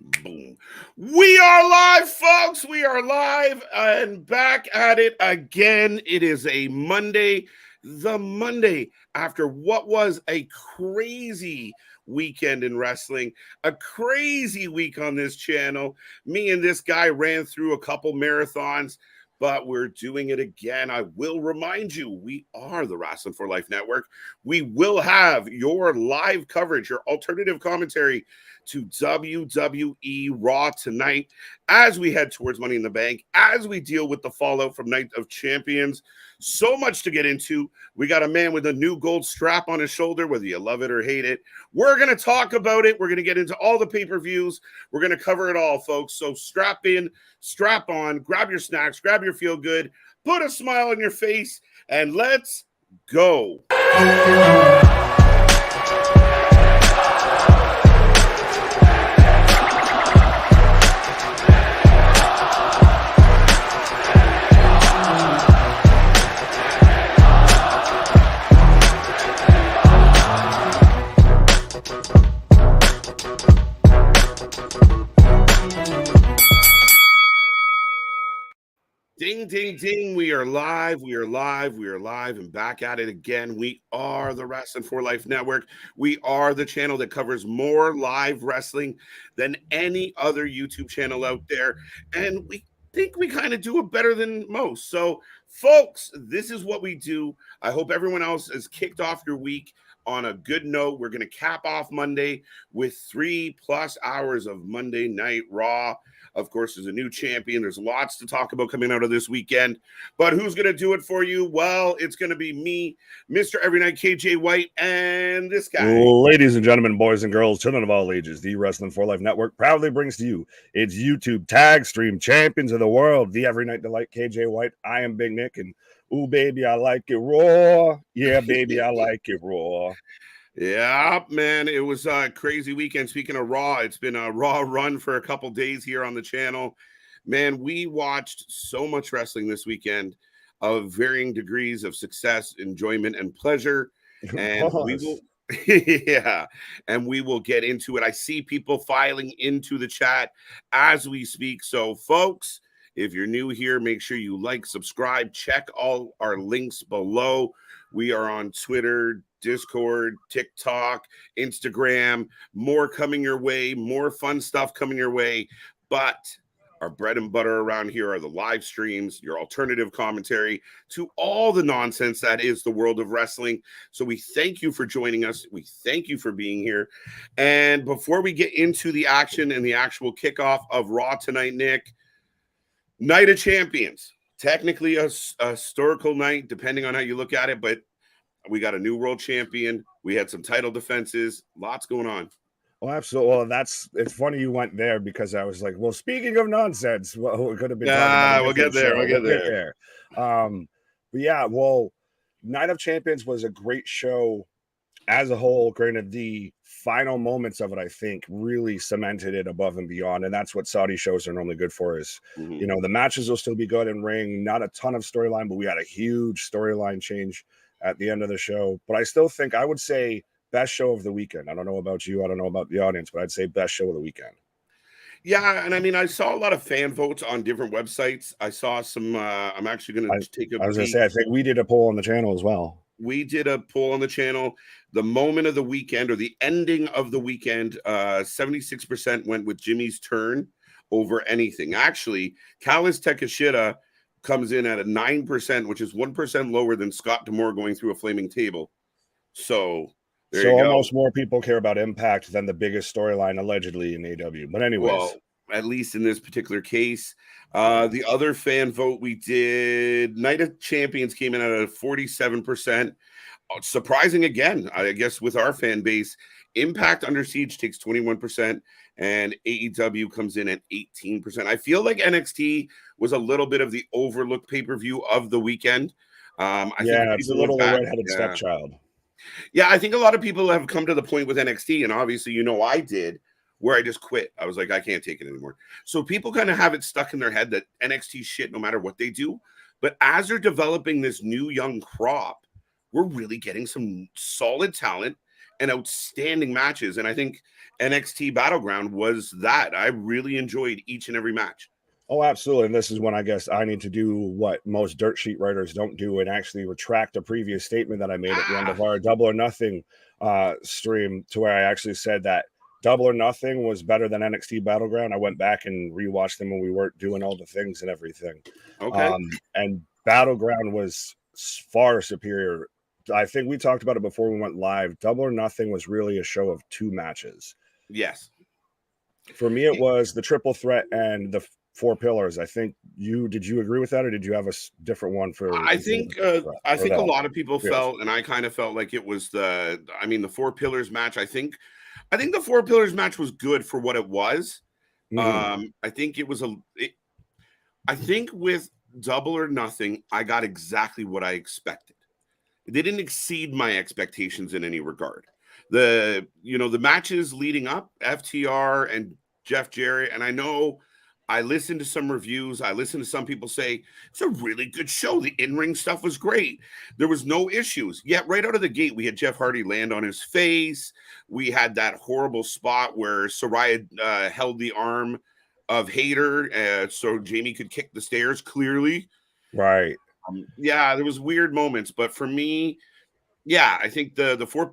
Boom. We are live, folks. We are live and back at it again. It is a Monday, the Monday after what was a crazy weekend in wrestling, a crazy week on this channel. Me and this guy ran through a couple marathons, but we're doing it again. I will remind you, we are the Wrasslin for Life Network. We will have your live coverage, your alternative commentary to WWE RAW tonight as we head towards Money in the Bank, as we deal with the fallout from Night of Champions. So much to get into. We got a man with a new gold strap on his shoulder, whether you love it or hate it. We're going to talk about it. We're going to get into all the pay-per-views. We're going to cover it all, folks. So strap in, strap on, grab your snacks, grab your feel-good, put a smile on your face, and let's go. Ding, ding, ding. We are live. We are live. We are live and back at it again. We are the Wrasslin for Life Network. We are the channel that covers more live wrestling than any other YouTube channel out there. And we think we kind of do it better than most. So, folks, this is what we do. I hope everyone else has kicked off your week on a good note. We're going to cap off Monday with 3+ hours of Monday Night Raw. Of course, there's a new champion. There's lots to talk about coming out of this weekend. But who's going to do it for you? Well, it's going to be me, Mr. Every Night KJ White, and this guy. Ladies and gentlemen, boys and girls, children of all ages, the Wrasslin for Life Network proudly brings to you its YouTube tag stream champions of the world, the Every Night Delight KJ White. I am Big Nick, and ooh, baby, I like it raw. Yeah, baby, I like it raw. Yeah, man, it was a crazy weekend. Speaking of Raw, it's been a Raw run for a couple days here on the channel. Man, we watched so much wrestling this weekend of varying degrees of success, enjoyment, and pleasure. And we will, yeah, and we will get into it. I see people filing into the chat as we speak. So, folks, if you're new here, make sure you like, subscribe, check all our links below. We are on Twitter, Discord, TikTok, Instagram, more coming your way, more fun stuff coming your way. But our bread and butter around here are the live streams, your alternative commentary to all the nonsense that is the world of wrestling. So we thank you for joining us. We thank you for being here. And before we get into the action and the actual kickoff of Raw tonight, Nick, Night of Champions. Technically a historical night, depending on how you look at it, but we got a new world champion. We had some title defenses. Lots going on. Well, absolutely. Well, it's funny you went there because I was like, well, speaking of nonsense, well, we could have been talking about we'll get there. We'll get there. But yeah, well, Night of Champions was a great show as a whole. Granted, the final moments of it, I think, really cemented it above and beyond. And that's what Saudi shows are normally good for is, you know, the matches will still be good in ring, not a ton of storyline, but we had a huge storyline change at the end of the show. But I still think I would say best show of the weekend. I don't know about you. I don't know about the audience, but I'd say best show of the weekend. Yeah, and I mean, I saw a lot of fan votes on different websites. I saw some, I'm actually going to take a I was going to say, I think we did a poll on the channel as well. We did a poll on the channel. The moment of the weekend or the ending of the weekend, 76% went with Jimmy's turn over anything. Actually, Callis Takeshita comes in at a 9%, which is 1% lower than Scott D'Amore going through a flaming table. So there you go. Almost more people care about Impact than the biggest storyline allegedly in AW. But anyways. Well, at least in this particular case. The other fan vote we did, Night of Champions came in at a 47%. Surprising again, I guess, with our fan base. Impact Under Siege takes 21%, and AEW comes in at 18%. I feel like NXT was a little bit of the overlooked pay-per-view of the weekend. I think it's a little redheaded stepchild. Yeah, I think a lot of people have come to the point with NXT, and obviously, you know, I did, where I just quit. I was like, I can't take it anymore. So people kind of have it stuck in their head that NXT shit no matter what they do. But as they're developing this new young crop, we're really getting some solid talent and outstanding matches. And I think NXT Battleground was that. I really enjoyed each and every match. Oh, absolutely. And this is when I guess I need to do what most dirt sheet writers don't do and actually retract a previous statement that I made at the end of our Double or Nothing stream, to where I actually said that Double or Nothing was better than NXT Battleground. I went back and rewatched them when we weren't doing all the things and everything. Okay. And Battleground was far superior. I think we talked about it before we went live. Double or Nothing was really a show of 2 matches. Yes. For me, it was the triple threat and the 4 pillars. I think did you agree with that, or did you have a different one for? I think a lot of people felt, and I kind of felt like it was the 4 pillars match. I think the 4 pillars match was good for what it was. I think it was I think with Double or Nothing, I got exactly what I expected. They didn't exceed my expectations in any regard. The matches leading up, FTR and Jeff Jarrett, and I know I listened to some reviews. I listened to some people say it's a really good show. The in-ring stuff was great. There was no issues. Yet right out of the gate, we had Jeff Hardy land on his face. We had that horrible spot where Saraya held the arm of Hayter so Jamie could kick the stairs clearly. Right. Yeah, there was weird moments. But for me, yeah, I think the 4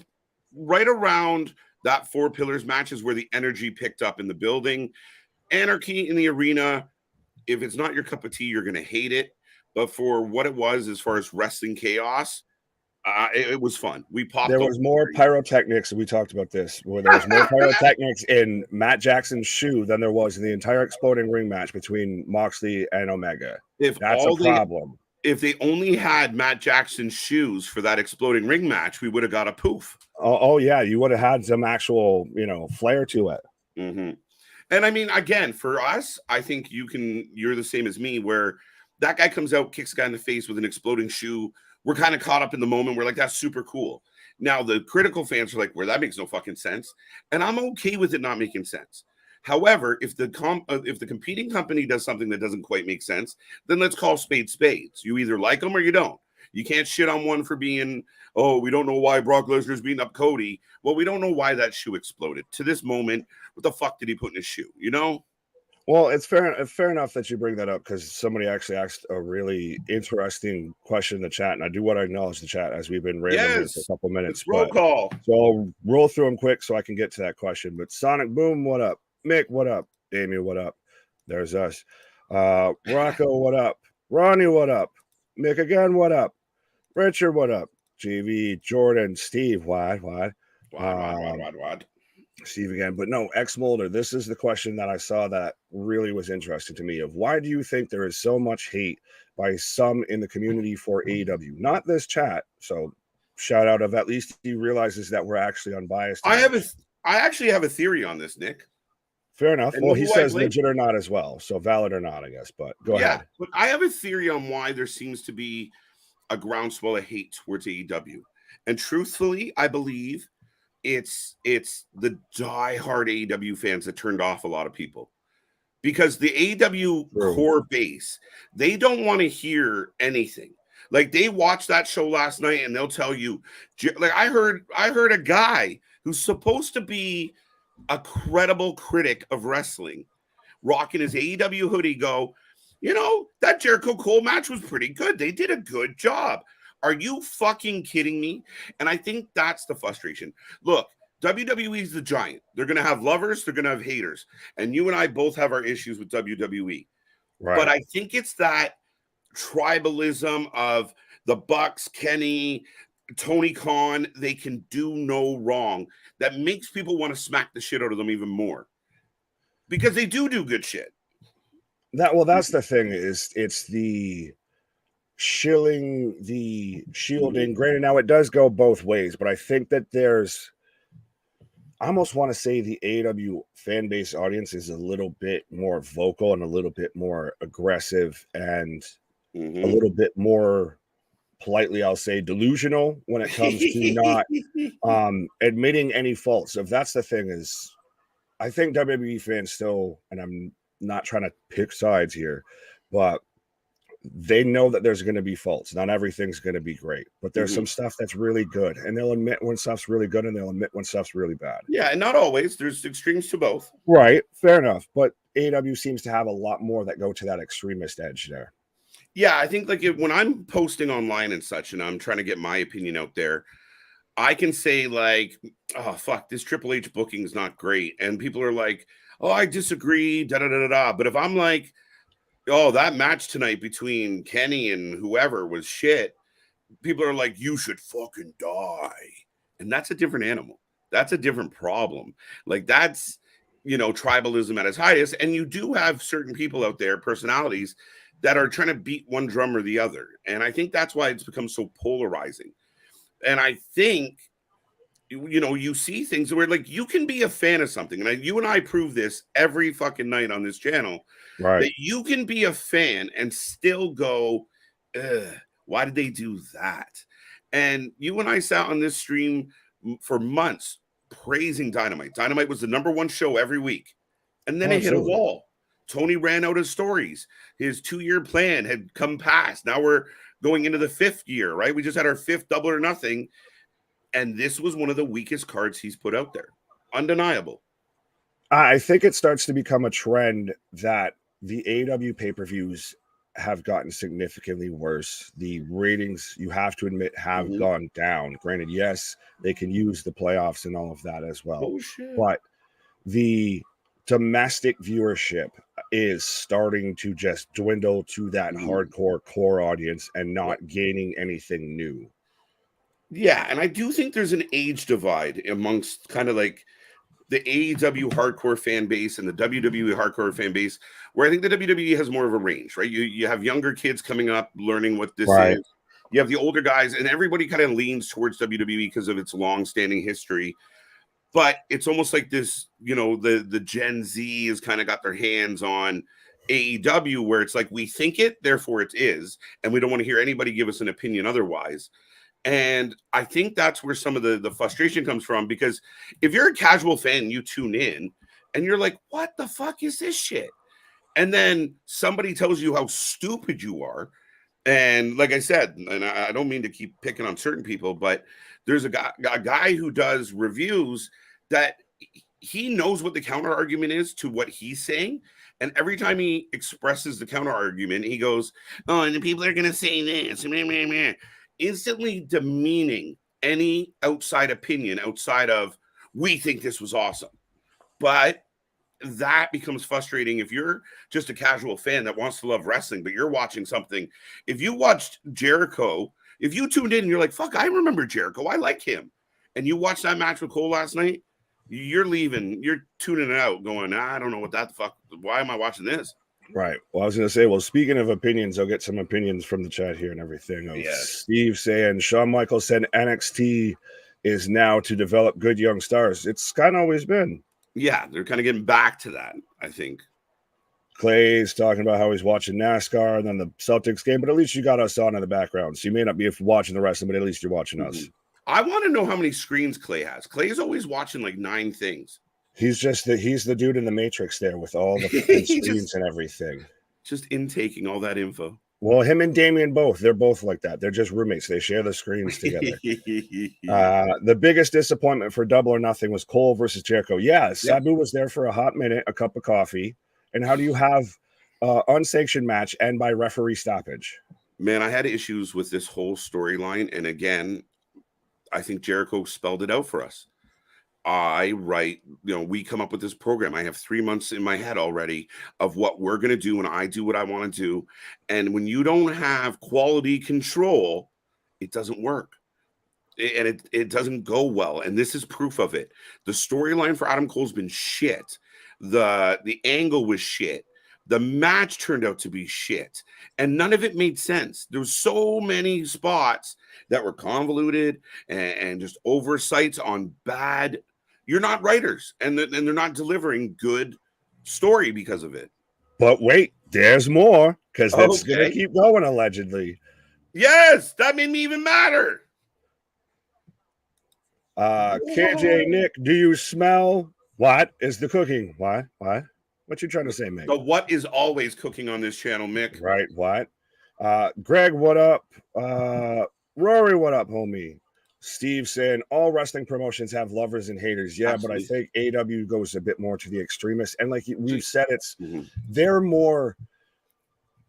right around that 4 pillars match is where the energy picked up in the building. Anarchy in the arena, if it's not your cup of tea, you're going to hate it. But for what it was, as far as wrestling chaos, it was fun. We popped. There was more pyrotechnics. We talked about this, where there was more pyrotechnics in Matt Jackson's shoe than there was in the entire exploding ring match between Moxley and Omega. That's a problem. If they only had Matt Jackson's shoes for that exploding ring match, we would have got a poof. Oh yeah, you would have had some actual, flair to it. Mm-hmm. And I mean, again, for us, I think you're the same as me, where that guy comes out, kicks a guy in the face with an exploding shoe. We're kind of caught up in the moment. We're like, that's super cool. Now, the critical fans are like, well, that makes no fucking sense. And I'm okay with it not making sense. However, if the competing company does something that doesn't quite make sense, then let's call spades spades. You either like them or you don't. You can't shit on one for being, oh, we don't know why Brock Lesnar's beating up Cody. Well, we don't know why that shoe exploded. To this moment, what the fuck did he put in his shoe? Well, it's fair enough that you bring that up, because somebody actually asked a really interesting question in the chat, and I do want to acknowledge the chat as we've been rambling for a couple minutes. Roll call. So I'll roll through them quick so I can get to that question. But Sonic Boom, what up? Mick, what up? Damien, what up? There's us. Rocco, what up? Ronnie, what up? Mick again, what up? Richard, what up? GV, Jordan, Steve, what? Steve again. But no, X Mulder, this is the question that I saw that really was interesting to me, of why do you think there is so much hate by some in the community for AEW? Not this chat. So shout out of at least he realizes that we're actually unbiased. I actually have a theory on this, Nick. Fair enough. And well, he says legit or not as well. So valid or not, I guess. But go ahead. But I have a theory on why there seems to be a groundswell of hate towards AEW. And truthfully, I believe it's the diehard AEW fans that turned off a lot of people. Because the AEW core base, they don't want to hear anything. Like, they watched that show last night and they'll tell you, like, I heard a guy who's supposed to be a credible critic of wrestling rocking his AEW hoodie go, that Jericho Cole match was pretty good. They did a good job. Are you fucking kidding me? And I think that's the frustration. Look, WWE's the giant. They're going to have lovers. They're going to have haters. And you and I both have our issues with WWE. Right. But I think it's that tribalism of the Bucks, Kenny, Tony Khan, they can do no wrong, that makes people want to smack the shit out of them even more, because they do good shit. That's the thing, is it's the shilling, the shielding. Granted, now it does go both ways, but I think that I almost want to say the AEW fan base audience is a little bit more vocal and a little bit more aggressive and a little bit more, politely I'll say, delusional when it comes to not admitting any faults. So if that's the thing, is I think WWE fans still, and I'm not trying to pick sides here, but they know that there's going to be faults. Not everything's going to be great, but there's some stuff that's really good, and they'll admit when stuff's really good, and they'll admit when stuff's really bad. Yeah, and not always. There's extremes to both. Right, fair enough. But AEW seems to have a lot more that go to that extremist edge there. Yeah, I think like when I'm posting online and such, and I'm trying to get my opinion out there, I can say like, oh fuck, this Triple H booking is not great, and people are like, oh, I disagree, da da da da da. But if I'm like, oh, that match tonight between Kenny and whoever was shit, people are like, you should fucking die, and that's a different animal. That's a different problem. Like that's, you know, tribalism at its highest, and you do have certain people out there, personalities that are trying to beat one drum or the other, and I think that's why it's become so polarizing. And I think, you know, you see things where like you can be a fan of something, and you and I prove this every fucking night on this channel, right? That you can be a fan and still go, why did they do that? And you and I sat on this stream for months praising Dynamite. Dynamite was the #1 show every week, and then it hit a wall. Tony ran out of stories. His 2-year plan had come past. Now we're going into the 5th year, right? We just had our 5th Double or Nothing. And this was one of the weakest cards he's put out there. Undeniable. I think it starts to become a trend that the AEW pay-per-views have gotten significantly worse. The ratings, you have to admit, have gone down. Granted, yes, they can use the playoffs and all of that as well. Oh, shit. But the domestic viewership is starting to just dwindle to that hardcore core audience and not gaining anything new. Yeah, and I do think there's an age divide amongst kind of like the AEW hardcore fan base and the WWE hardcore fan base, where I think the WWE has more of a range, right? You have younger kids coming up learning what this is. You have the older guys, and everybody kind of leans towards WWE because of its long-standing history. But it's almost like this, you know, the Gen Z has kind of got their hands on AEW, where it's like we think it, therefore it is, and we don't want to hear anybody give us an opinion otherwise. And I think that's where some of the frustration comes from, because if you're a casual fan, you tune in and you're like, what the fuck is this shit? And then somebody tells you how stupid you are. And like I said, and I don't mean to keep picking on certain people, but there's a guy who does reviews that he knows what the counter argument is to what he's saying. And every time he expresses the counter argument, he goes, oh, and the people are going to say this. Instantly demeaning any outside opinion outside of, we think this was awesome. But that becomes frustrating if you're just a casual fan that wants to love wrestling, but you're watching something. If you watched Jericho, if you tuned in and you're like, fuck, I remember Jericho, I like him, and you watched that match with Cole last night, you're leaving, you're tuning it out going, I don't know what that fuck, why am I watching this? Right. Well, I was going to say, well, speaking of opinions, I'll get some opinions from the chat here and everything. Steve saying, Shawn Michaels said NXT is now to develop good young stars. It's kind of always been. Yeah, they're kind of getting back to that, I think. Clay's talking about how he's watching NASCAR and then the Celtics game, but at least you got us on in the background. So you may not be watching the wrestling, but at least you're watching us. I want to know how many screens Clay has. Clay is always watching like 9 things. He's the dude in the Matrix there with all the screens and everything. Just intaking all that info. Well, him and Damien both. They're both like that. They're just roommates. They share the screens together. The biggest disappointment for Double or Nothing was Cole versus Jericho. Yeah, Sabu was there for a hot minute, a cup of coffee. And how do you have unsanctioned match end by referee stoppage? Man, I had issues with this whole storyline. And again, I think Jericho spelled it out for us. We come up with this program. I have 3 months in my head already of what we're going to do, and I do what I want to do. And when you don't have quality control, it doesn't work. It doesn't go well. And this is proof of it. The storyline for Adam Cole's been shit. The angle was shit. The match turned out to be shit. And none of it made sense. There was so many spots that were convoluted and just oversights on bad. You're not writers, and they're not delivering good story because of it. But wait, there's more, because that's going to keep going, allegedly. Yes, that made me even madder. KJ Nick, do you smell what is the cooking? What? What you trying to say, Mick? The what is always cooking on this channel, Mick? Right, what? Greg, what up? Rory, what up, homie? Steve saying all wrestling promotions have lovers and haters. Yeah, Absolutely. but I think AEW goes a bit more to the extremists. And like we've said, Mm-hmm. they're more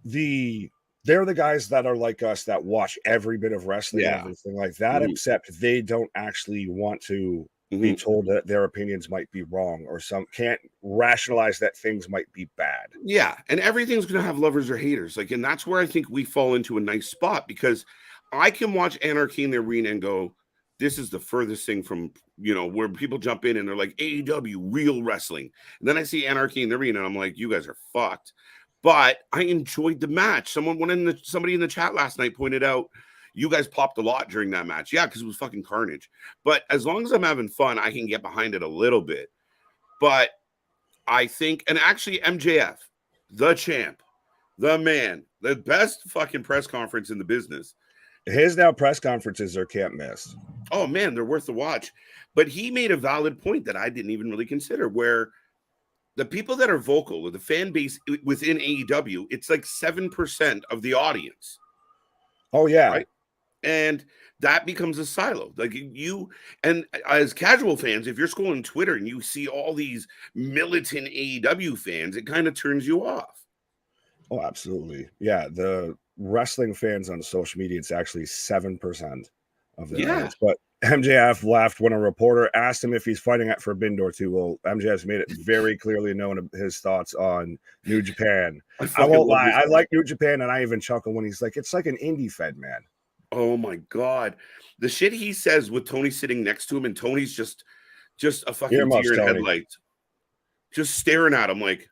they're the guys that are like us that watch every bit of wrestling and everything like that, except they don't actually want to be told that their opinions might be wrong or can't rationalize that things might be bad. Yeah, and everything's going to have lovers or haters. Like, and that's where I think we fall into a nice spot, because I can watch Anarchy in the Arena and go, this is the furthest thing from, where people jump in and they're like, AEW, real wrestling. And then I see Anarchy in the Arena and I'm like, you guys are fucked. But I enjoyed the match. Somebody in the chat last night pointed out, you guys popped a lot during that match. Yeah, because it was fucking carnage. But as long as I'm having fun, I can get behind it a little bit. But I think, and actually MJF, the champ, the man, the best fucking press conference in the business. His now press conferences are can't miss. Oh man, they're worth the watch. But he made a valid point that I didn't even really consider, where the people that are vocal, or the fan base within AEW, it's like 7% of the audience. Oh yeah. Right? And that becomes a silo. Like and as casual fans, if you're scrolling Twitter and you see all these militant AEW fans, it kind of turns you off. Oh, absolutely. Yeah. The wrestling fans on social media, it's actually 7% of the audience. But MJF laughed when a reporter asked him if he's fighting at Forbidden Door 2. Well, MJF's made it very clearly known his thoughts on New Japan. I won't lie. I like New Japan, and I even chuckle when he's like, it's like an indie fed, man. Oh my God. The shit he says with Tony sitting next to him, and Tony's just a fucking deer in headlights, just staring at him like.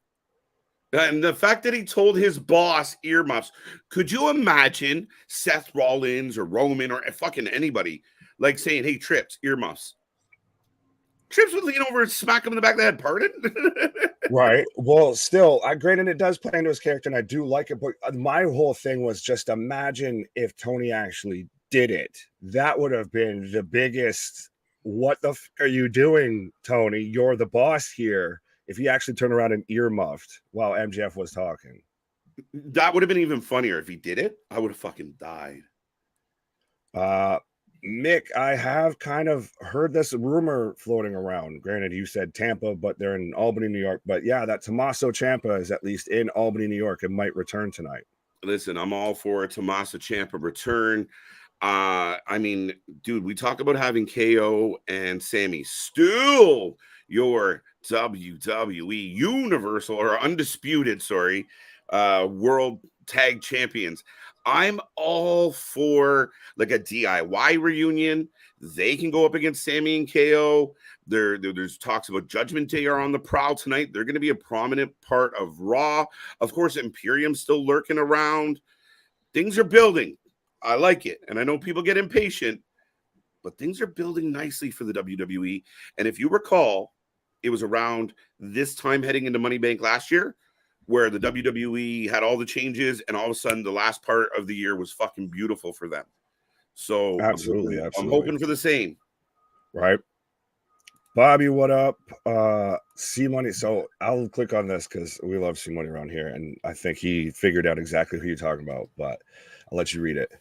And the fact that he told his boss earmuffs, could you imagine Seth Rollins or Roman or fucking anybody like saying, hey, Trips, earmuffs? Trips would lean over and smack him in the back of the head. Pardon? Right. Well, still, granted, it does play into his character, and I do like it. But my whole thing was just imagine if Tony actually did it. That would have been the biggest. What the f are you doing, Tony? You're the boss here. If he actually turned around and earmuffed while MJF was talking. That would have been even funnier if he did it. I would have fucking died. Mick, I have kind of heard this rumor floating around. Granted, you said Tampa, but they're in Albany, New York. But yeah, that Tommaso Ciampa is at least in Albany, New York, and might return tonight. Listen, I'm all for a Tommaso Ciampa return. I mean, dude, we talk about having KO and Sammy still your WWE Universal or Undisputed, World Tag Champions. I'm all for like a DIY reunion. They can go up against Sammy and KO. There's talks about Judgment Day are on the prowl tonight. They're going to be a prominent part of Raw. Of course, Imperium still lurking around. Things are building. I like it. And I know people get impatient, but things are building nicely for the WWE. And if you recall, it was around this time heading into Money Bank last year where the WWE had all the changes, and all of a sudden the last part of the year was fucking beautiful for them. So absolutely. I'm hoping for the same. Right. Bobby, what up? C Money. So I'll click on this because we love C Money around here, and I think he figured out exactly who you're talking about, but I'll let you read it.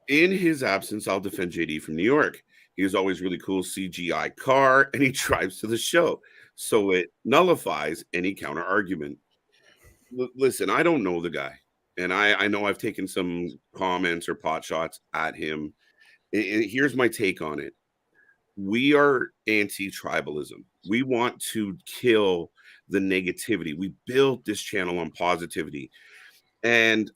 In his absence, I'll defend JD from New York. He was always really cool CGI car, and he drives to the show. So it nullifies any counter argument. Listen, I don't know the guy. And I know I've taken some comments or pot shots at him. Here's my take on it. We are anti-tribalism. We want to kill the negativity. We built this channel on positivity. And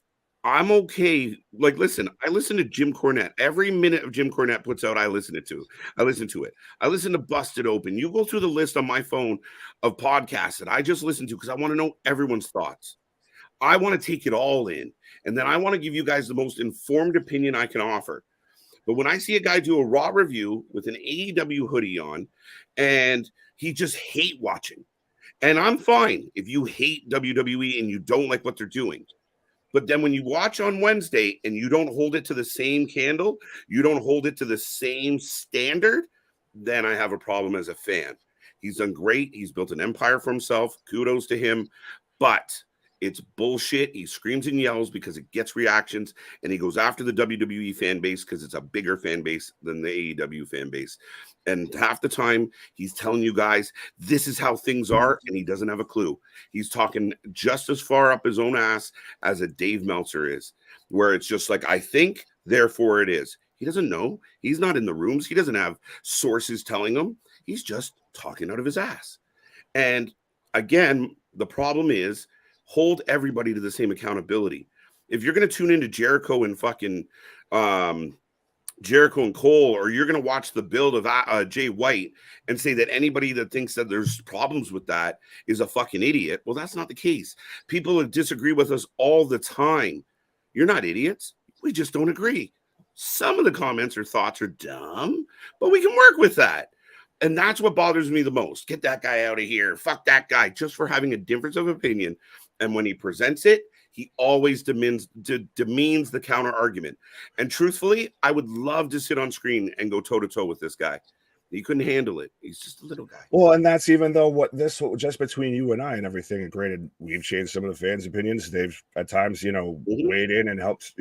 I'm okay. Like, listen, I listen to Jim Cornette. Every minute of Jim Cornette puts out, I listen to it. I listen to Busted Open. You go through the list on my phone of podcasts that I just listen to because I want to know everyone's thoughts. I want to take it all in. And then I want to give you guys the most informed opinion I can offer. But when I see a guy do a Raw review with an AEW hoodie on and he just hate watching, and I'm fine if you hate WWE and you don't like what they're doing. But then when you watch on Wednesday and you don't hold it to the same candle, you don't hold it to the same standard, then I have a problem as a fan. He's done great. He's built an empire for himself. Kudos to him. But It's bullshit. He screams and yells because it gets reactions, and he goes after the WWE fan base because it's a bigger fan base than the AEW fan base. And half the time, he's telling you guys, this is how things are, and he doesn't have a clue. He's talking just as far up his own ass as a Dave Meltzer is, where it's just like, I think, therefore it is. He doesn't know. He's not in the rooms. He doesn't have sources telling him. He's just talking out of his ass. And again, the problem is, hold everybody to the same accountability. If you're going to tune into Jericho and fucking Jericho and Cole, or you're going to watch the build of Jay White and say that anybody that thinks that there's problems with that is a fucking idiot, well, that's not the case. People that disagree with us all the time. You're not idiots. We just don't agree. Some of the comments or thoughts are dumb, but we can work with that. And that's what bothers me the most. Get that guy out of here. Fuck that guy, just for having a difference of opinion. And when he presents it, he always demeans the counter argument. And truthfully, I would love to sit on screen and go toe to toe with this guy. He couldn't handle it. He's just a little guy. Well, and that's even though just between you and I and everything. And granted, we've changed some of the fans' opinions. They've at times, weighed in and helped,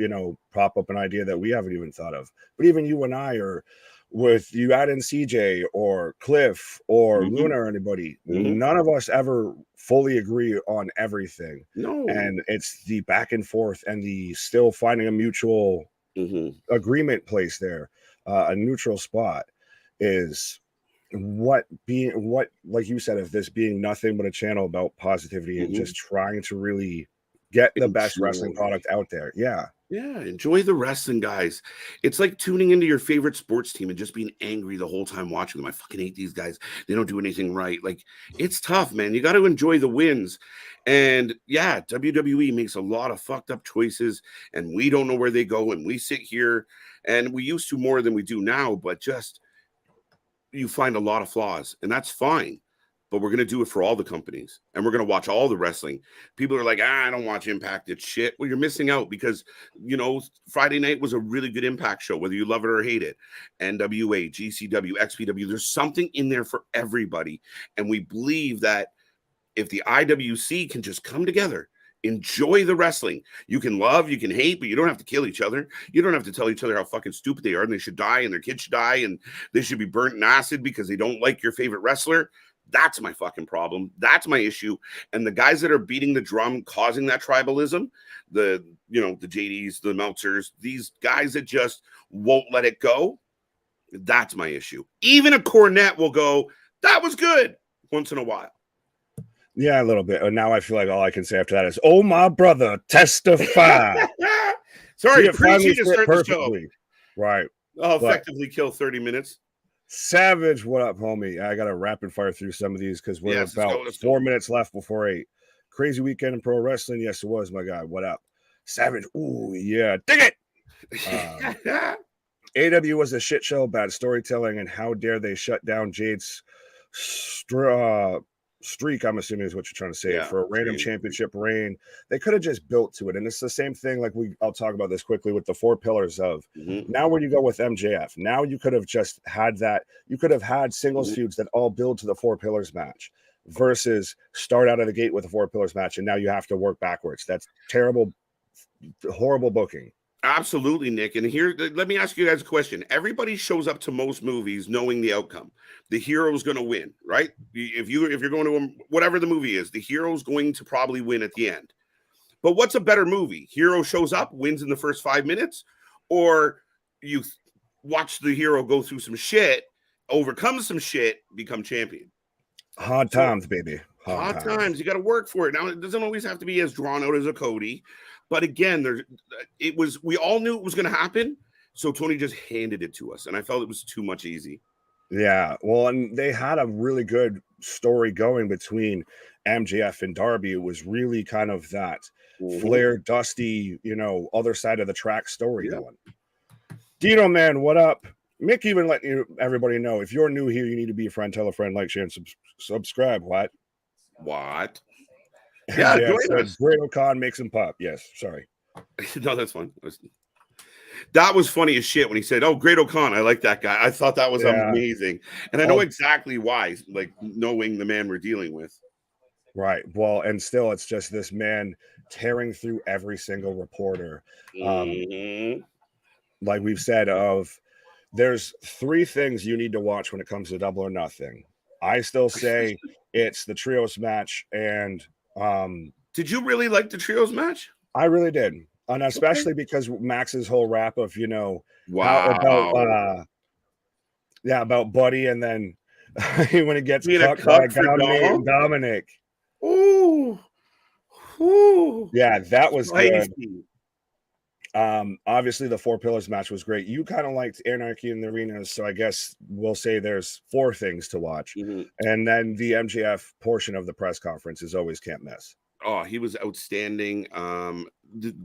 prop up an idea that we haven't even thought of. But even you and I are, with you add in CJ or Cliff or Luna or anybody, none of us ever fully agree on everything. No. And it's the back and forth and the still finding a mutual agreement place there, a neutral spot is what, like you said, if this being nothing but a channel about positivity and just trying to really get the best wrestling product out there. Yeah. Yeah, enjoy the wrestling, guys. It's like tuning into your favorite sports team and just being angry the whole time watching them. I fucking hate these guys. They don't do anything right. Like, it's tough, man. You got to enjoy the wins. And yeah, WWE makes a lot of fucked up choices, and we don't know where they go. And we sit here, and we used to more than we do now, but just you find a lot of flaws, and that's fine. But we're going to do it for all the companies, and we're going to watch all the wrestling. People are like, I don't watch Impact. It's shit. Well, you're missing out because, Friday night was a really good Impact show, whether you love it or hate it. NWA, GCW, XPW, there's something in there for everybody. And we believe that if the IWC can just come together, enjoy the wrestling. You can love, you can hate, but you don't have to kill each other. You don't have to tell each other how fucking stupid they are and they should die and their kids should die and they should be burnt in acid because they don't like your favorite wrestler. That's my fucking problem. That's my issue. And the guys that are beating the drum, causing that tribalism, the JDs, the Meltzers, these guys that just won't let it go, that's my issue. Even a Cornette will go, that was good, once in a while. Yeah, a little bit. And now I feel like all I can say after that is, oh, my brother, testify. Sorry, appreciate to start the show. Right. I'll effectively kill 30 minutes. Savage, what up, homie? I got to rapid fire through some of these because we're about 4 minutes left before 8. Crazy weekend in pro wrestling. Yes, it was, my guy. What up? Savage. Ooh, yeah. Dig it. AW was a shit show, bad storytelling, and how dare they shut down Jade's streak, I'm assuming is what you're trying to say, for a random championship reign. They could have just built to it. And it's the same thing, like I'll talk about this quickly with the 4 pillars of now where you go with MJF. Now you could have just had that. You could have had singles feuds that all build to the 4 pillars match versus start out of the gate with a 4 pillars match. And now you have to work backwards. That's terrible, horrible booking. Absolutely, Nick. And here, let me ask you guys a question. Everybody shows up to most movies knowing the outcome. The hero is going to win, right? If you're going to whatever the movie is, the hero is going to probably win at the end. But what's a better movie? Hero shows up, wins in the first 5 minutes, or you watch the hero go through some shit, overcome some shit, become champion. Hard times, baby. Hard times. You got to work for it. Now, it doesn't always have to be as drawn out as a Cody. But again, we all knew it was going to happen. So Tony just handed it to us. And I felt it was too much easy. Yeah. Well, and they had a really good story going between MJF and Darby. It was really kind of that Flair, Dusty, other side of the track story going. Dino, man, what up? Mick even letting everybody know, if you're new here, you need to be a friend, tell a friend, like, share, and subscribe. What? Yeah, join us. Great O'Con makes him pop. Yes, sorry. No, that's fine. That was funny as shit when he said, "Oh, Great O'Con, I like that guy." I thought that was amazing, and I know exactly why. Like knowing the man we're dealing with. Right. Well, and still, it's just this man tearing through every single reporter. Like we've said, there's 3 things you need to watch when it comes to Double or Nothing. I still say it's the trios match, and did you really like the trios match? I really did, and especially because Max's whole rap of wow, about Buddy, and then when he gets being a cucked by cuck for Dom. Dominic. Ooh, ooh, Yeah, that was good. spicy. Obviously the 4 pillars match was great. You kind of liked Anarchy in the Arenas, so I guess we'll say there's 4 things to watch. And then the MJF portion of the press conference is always can't miss. Oh, he was outstanding.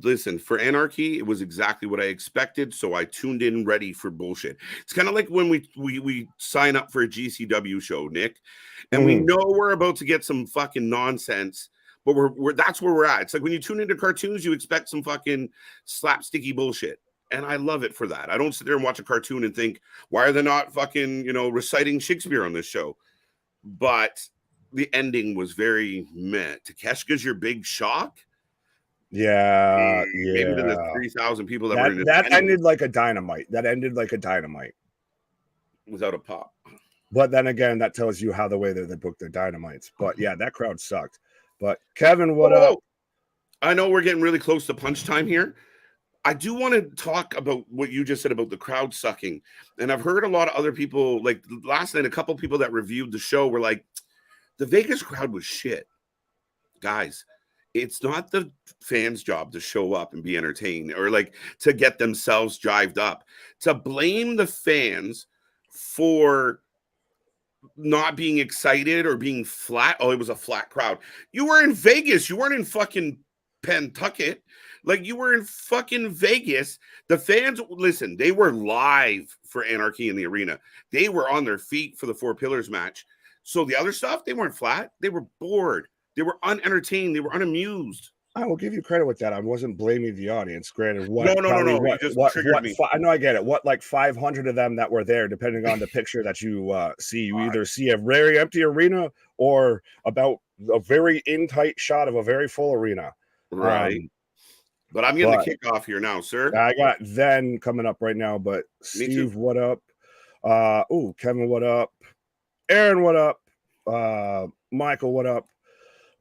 Listen, for Anarchy, it was exactly what I expected, so I tuned in ready for bullshit. It's kind of like when we sign up for a GCW show, Nick, and we know we're about to get some fucking nonsense. But we're that's where we're at. It's like when you tune into cartoons, you expect some fucking slapsticky bullshit. And I love it for that. I don't sit there and watch a cartoon and think, why are they not fucking, reciting Shakespeare on this show? But the ending was very meh. Takeshka's your big shock. Yeah. Maybe to the 3,000 people that were in that ended like a dynamite. Without a pop. But then again, that tells you how the way that they booked their dynamites. But yeah, that crowd sucked. But Kevin, what up? I know we're getting really close to punch time here. I do want to talk about what you just said about the crowd sucking. And I've heard a lot of other people, like last night, a couple people that reviewed the show were like, the Vegas crowd was shit. Guys, it's not the fans' job to show up and be entertained or like to get themselves jived up. To blame the fans for not being excited or being flat. Oh, it was a flat crowd. You were in Vegas. You weren't in fucking Pentucket. Like you were in fucking Vegas. The fans, listen, they were live for Anarchy in the Arena. They were on their feet for the 4 Pillars match. So the other stuff, they weren't flat. They were bored. They were unentertained. They were unamused. I will give you credit with that. I wasn't blaming the audience. Granted, no. You just triggered me. I know, I get it. What, like 500 of them that were there, depending on the picture that you see. You either see a very empty arena or about a very in-tight shot of a very full arena. Right. But I'm getting the kickoff here now, sir. I got Then coming up right now. But Steve, what up? Kevin, what up? Aaron, what up? Michael, what up?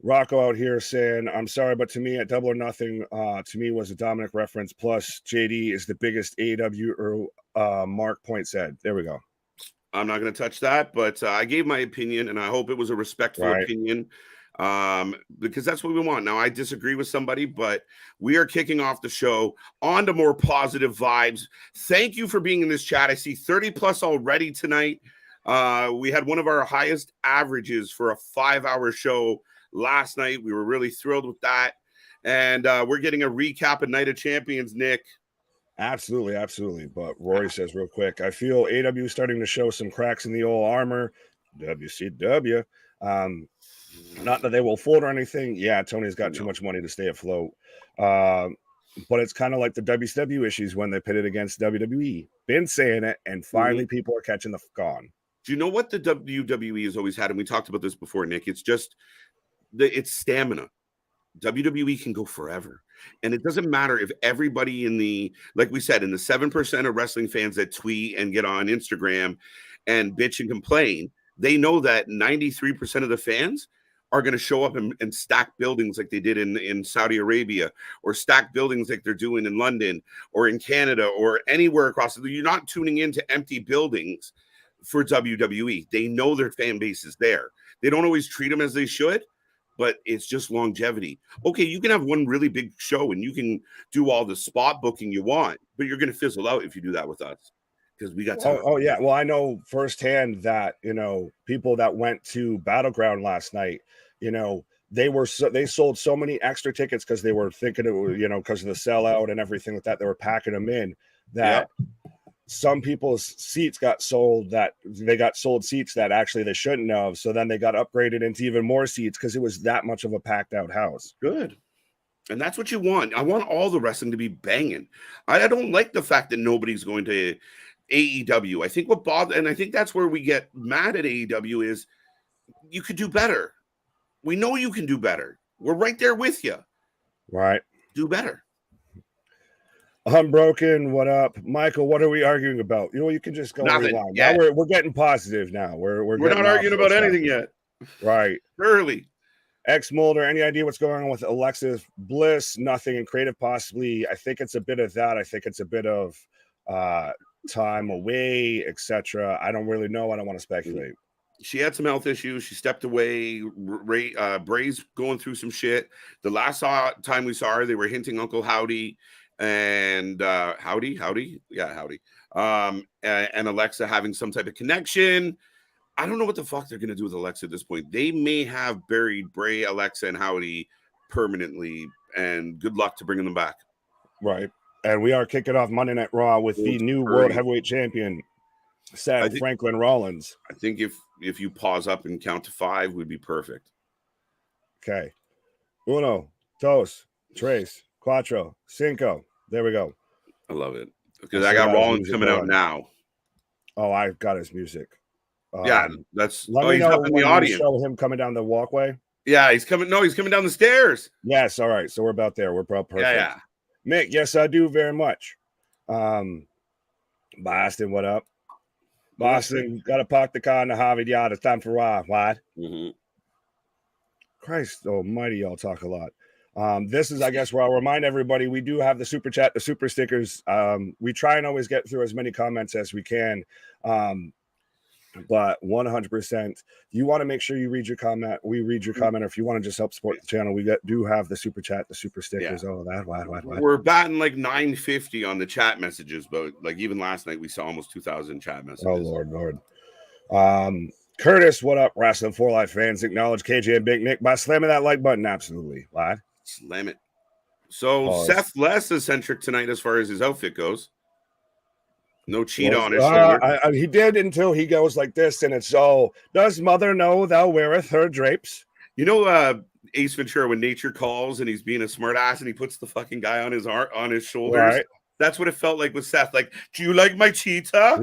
Rocco out here saying, I'm sorry, but to me, at Double or Nothing, to me was a Dominic reference. Plus, JD is the biggest AEW, or Mark Point said. There we go. I'm not going to touch that, but I gave my opinion, and I hope it was a respectful opinion, because that's what we want. Now, I disagree with somebody, but we are kicking off the show on to more positive vibes. Thank you for being in this chat. I see 30 plus already tonight. We had one of our highest averages for a 5-hour show last night. We were really thrilled with that. And we're getting a recap of Night of Champions, Nick. Absolutely. But Rory says real quick, I feel AW starting to show some cracks in the old armor. WCW. Not that they will fold or anything. Yeah, Tony's got too much money to stay afloat. But it's kind of like the WCW issues when they pit it against WWE. Been saying it, and finally people are catching the on. Do you know what the WWE has always had? And we talked about this before, Nick. It's just it's stamina. WWE can go forever. And it doesn't matter if everybody in the, like we said, in the 7% of wrestling fans that tweet and get on Instagram and bitch and complain, they know that 93% of the fans are going to show up and stack buildings like they did in Saudi Arabia, or stack buildings like they're doing in London or in Canada or anywhere across the. You're not tuning into empty buildings for WWE. They know their fan base is there. They don't always treat them as they should, but it's just longevity. Okay, you can have one really big show and you can do all the spot booking you want, but you're going to fizzle out if you do that with us, because we got time. Oh yeah. Well, I know firsthand that, people that went to Battleground last night, they sold so many extra tickets because they were thinking it was, because of the sellout and everything like that. They were packing them in that. Yep. Some people's seats got sold that they got sold seats that actually they shouldn't have. So then they got upgraded into even more seats because it was that much of a packed out house. Good. And that's what you want. I want all the wrestling to be banging. I don't like the fact that nobody's going to AEW. I think that's where we get mad at AEW is you could do better. We know you can do better. We're right there with you. Right. Do better. Unbroken, what up? Michael, what are we arguing about? You can just go Nothing. rewind. Yeah. Now we're getting positive now. We're not arguing about anything yet. Right. Early. X Mulder, any idea what's going on with Alexa Bliss? Nothing. And creative, possibly. I think it's a bit of that. I think it's a bit of time away, etc. I don't really know. I don't want to speculate. She had some health issues. She stepped away. Bray's going through some shit. The last time we saw her, they were hinting Uncle Howdy and Howdy. And Alexa having some type of connection. I don't know what the fuck they're going to do with Alexa at this point. They may have buried Bray, Alexa, and Howdy permanently, and good luck to bringing them back. Right. And we are kicking off Monday Night Raw with the new World Heavyweight Champion, Seth Franklin Rollins. I think if you pause up and count to 5, would be perfect. Okay. Uno, dos, tres, cuatro, cinco. There we go. I love it. Because I got Rollins coming out now. Oh, I've got his music. Yeah, that's. Let me he's know up in the audience. Show him coming down the walkway. Yeah, he's coming. No, he's coming down the stairs. Yes. All right. So we're about there. We're about perfect. Yeah. Mick, yes, I do very much. Boston, what up? Boston, got to park the car in the Harvard Yard. It's time for Raw. What? Mm-hmm. Christ almighty, y'all talk a lot. This is, I guess, where I'll remind everybody we do have the super chat, the super stickers. We try and always get through as many comments as we can. But 100%, you want to make sure you read your comment. We read your comment, or if you want to just help support the channel, we do have the super chat, the super stickers. Yeah. Oh, that what? We're batting like 950 on the chat messages, but like even last night we saw almost 2,000 chat messages. Oh Lord. Curtis, what up? Wrasslin 4 Life fans, acknowledge KJ and Big Nick by slamming that like button. Absolutely, lad. Slam it. So Seth less eccentric tonight as far as his outfit goes. No cheat on his shoulder. He did until he goes like this, and it's does mother know thou weareth her drapes? You know, Ace Ventura, when nature calls and he's being a smart ass and he puts the fucking guy on his shoulders. Right. That's what it felt like with Seth. Like, do you like my cheetah?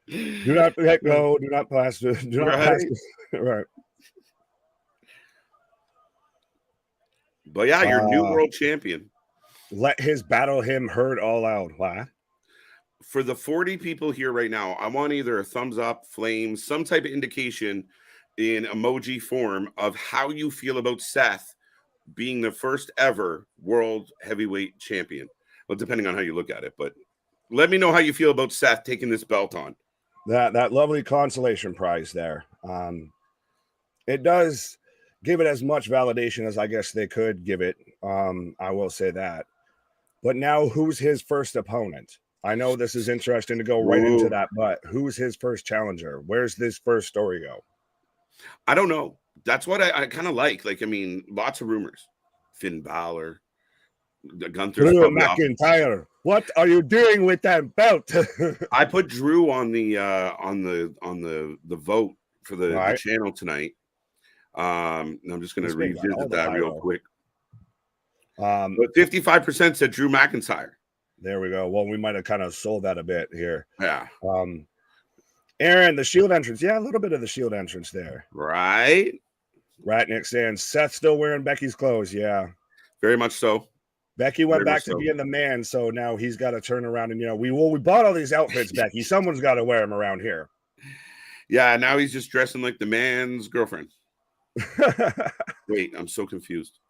Do not let go. Do not pass. Do not pass. Right. But yeah, you're new world champion. Let his battle him herd all out. Why? For the 40 people here right now, I want either a thumbs up, flames, some type of indication in emoji form of how you feel about Seth being the first ever world heavyweight champion. Well, depending on how you look at it, but let me know how you feel about Seth taking this belt on. That lovely consolation prize there. It does give it as much validation as I guess they could give it. I will say that. But now, who's his first opponent? I know this is interesting to go right into that, but who's his first challenger? Where's this first story go? I don't know. That's what I kind of like. Like, I mean, lots of rumors. Finn Balor, Gunther's Drew McIntyre. What are you doing with that belt? I put Drew on the vote for the channel tonight. I'm just going to revisit that real quick. But 55% said Drew McIntyre. There we go. Well, we might have kind of sold that a bit here. Yeah. Aaron, the Shield entrance. Yeah, a little bit of the Shield entrance there. Right. Ratnick saying Seth still wearing Becky's clothes. Yeah. Very much so. Becky went back to being the man, so now he's got to turn around and we bought all these outfits, Becky. Someone's got to wear them around here. Yeah, now he's just dressing like the man's girlfriend. Wait, I'm so confused.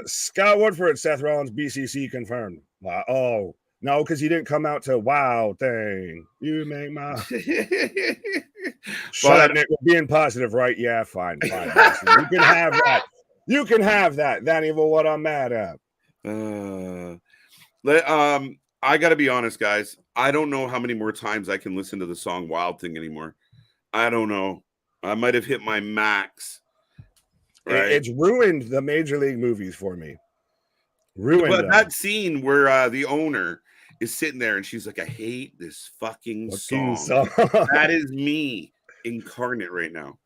Scott Woodford, Seth Rollins, BCC confirmed. Wow. Oh no, because he didn't come out to wow thing. You make my shut up, Nick. We're being positive, right? Yeah, fine. You can have that. You can have that. That ain't even what I'm mad at. I got to be honest, guys. I don't know how many more times I can listen to the song "Wild Thing" anymore. I don't know. I might have hit my max. Right. It's ruined the Major League movies for me. Ruined But that scene where the owner is sitting there and she's like, I hate this fucking song. That is me incarnate right now.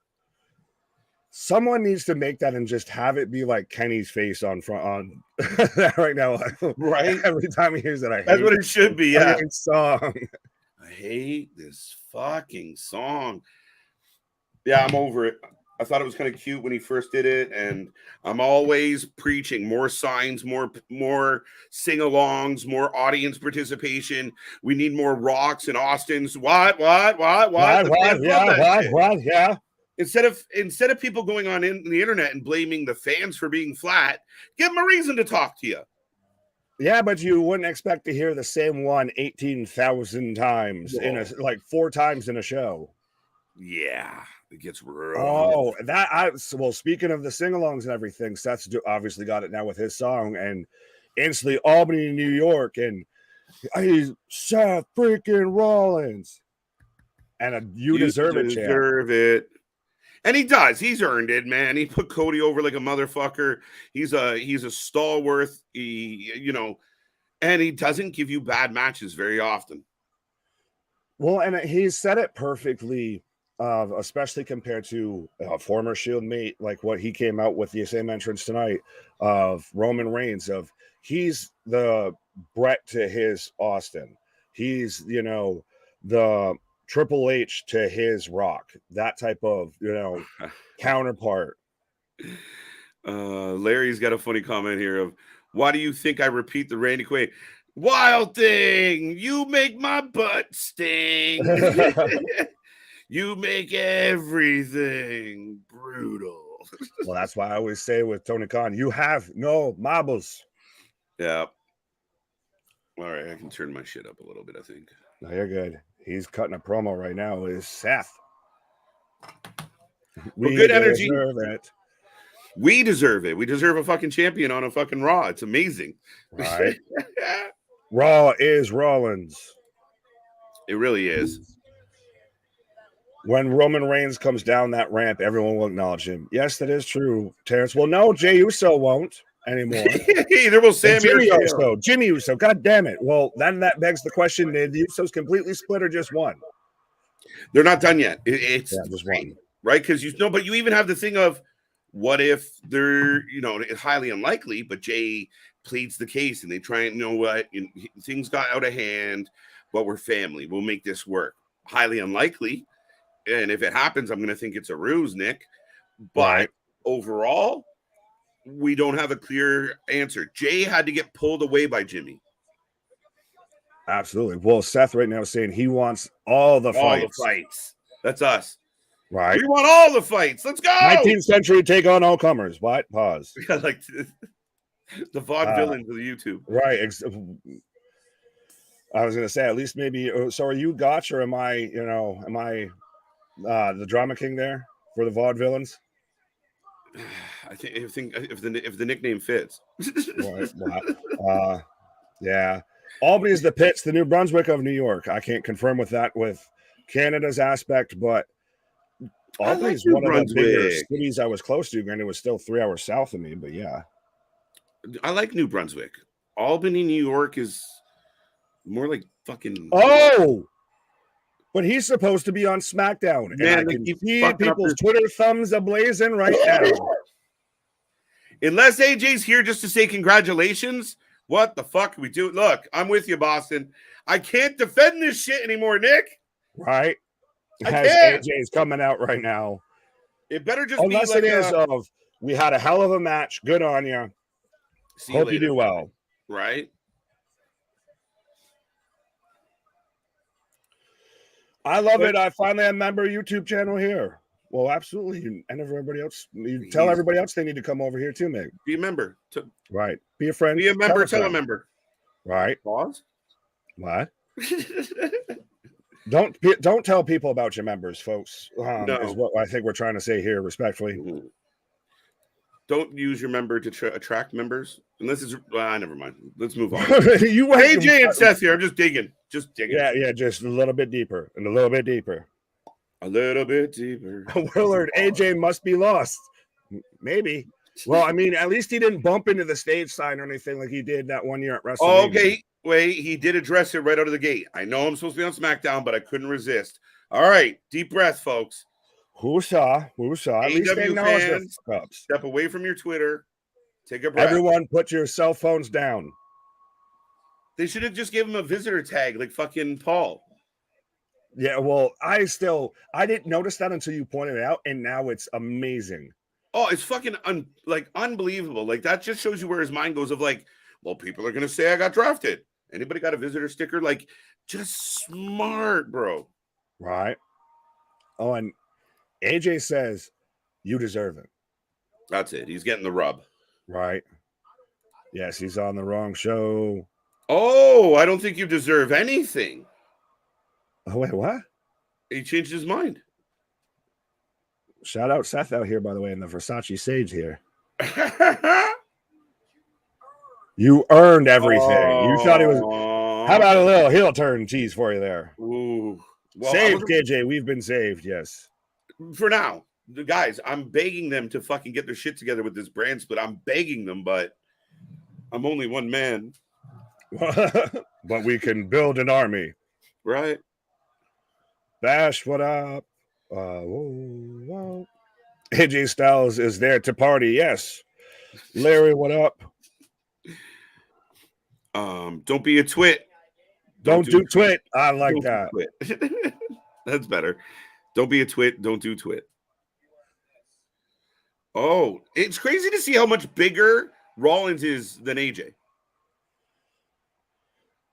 Someone needs to make that and just have it be like Kenny's face on that right now. Right? Every time he hears it, that's what it should be. Yeah. Song. I hate this fucking song. Yeah, I'm over it. I thought it was kind of cute when he first did it, and I'm always preaching more signs, more sing-alongs, more audience participation. We need more rocks and Austins. What? The fans love that shit. Yeah. Instead of people going on in the internet and blaming the fans for being flat, give them a reason to talk to you. Yeah, but you wouldn't expect to hear the same one 18,000 times like 4 times in a show. Yeah, it gets real. Oh, well, speaking of the sing-alongs and everything, Seth's obviously got it now with his song, and instantly Albany, New York, and he's Seth freaking Rollins, and you deserve it, champ. Deserve it. And he does. He's earned it, man. He put Cody over like a motherfucker. He's a stalwart. And he doesn't give you bad matches very often. Well, and he said it perfectly, especially compared to a former Shield mate, like what he came out with the same entrance tonight of Roman Reigns. Of he's the Brett to his Austin. He's the Triple H to his Rock, that type of counterpart. Larry's got a funny comment here of, why do you think I repeat the Randy Quaid? Wild thing, you make my butt sting. You make everything brutal. Well, that's why I always say with Tony Khan, you have no marbles. Yeah. All right, I can turn my shit up a little bit, I think. No, you're good. He's cutting a promo right now. Is Seth? We good energy. Deserve it. We deserve it. We deserve a fucking champion on a fucking Raw. It's amazing. Right. Raw is Rollins. It really is. When Roman Reigns comes down that ramp, everyone will acknowledge him. Yes, that is true, Terrence. Well, no, Jey Uso won't anymore. Either will Sammy Jimmy Uso. Jimmy Uso. God damn it. Well, then that begs the question: did the Usos completely split or just one? They're not done yet. It's just one, right? Because but you even have the thing of, what if they're it's highly unlikely, but Jey pleads the case and they try and things got out of hand, but we're family. We'll make this work. Highly unlikely. And if it happens, I'm going to think it's a ruse, Nick. But overall, we don't have a clear answer. Jey had to get pulled away by Jimmy. Absolutely. Well, Seth right now is saying he wants all the fights. That's us. Right. We want all the fights. Let's go. 19th century take on all comers. What? Pause. Like the vaudevillains of the YouTube. Right. I was going to say, at least maybe. So are you Gotch or am I the drama king there for the vaudevillains? I think if the nickname fits. Yeah. Albany is the pits, the New Brunswick of New York. I can't confirm with Canada's aspect, but Albany is one of the bigger cities I was close to, and it was still 3 hours south of me. But yeah, I like New Brunswick. Albany, New York is more like fucking. Oh, but he's supposed to be on SmackDown. Man, and I can see people's Twitter thumbs ablazing right now. Unless AJ's here just to say congratulations, what the fuck are we doing? Look, I'm with you, Boston. I can't defend this shit anymore, Nick. Right. As AJ's coming out right now. It better just unless be like it is of we had a hell of a match. Good on you. Hope you do well. Right. I love it. I finally have a member YouTube channel here. Well, absolutely. And everybody else, you tell everybody else they need to come over here too, Meg. Be a member. Right. Be a friend. Be a member. Tell a member. Right. Pause. What? Don't tell people about your members, folks. No. Is what I think we're trying to say here, respectfully. Don't use your member to attract members. Unless it's never mind. Let's move on. AJ and Seth here. I'm just digging. Yeah. Just a little bit deeper and a little bit deeper. A little bit deeper. Willard, AJ must be lost. Maybe. Well, I mean, at least he didn't bump into the stage sign or anything like he did that one year at WrestleMania. Oh, okay. Wait, he did address it right out of the gate. I know I'm supposed to be on SmackDown, but I couldn't resist. All right. Deep breath, folks. Woosah. At least they acknowledge their step away from your Twitter. Take a breath. Everyone put your cell phones down. They should have just given him a visitor tag like fucking Paul. Yeah, well, I didn't notice that until you pointed it out, and now it's amazing. Oh, it's fucking unbelievable. Like that just shows you where his mind goes of like, well, people are gonna say I got drafted. Anybody got a visitor sticker? Like, just smart, bro. Right. Oh, and AJ says you deserve it. That's it. He's getting the rub. Right. Yes, he's on the wrong show. Oh, I don't think you deserve anything. Oh, wait, what? He changed his mind. Shout out Seth out here, by the way, in the Versace Sage here. You earned everything. You thought he was. How about a little heel turn tease for you there? Ooh. Well, saved, KJ. We've been saved. Yes. For now. The guys, I'm begging them to fucking get their shit together with this brand split. I'm begging them, but I'm only one man. But we can build an army. Right. Bash, what up? Whoa. AJ Styles is there to party. Yes. Larry, what up? Don't be a twit. Don't do twit. I like that. That's better. Don't be a twit. Don't do twit. Oh, it's crazy to see how much bigger Rollins is than AJ.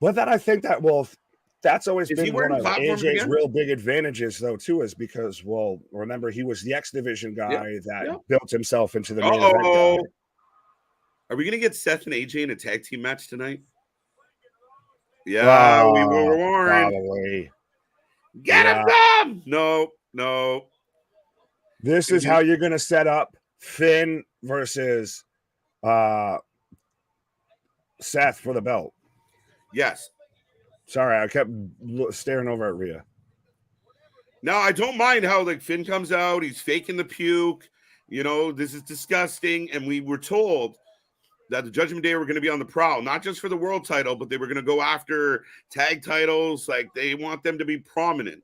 But that I think that, well, that's always been one of AJ's AJ's real big advantages, though, too, is because, well, remember, he was the X Division guy that built himself into the main event guy. Are we going to get Seth and AJ in a tag team match tonight? Yeah, we were warned. Probably. Get him, Dom! No. This is how you're going to set up Finn versus Seth for the belt. Yes. Sorry, I kept staring over at Rhea. No, I don't mind how like Finn comes out. He's faking the puke. You know, this is disgusting. And we were told that the Judgment Day were going to be on the prowl, not just for the world title, but they were going to go after tag titles. Like they want them to be prominent.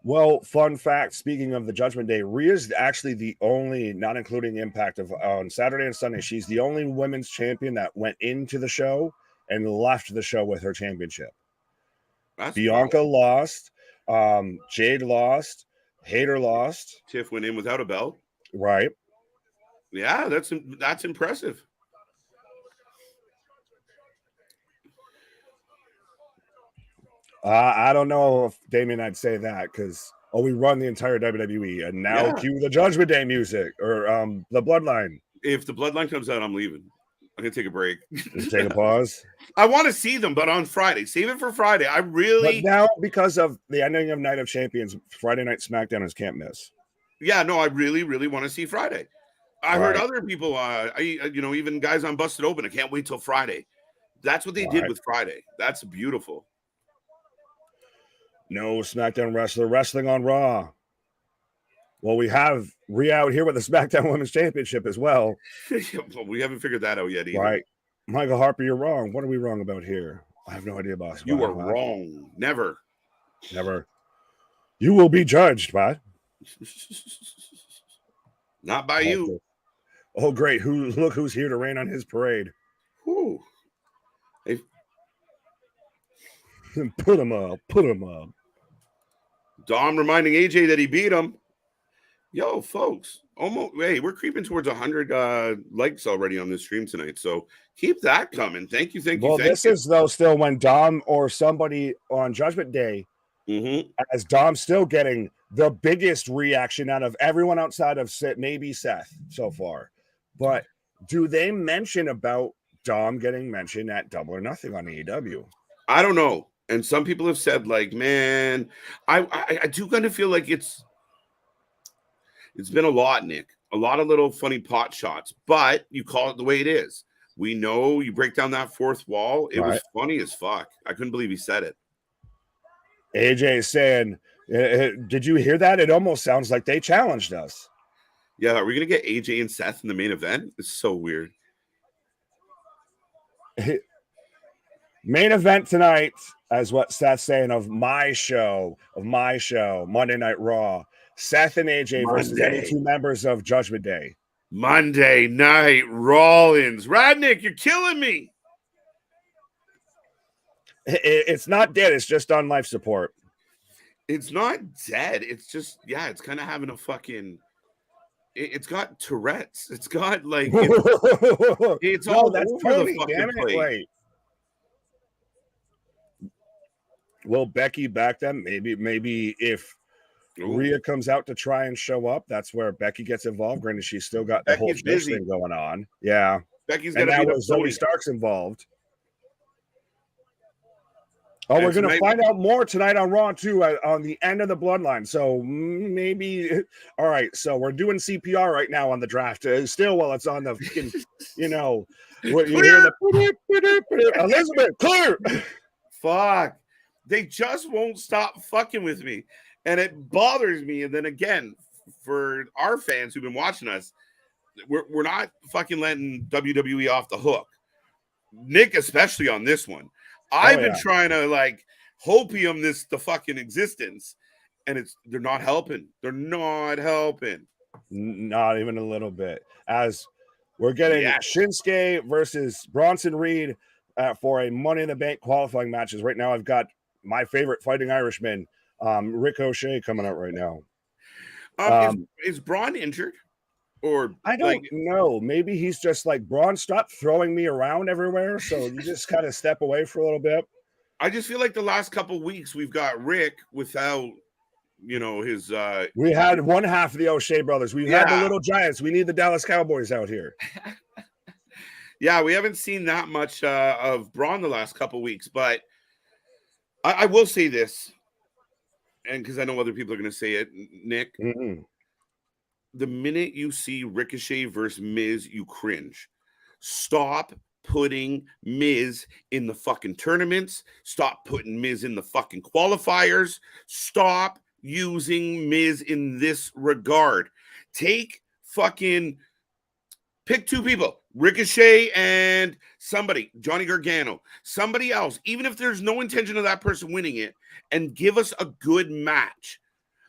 Well, fun fact, speaking of the Judgment Day, Rhea's actually the only, not including Impact, on Saturday and Sunday, she's the only women's champion that went into the show and left the show with her championship. That's Bianca lost, Jade lost, Hayter lost. Tiff went in without a belt. Right. Yeah, that's impressive. I don't know if Damien I'd say that because we run the entire WWE and now cue the Judgment Day music or the Bloodline. If the Bloodline comes out, I'm leaving. I'm gonna take a break. Just take a pause. I want to see them, but on Friday. Save it for Friday. But now, because of the ending of Night of Champions, Friday Night SmackDown is can't miss. Yeah, no, I really, really want to see Friday. I heard other people, even guys on Busted Open. I can't wait till Friday. That's what they did with Friday. That's beautiful. No SmackDown wrestler wrestling on Raw. Well, we have Rhea out here with the SmackDown Women's Championship as well. Well, we haven't figured that out yet either. Right. Michael Harper, you're wrong. What are we wrong about here? I have no idea, boss. You are wrong. Never. You will be judged, bud. Not by you. Oh, great. Look who's here to rain on his parade. Whew. Put him up. Dom reminding AJ that he beat him. Yo, folks, we're creeping towards 100 likes already on this stream tonight. So keep that coming. Thank you. Well, this is though still when Dom or somebody on Judgment Day, as Dom still getting the biggest reaction out of everyone outside of maybe Seth so far. But do they mention about Dom getting mentioned at Double or Nothing on AEW? I don't know. And some people have said, like, man, I do kind of feel like it's been a lot, Nick. A lot of little funny pot shots, but you call it the way it is. We know you break down that fourth wall. It was funny as fuck. I couldn't believe he said it. AJ is saying, did you hear that? It almost sounds like they challenged us. Yeah, are we going to get AJ and Seth in the main event? It's so weird. Main event tonight, as what Seth's saying, of my show, Monday Night Raw. Seth and AJ versus any two members of Judgment Day. Monday Night Rollins. Radnick, you're killing me. It's not dead. It's just on life support. It's not dead. It's just, yeah, it's kind of having a fucking. It's got Tourette's. It's got like it's No, all that's over the Tony. fucking Damn it! place. Wait, will Becky back them? Maybe if Ooh, Rhea comes out to try and show up, that's where Becky gets involved. Granted, she's still got the whole Becky's Trish busy. thing going on. Yeah, Becky's got and to now beat up with Zoe Tony. Stark's involved. Oh, And we're going to tonight, find out more tonight on Raw, too, on the end of the Bloodline. So maybe. All right. So we're doing CPR right now on the draft. Still, while it's on the, what you hear the Elizabeth, clear. fuck, they just won't stop fucking with me, and it bothers me. And then again, for our fans who've been watching us, we're not fucking letting WWE off the hook. Nick, especially on this one. I've been trying to like hopium the fucking existence, and they're not helping. They're not helping. Not even a little bit. As we're getting Shinsuke versus Bronson Reed for a Money in the Bank qualifying matches. Right now, I've got my favorite Fighting Irishman, Ricochet, coming out right now. Is Braun injured? Or I don't know. Maybe he's just like, Braun, stop throwing me around everywhere. So you just kind of step away for a little bit. I just feel like the last couple of weeks we've got Rick without, his. We had one half of the O'Shea brothers. We had the Little Giants. We need the Dallas Cowboys out here. Yeah, we haven't seen that much of Braun the last couple of weeks, but I will say this, and because I know other people are going to say it, Nick. Mm-hmm. The minute you see Ricochet versus Miz, you cringe. Stop putting Miz in the fucking tournaments. Stop putting Miz in the fucking qualifiers. Stop using Miz in this regard. Pick two people, Ricochet and somebody, Johnny Gargano, somebody else, even if there's no intention of that person winning it, and give us a good match.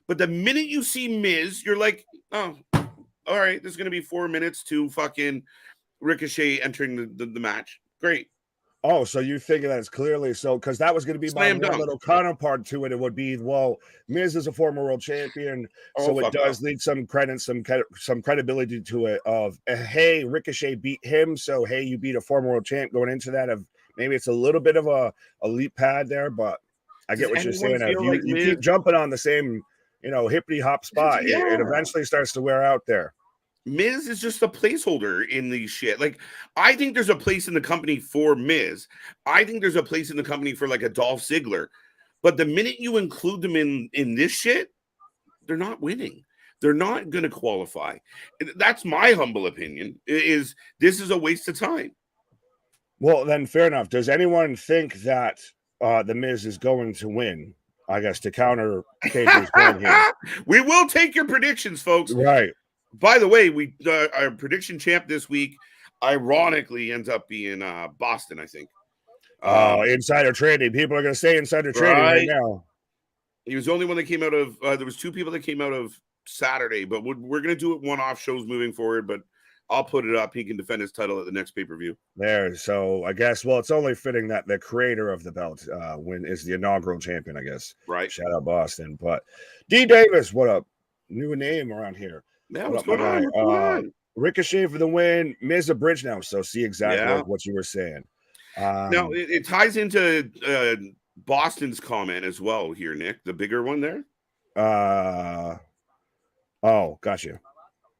But the minute you see Miz, you're like, oh, all right, there's going to be 4 minutes to fucking Ricochet entering the match. Great. Oh, so you think that it's clearly so, because that was going to be my little counterpart to it. It would be, well, Miz is a former world champion, so it does lead some credit, some credibility to it of, hey, Ricochet beat him, so hey, you beat a former world champ going into that. Of maybe it's a little bit of a leap pad there, but I get what you're saying. If you keep jumping on the same, hippity hop spot, it eventually starts to wear out there. Miz is just a placeholder in these shit. Like, I think there's a place in the company for Miz. I think there's a place in the company for like a Dolph Ziggler. But the minute you include them in this shit, they're not winning. They're not going to qualify. That's my humble opinion. This is a waste of time. Well, then fair enough. Does anyone think that the Miz is going to win? I guess to counter KJ's point here. We will take your predictions, folks. Right. By the way, our prediction champ this week, ironically, ends up being Boston, I think. Insider trading. People are going to say insider trading right now. He was the only one that came out of. There was 2 people that came out of Saturday, but we're going to do it one-off shows moving forward. But I'll put it up. He can defend his title at the next pay-per-view. There. So I guess, well, it's only fitting that the creator of the belt is the inaugural champion, I guess. Right. Shout out Boston. But D. Davis, what up? New name around here. Yeah, what's going on? Ricochet for the win. Miz a bridge now. So see exactly what you were saying. Now it ties into Boston's comment as well here, Nick. The bigger one there. Oh, gotcha.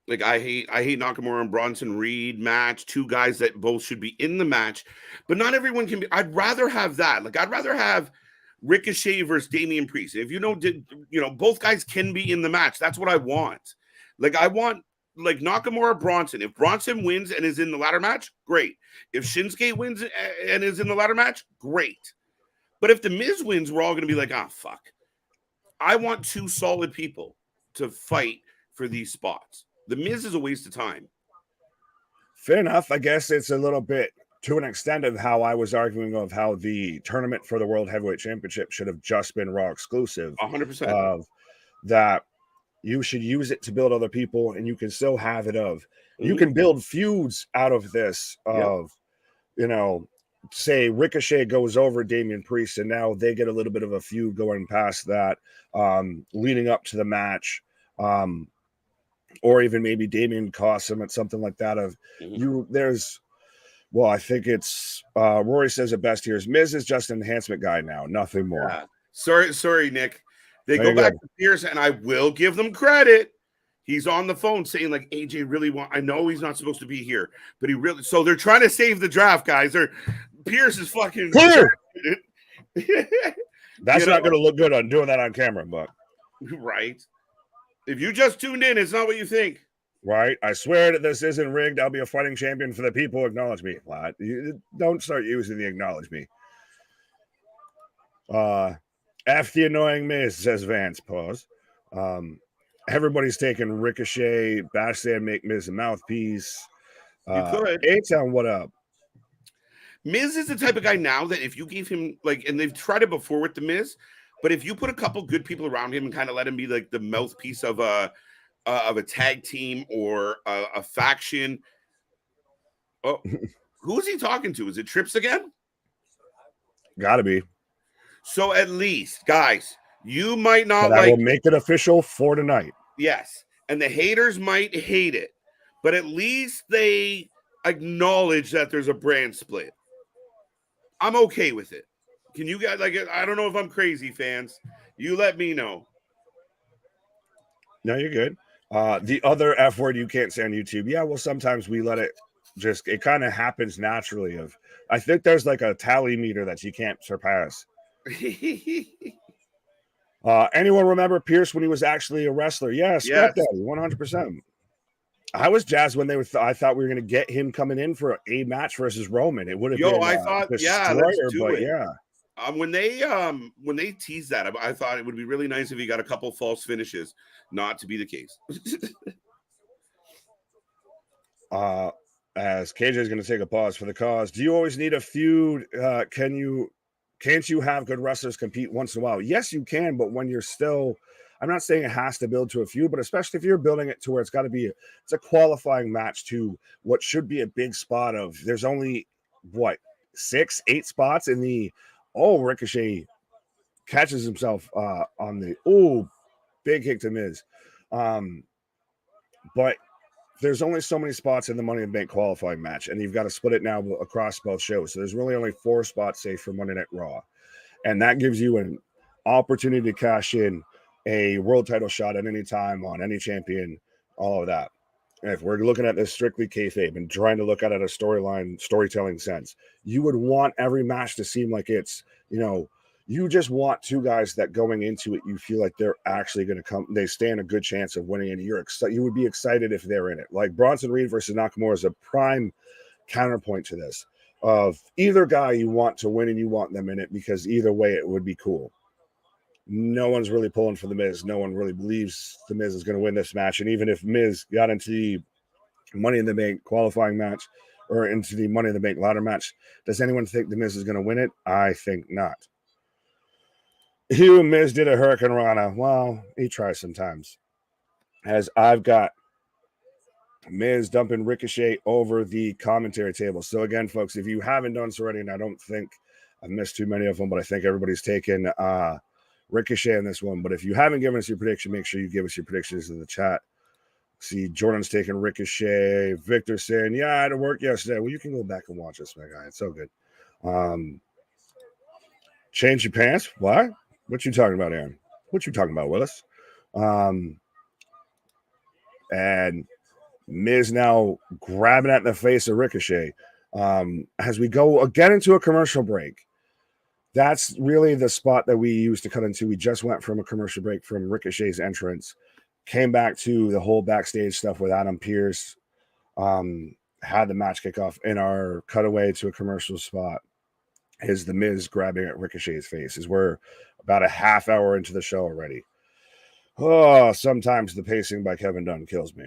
Like I hate Nakamura and Bronson Reed match. 2 guys that both should be in the match, but not everyone can be. I'd rather have that. Like I'd rather have Ricochet versus Damian Priest. If both guys can be in the match. That's what I want. Like I want like Nakamura Bronson. If Bronson wins and is in the ladder match, great. If Shinsuke wins and is in the ladder match, great. But if the Miz wins, we're all going to be like, fuck. I want 2 solid people to fight for these spots. The Miz is a waste of time. Fair enough. I guess it's a little bit to an extent of how I was arguing of how the tournament for the World Heavyweight Championship should have just been Raw exclusive. 100%. Of that. You should use it to build other people, and you can still have it of. You can build feuds out of this of, say Ricochet goes over Damian Priest, and now they get a little bit of a feud going past that, leading up to the match, or even maybe Damian costs him at something like that. Well, I think it's Rory says it best here is Miz is just an enhancement guy now, nothing more. Yeah. Sorry, Nick. They go back to Pierce, and I will give them credit. He's on the phone saying, like, AJ really I know he's not supposed to be here, but he really. So they're trying to save the draft, guys. Pierce is fucking. That's not going to look good on doing that on camera, but. Right. If you just tuned in, it's not what you think. Right. I swear that this isn't rigged. I'll be a fighting champion for the people who acknowledge me. You don't start using the acknowledge me. F the annoying Miz, says Vance. Pause. Everybody's taking Ricochet, Bastan, make Miz a mouthpiece. You could. A-Town, what up? Miz is the type of guy now that if you gave him, like, and they've tried it before with the Miz, but if you put a couple good people around him and kind of let him be like the mouthpiece of a tag team or a faction. Oh, who's he talking to? Is it Trips again? Gotta be. So at least, guys, you might not I will make it official for tonight. Yes. And the haters might hate it, but at least they acknowledge that there's a brand split. I'm okay with it. Can you guys, like, I don't know if I'm crazy, fans. You let me know. No, you're good. The other F word you can't say on YouTube. Yeah, well, sometimes we let it it kind of happens naturally. I think there's like a tally meter that you can't surpass. Anyone remember Pierce when he was actually a wrestler? Yeah, Scrap Daddy, 100%. I was jazzed when I thought we were going to get him coming in for a match versus Roman. It would have been I thought, Destroyer, let's do but it. yeah. When they teased that, I thought it would be really nice if he got a couple false finishes. Not to be the case. As KJ is going to take a pause for the cause. Do you always need a feud? Can't you have good wrestlers compete once in a while? Yes, you can, but when you're still, I'm not saying it has to build to a feud, but especially if you're building it to where it's got to be, it's a qualifying match to what should be a big spot of. There's only 6, 8 spots in the. Oh, Ricochet catches himself on the big kick to Miz. But there's only so many spots in the Money in the Bank qualifying match, and you've got to split it now across both shows. So there's really only 4 spots, say, for Monday Night Raw. And that gives you an opportunity to cash in a world title shot at any time on any champion, all of that. And if we're looking at this strictly kayfabe and trying to look at it a storytelling sense, you would want every match to seem like it's, you just want 2 guys that going into it, you feel like they're actually going to come, they stand a good chance of winning, and you would be excited if they're in it. Like Bronson Reed versus Nakamura is a prime counterpoint to this, of either guy you want to win and you want them in it, because either way it would be cool. No one's really pulling for the Miz. No one really believes the Miz is going to win this match. And even if Miz got into the Money in the Bank qualifying match or into the Money in the Bank ladder match, does anyone think the Miz is going to win it? I think not. Hugh Miz did a Hurricane Rana. Well, he tries sometimes. As I've got Miz dumping Ricochet over the commentary table. So again, folks, if you haven't done so already, and I don't think I've missed too many of them, but I think everybody's taken Ricochet in this one. But if you haven't given us your prediction, make sure you give us your predictions in the chat. See, Jordan's taking Ricochet. Victor saying, yeah, I had to work yesterday. Well, you can go back and watch this, my guy. It's so good. Change your pants? What? What you talking about, Aaron? What you talking about, Willis? And Miz now grabbing at the face of Ricochet. As we go again into a commercial break, that's really the spot that we used to cut into. We just went from a commercial break from Ricochet's entrance, came back to the whole backstage stuff with Adam Pearce, had the match kick off in our cutaway to a commercial spot. Is the Miz grabbing at Ricochet's face. Is we're about a half hour into the show already. Oh, sometimes the pacing by Kevin Dunn kills me.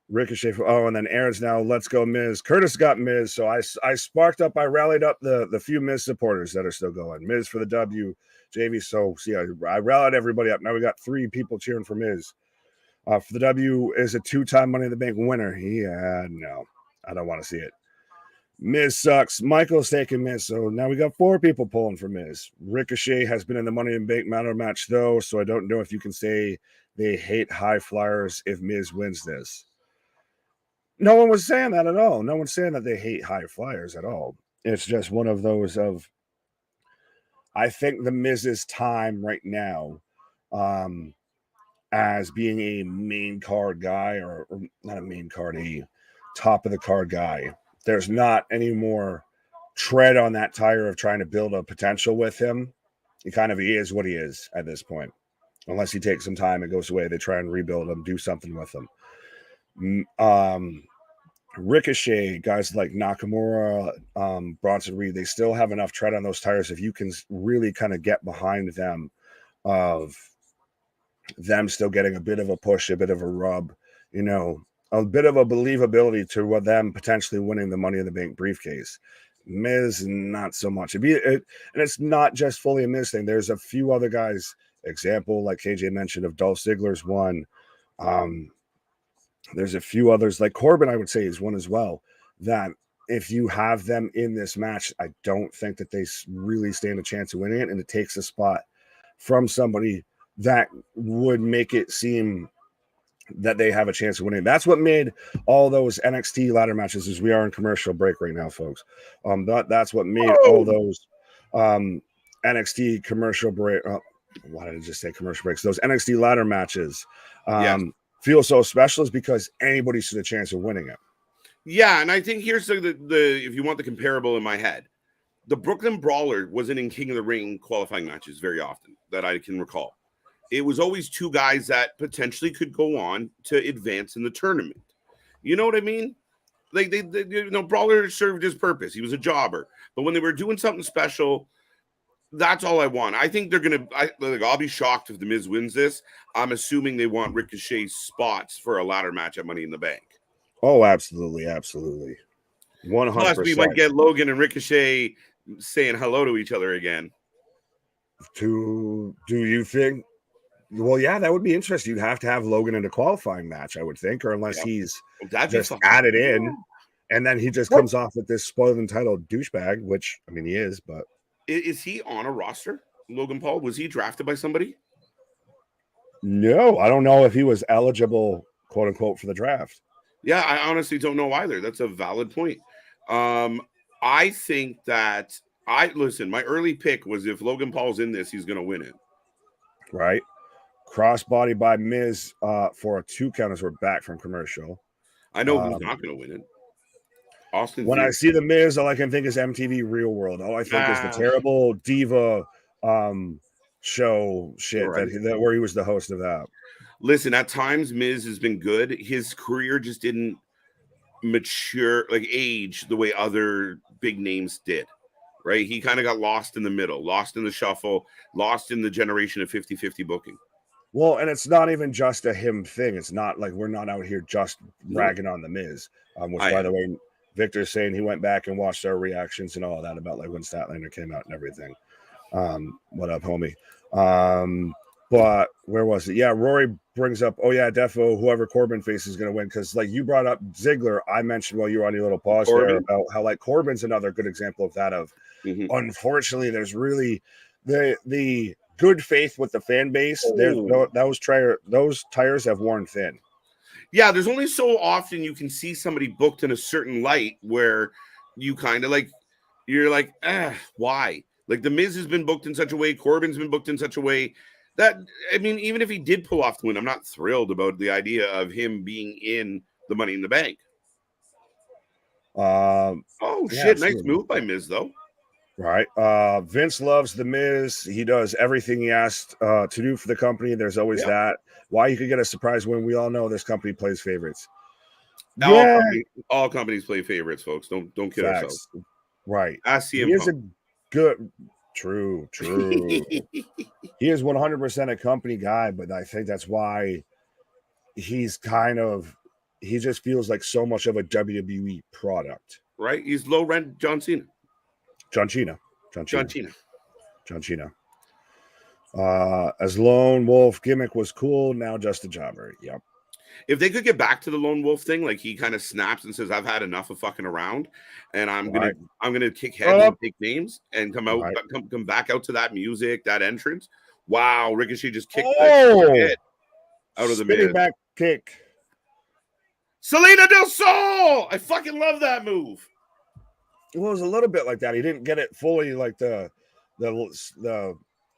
Ricochet. And then Aaron's now, let's go Miz. Curtis got Miz, so I sparked up. I rallied up the few Miz supporters that are still going. Miz for the W, JV. So see, I rallied everybody up. Now we got 3 people cheering for Miz. For the W is a 2-time Money in the Bank winner. Yeah, no, I don't want to see it. Miz sucks. Michael's taking Miz. So now we got 4 people pulling for Miz. Ricochet has been in the Money in the Bank ladder match, though, so I don't know if you can say they hate high flyers if Miz wins this. No one was saying that at all. No one's saying that they hate high flyers at all. It's just one of those of, I think the Miz's time right now, as being a main card guy, or not a main card, a top of the card guy. There's not any more tread on that tire of trying to build a potential with him. He is what he is at this point. Unless he takes some time and goes away, they try and rebuild him, do something with him. Ricochet, guys like Nakamura, Bronson Reed, they still have enough tread on those tires if you can really kind of get behind them, of them still getting a bit of a push, a bit of a rub, a bit of a believability to them potentially winning the Money in the Bank briefcase. Miz, not so much. And it's not just fully a Miz thing. There's a few other guys, example, like KJ mentioned, of Dolph Ziggler's one. There's a few others, like Corbin, I would say, is one as well, that if you have them in this match, I don't think that they really stand a chance of winning it, and it takes a spot from somebody that would make it seem that they have a chance of winning. That's what made all those NXT ladder matches, as we are in commercial break right now, folks. That's what made all those NXT commercial break. Why did I just say commercial breaks? Those NXT ladder matches feel so special, is because anybody stood a chance of winning it. Yeah, and I think here's the if you want the comparable in my head, the Brooklyn Brawler wasn't in King of the Ring qualifying matches very often that I can recall. It was always 2 guys that potentially could go on to advance in the tournament. You know what I mean? Like they Brawler served his purpose. He was a jobber, but when they were doing something special, that's all I want. I think they're gonna. I'll be shocked if the Miz wins this. I'm assuming they want Ricochet spots for a ladder match at Money in the Bank. Oh, absolutely, absolutely, 100%. Plus, we might get Logan and Ricochet saying hello to each other again. Do you think? Well, yeah, that would be interesting. You'd have to have Logan in a qualifying match, I would think, or unless he's just added in, and then he just comes off with this spoiled entitled douchebag, which, I mean, he is, but. Is he on a roster, Logan Paul? Was he drafted by somebody? No, I don't know if he was eligible, quote unquote, for the draft. Yeah, I honestly don't know either. That's a valid point. I think that my early pick was if Logan Paul's in this, he's going to win it. Right. Crossbody by Miz for a 2 count as we're back from commercial. I know who's not going to win it. Austin. When I see the Miz, all I can think is MTV Real World. All I think is the terrible diva show shit where he was the host of that. Listen, at times Miz has been good. His career just didn't mature, age the way other big names did. Right? He kind of got lost in the middle, lost in the shuffle, lost in the generation of 50-50 booking. Well, and it's not even just a him thing. It's not like we're not out here just ragging on the Miz. Which, by the way, Victor's saying he went back and watched our reactions and all that about when Statlander came out and everything. What up, homie? But where was it? Yeah, Rory brings up, defo, whoever Corbin faces is going to win. Because you brought up Ziggler, I mentioned while you were on your little pause there about how Corbin's another good example of that. Unfortunately, there's really the good faith with the fan base. Those tires have worn thin. Yeah, there's only so often you can see somebody booked in a certain light where you kind of why? The Miz has been booked in such a way, Corbin's been booked in such a way that, I mean, even if he did pull off the win, I'm not thrilled about the idea of him being in the Money in the Bank. Nice move by Miz, though. Right. Vince loves the Miz. He does everything he asked to do for the company. There's always that. Why you could get a surprise win? We all know this company plays favorites. All companies play favorites, folks. Don't kid ourselves. Right. He is a good. True. He is 100% a company guy, but I think that's why he just feels like so much of a WWE product. Right. He's low rent John Cena. John Cena. As Lone Wolf gimmick was cool, now just a jobber. Yep. If they could get back to the lone wolf thing, like he kind of snaps and says, "I've had enough of fucking around, and I'm gonna kick heads and take names and come out, come back out to that music, that entrance." Wow, Ricochet just kicked the shit out of the Miz. Back kick. Selena del Sol! I fucking love that move. Well, it was a little bit like that. He didn't get it fully, like the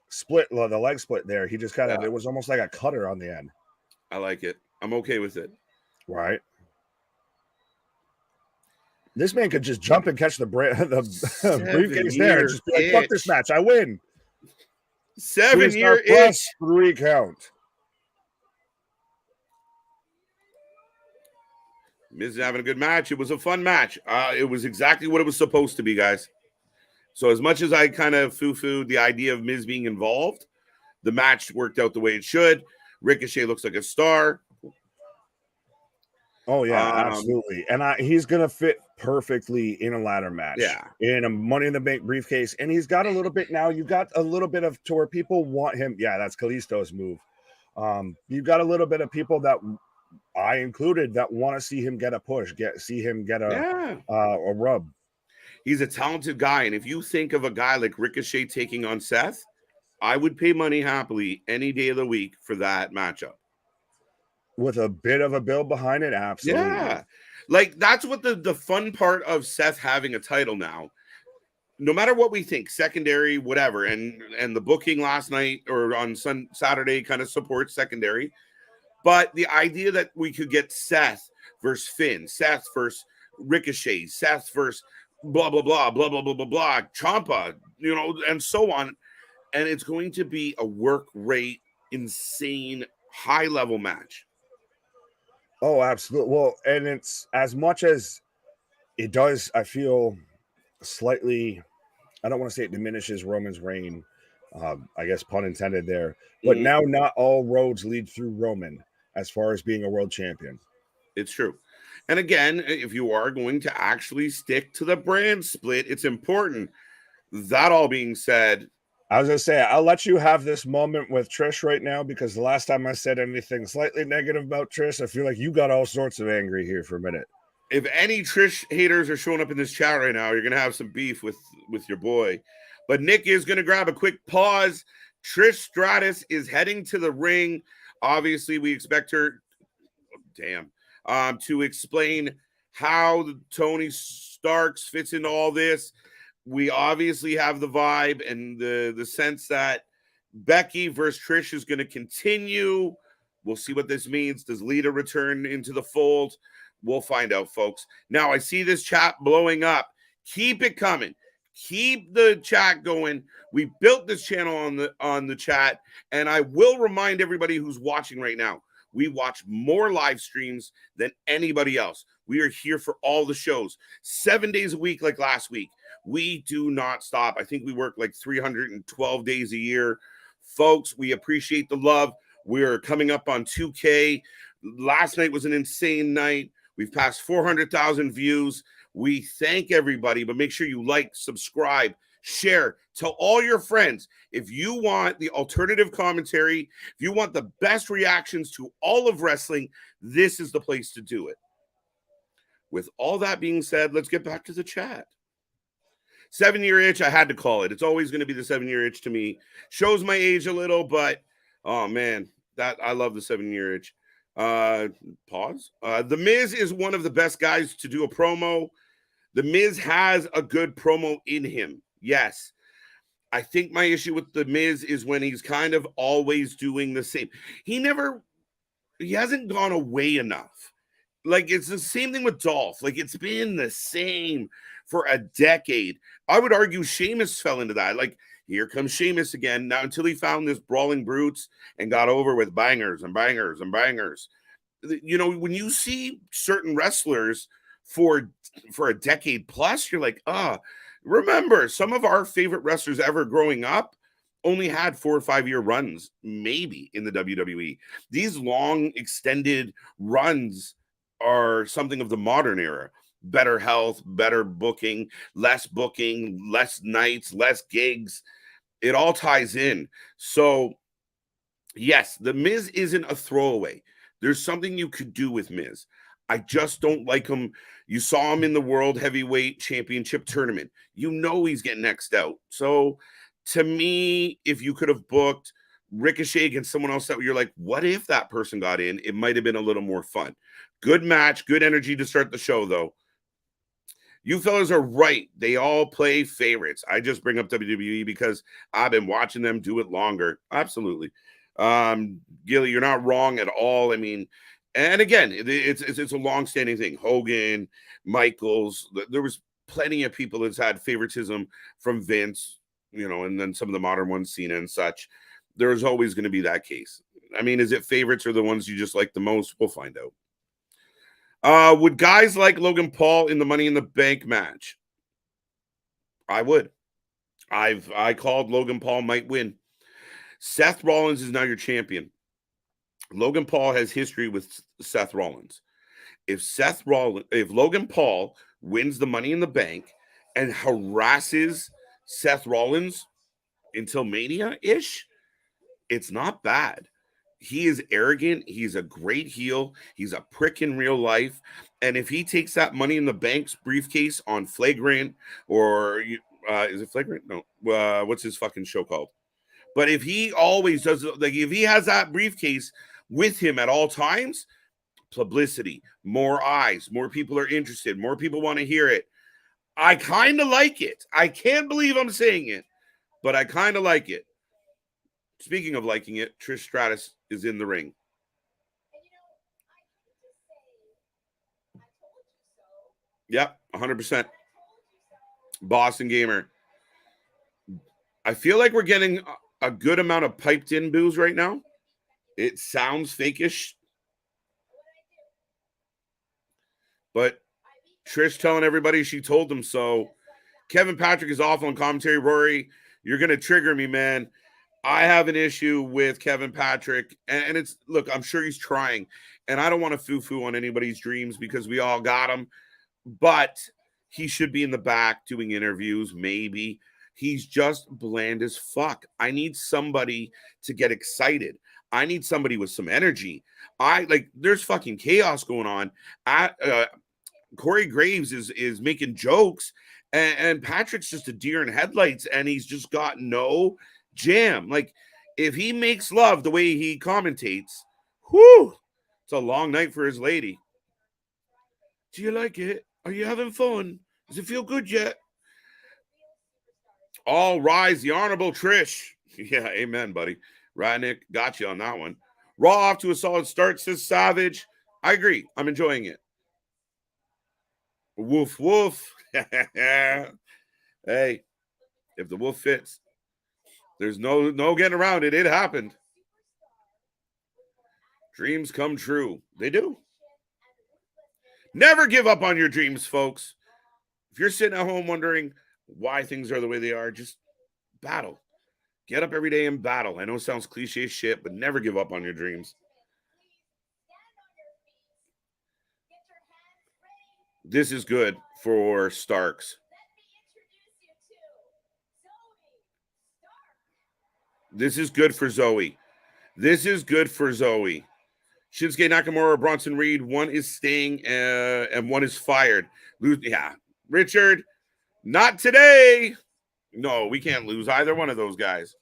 split, the leg split there. He just kind of, it was almost like a cutter on the end. I like it. I'm okay with it. Right. This man could just jump and catch the briefcase there and just be like, fuck this match, I win. 7-year itch. 3 count. Miz is having a good match. It was a fun match. It was exactly what it was supposed to be, guys. So as much as I kind of foo-fooed the idea of Miz being involved, the match worked out the way it should. Ricochet looks like a star. Oh, yeah, absolutely. And he's going to fit perfectly in a ladder match. Yeah. In a Money in the Bank briefcase. And he's got a little bit now. You've got a little bit of to where people want him. Yeah, that's Kalisto's move. You've got a little bit of people that I included that want to see him get a push, see him get a rub. He's a talented guy. And if you think of a guy like Ricochet taking on Seth, I would pay money happily any day of the week for that matchup. With a bit of a build behind it, absolutely. Yeah. Like, that's what the fun part of Seth having a title now. No matter what we think, secondary, whatever, and the booking last night or on Saturday kind of supports secondary. But the idea that we could get Seth versus Finn, Seth versus Ricochet, Seth versus blah, blah, blah, blah, blah, blah, blah, blah, Ciampa, and so on. And it's going to be a work rate, insane, high-level match. Oh, absolutely. Well, and it's as much as it does, I feel slightly, I don't want to say it diminishes Roman's reign, I guess pun intended there, but now not all roads lead through Roman as far as being a world champion. It's true. And again, if you are going to actually stick to the brand split, it's important. That all being said, I was going to say, I'll let you have this moment with Trish right now, because the last time I said anything slightly negative about Trish, I feel like you got all sorts of angry here for a minute. If any Trish haters are showing up in this chat right now, you're going to have some beef with your boy. But Nick is going to grab a quick pause. Trish Stratus is heading to the ring. Obviously, we expect her, to explain how Tony Starks fits into all this. We obviously have the vibe and the sense that Becky versus Trish is going to continue. We'll see what this means. Does Lita return into the fold? We'll find out, folks. Now, I see this chat blowing up. Keep it coming. Keep the chat going. We built this channel on the chat, and I will remind everybody who's watching right now, we watch more live streams than anybody else. We are here for all the shows, 7 days a week like last week. We do not stop. I think we work like 312 days a year. Folks, we appreciate the love. We're coming up on 2K. Last night was an insane night. We've passed 400,000 views. We thank everybody, but make sure you like, subscribe, share, tell all your friends. If you want the alternative commentary, if you want the best reactions to all of wrestling, this is the place to do it. With all that being said, let's get back to the chat. 7-year itch, I had to call it. It's always going to be the 7-year itch to me. Shows my age a little, but oh man, that I love the 7-year itch. Pause. The Miz is one of the best guys to do a promo. The Miz has a good promo in him. Yes. I think my issue with the Miz is when he's kind of always doing the same. He hasn't gone away enough. Like, it's the same thing with Dolph. Like, it's been the same for a decade. I would argue Sheamus fell into that. Like, here comes Sheamus again. Now, until he found this Brawling Brutes and got over with bangers and bangers and bangers. When you see certain wrestlers for a decade plus, you're like, remember, some of our favorite wrestlers ever growing up only had 4 or 5 year runs, maybe, in the WWE. These long, extended runs are something of the modern era. Better health, better booking, less nights, less gigs. It all ties in. So, yes, the Miz isn't a throwaway. There's something you could do with Miz. I just don't like him. You saw him in the World Heavyweight Championship tournament. You know he's getting next out. So to me, if you could have booked Ricochet against someone else that you're like, what if that person got in? It might have been a little more fun. Good match, good energy to start the show, though. You fellas are right. They all play favorites. I just bring up WWE because I've been watching them do it longer. Absolutely. Gilly, you're not wrong at all. I mean, and again, it's a long-standing thing. Hogan, Michaels, there was plenty of people that's had favoritism from Vince, you know, and then some of the modern ones, Cena and such. There's always going to be that case. I mean, is it favorites or the ones you just like the most? We'll find out. Would guys like Logan Paul in the Money in the Bank match? I would. I called Logan Paul might win. Seth Rollins is now your champion. Logan Paul has history with Seth Rollins. If Logan Paul wins the Money in the Bank and harasses Seth Rollins until Mania-ish, it's not bad. He is arrogant. He's a great heel. He's a prick in real life. And if he takes that Money in the Bank's briefcase on Flagrant, or is it Flagrant? No. What's his fucking show called? But if he always does, like if he has that briefcase with him at all times, publicity, more eyes, more people are interested, more people want to hear it. I kind of like it. I can't believe I'm saying it, but I kind of like it. Speaking of liking it, Trish Stratus is in the ring. Yep, 100%. Boston Gamer. I feel like we're getting a good amount of piped in boos right now. It sounds fakeish. But Trish telling everybody she told them so. Kevin Patrick is awful on commentary. Rory, you're going to trigger me, man. I have an issue with Kevin Patrick, and it's, look, I'm sure he's trying, and I don't want to foo-foo on anybody's dreams because we all got them, but he should be in the back doing interviews, maybe. He's just bland as fuck. I need somebody to get excited. I need somebody with some energy. There's fucking chaos going on. Corey Graves is making jokes, and Patrick's just a deer in headlights, and he's just got no jam. Like, if he makes love the way he commentates, whoo, it's a long night for his lady. Do you like it? Are you having fun? Does it feel good yet? All rise, the Honorable Trish. Yeah, amen, buddy. Radnick, got you on that one. Raw off to a solid start, says Savage. I agree. I'm enjoying it. Woof, woof. Hey, if the wolf fits, there's no getting around it. It happened. Dreams come true. They do. Never give up on your dreams, folks. If you're sitting at home wondering why things are the way they are, just battle. Get up every day and battle. I know it sounds cliche shit, but never give up on your dreams. This is good for Starks. This is good for Zoe. This is good for Zoe. Shinsuke Nakamura, Bronson Reed, one is staying and one is fired. Yeah. Richard, not today. No, we can't lose either one of those guys.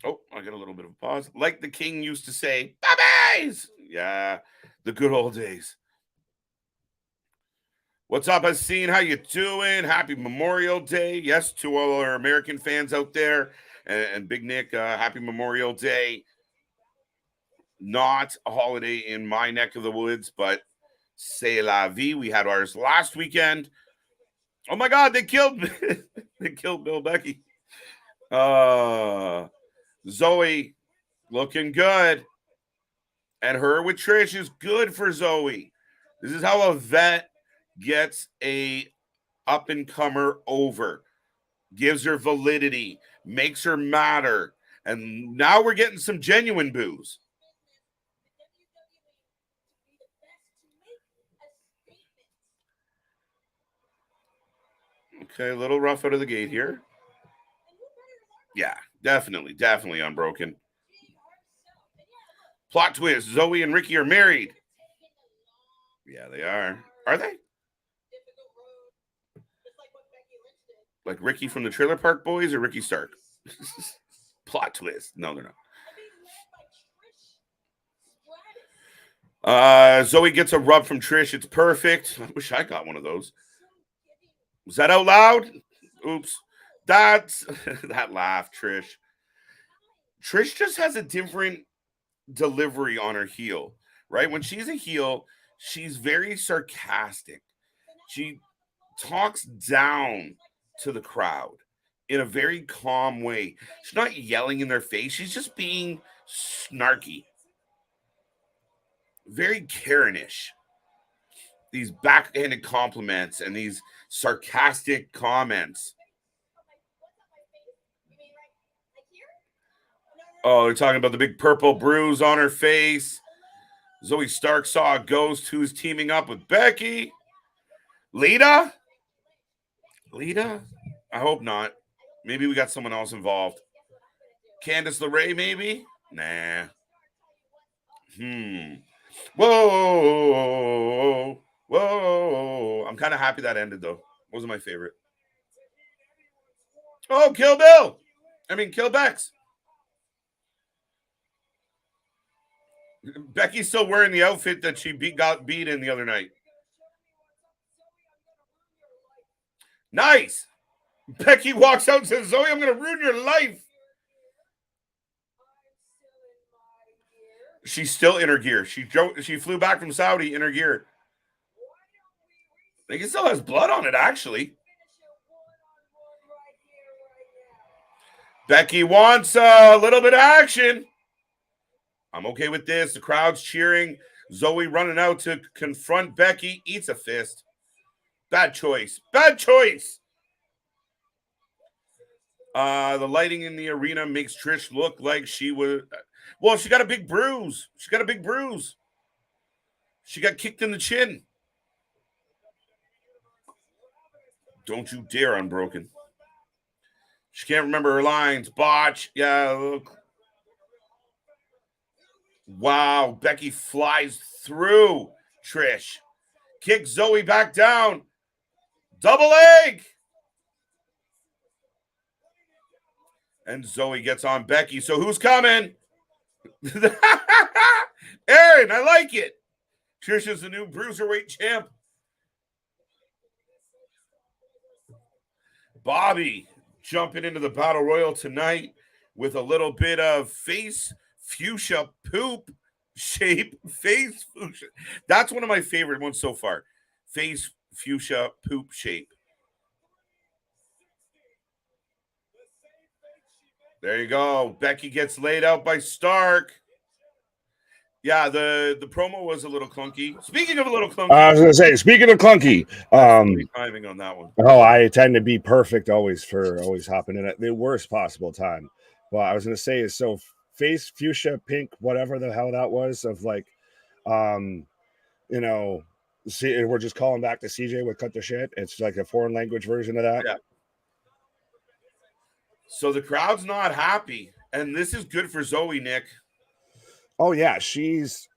Oh, I got a little bit of a pause. Like the king used to say, bye-byes. Yeah, the good old days. What's up, Haseen? How you doing? Happy Memorial Day. Yes, to all our American fans out there. And Big Nick, happy Memorial Day. Not a holiday in my neck of the woods, but c'est la vie. We had ours last weekend. Oh my God, they killed they killed Bill Becky. Zoe looking good. And her with Trish is good for Zoe. This is how a vet gets a up-and-comer over. Gives her validity. Makes her matter. And now we're getting some genuine boos. Okay, a little rough out of the gate here. Yeah, definitely unbroken. Plot twist: Zoe and Ricky are married. Yeah, they are. Are they? Like Ricky from the Trailer Park Boys or Ricky Stark? Plot twist. No, they're not. Zoe gets a rub from Trish. It's perfect. I wish I got one of those. Was that out loud? Oops. That's that laugh, Trish. Trish just has a different delivery on her heel, right? When she's a heel, she's very sarcastic. She talks down to the crowd in a very calm way. She's not yelling in their face. She's just being snarky. Very Karenish. These backhanded compliments and these sarcastic comments. Oh, they're talking about the big purple bruise on her face. Zoe Stark saw a ghost who's teaming up with Becky. Lita? I hope not. Maybe we got someone else involved. Candice LeRae, maybe? Nah. Whoa. I'm kind of happy that ended, though. Wasn't my favorite. Oh, Kill Bex. Becky's still wearing the outfit that she got beat in the other night. Nice. Becky walks out and says, Zoe, I'm going to ruin your life. She's still in her gear. She flew back from Saudi in her gear. I think it still has blood on it, actually. Becky wants a little bit of action. I'm okay with this. The crowd's cheering. Zoe running out to confront Becky. Eats a fist. Bad choice. The lighting in the arena makes Trish look like she was... Well, she got a big bruise. She got kicked in the chin. Don't you dare, Unbroken. She can't remember her lines. Botch. Yeah, look. Wow, Becky flies through Trish. Kicks Zoe back down. Double leg. And Zoe gets on Becky. So who's coming? Aaron, I like it. Trish is the new Bruiserweight champ. Bobby jumping into the Battle Royal tonight with a little bit of face fuchsia poop shape. Face fuchsia. That's one of my favorite ones so far. Face fuchsia poop shape. There you go. Becky gets laid out by Stark. Yeah, the promo was a little clunky. Speaking of a little clunky, I was going to say, speaking of clunky, timing on that one. Oh, I tend to be perfect always hopping in at the worst possible time. Well, I was going to say is so face fuchsia pink, whatever the hell that was, of like, see, we're just calling back to CJ with Cut the Shit. It's like a foreign language version of that. Yeah. So the crowd's not happy, and this is good for Zoe, Nick. Oh, yeah. She's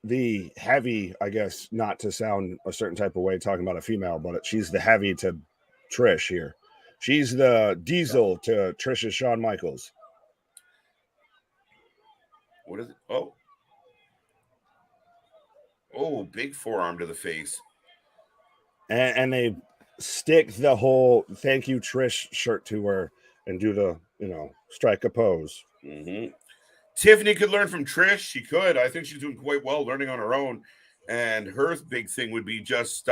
the heavy, I guess, not to sound a certain type of way talking about a female, but she's the heavy to Trish here. She's the diesel to Trish's Shawn Michaels. What is it? Oh, big forearm to the face. And they stick the whole thank you, Trish shirt to her and do the, strike a pose. Mm-hmm. Tiffany could learn from Trish. She could. I think she's doing quite well learning on her own. And her big thing would be just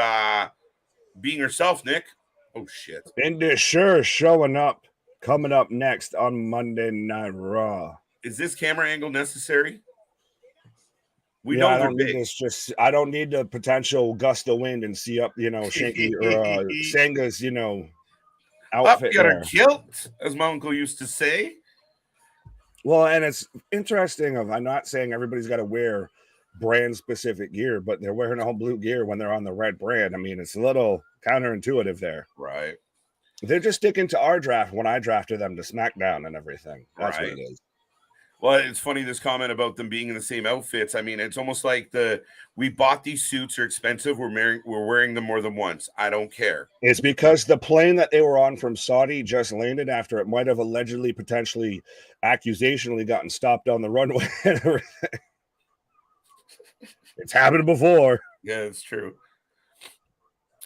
being herself, Nick. Oh, shit. Indy Sure showing up, coming up next on Monday Night Raw. Is this camera angle necessary? I don't need this. Just I don't need the potential gust of wind and see up, Shanky or Sanga's, outfit. Up, got her kilt, as my uncle used to say. Well, and it's interesting. I'm not saying everybody's got to wear brand specific gear, but they're wearing all blue gear when they're on the red brand. I mean, it's a little counterintuitive there. Right. They're just sticking to our draft when I drafted them to SmackDown and everything. That's what it is. Well, it's funny, this comment about them being in the same outfits. I mean, it's almost like we bought these suits, are expensive. We're wearing them more than once. I don't care. It's because the plane that they were on from Saudi just landed after it might have allegedly, potentially, accusationally gotten stopped on the runway and everything. It's happened before. Yeah, it's true.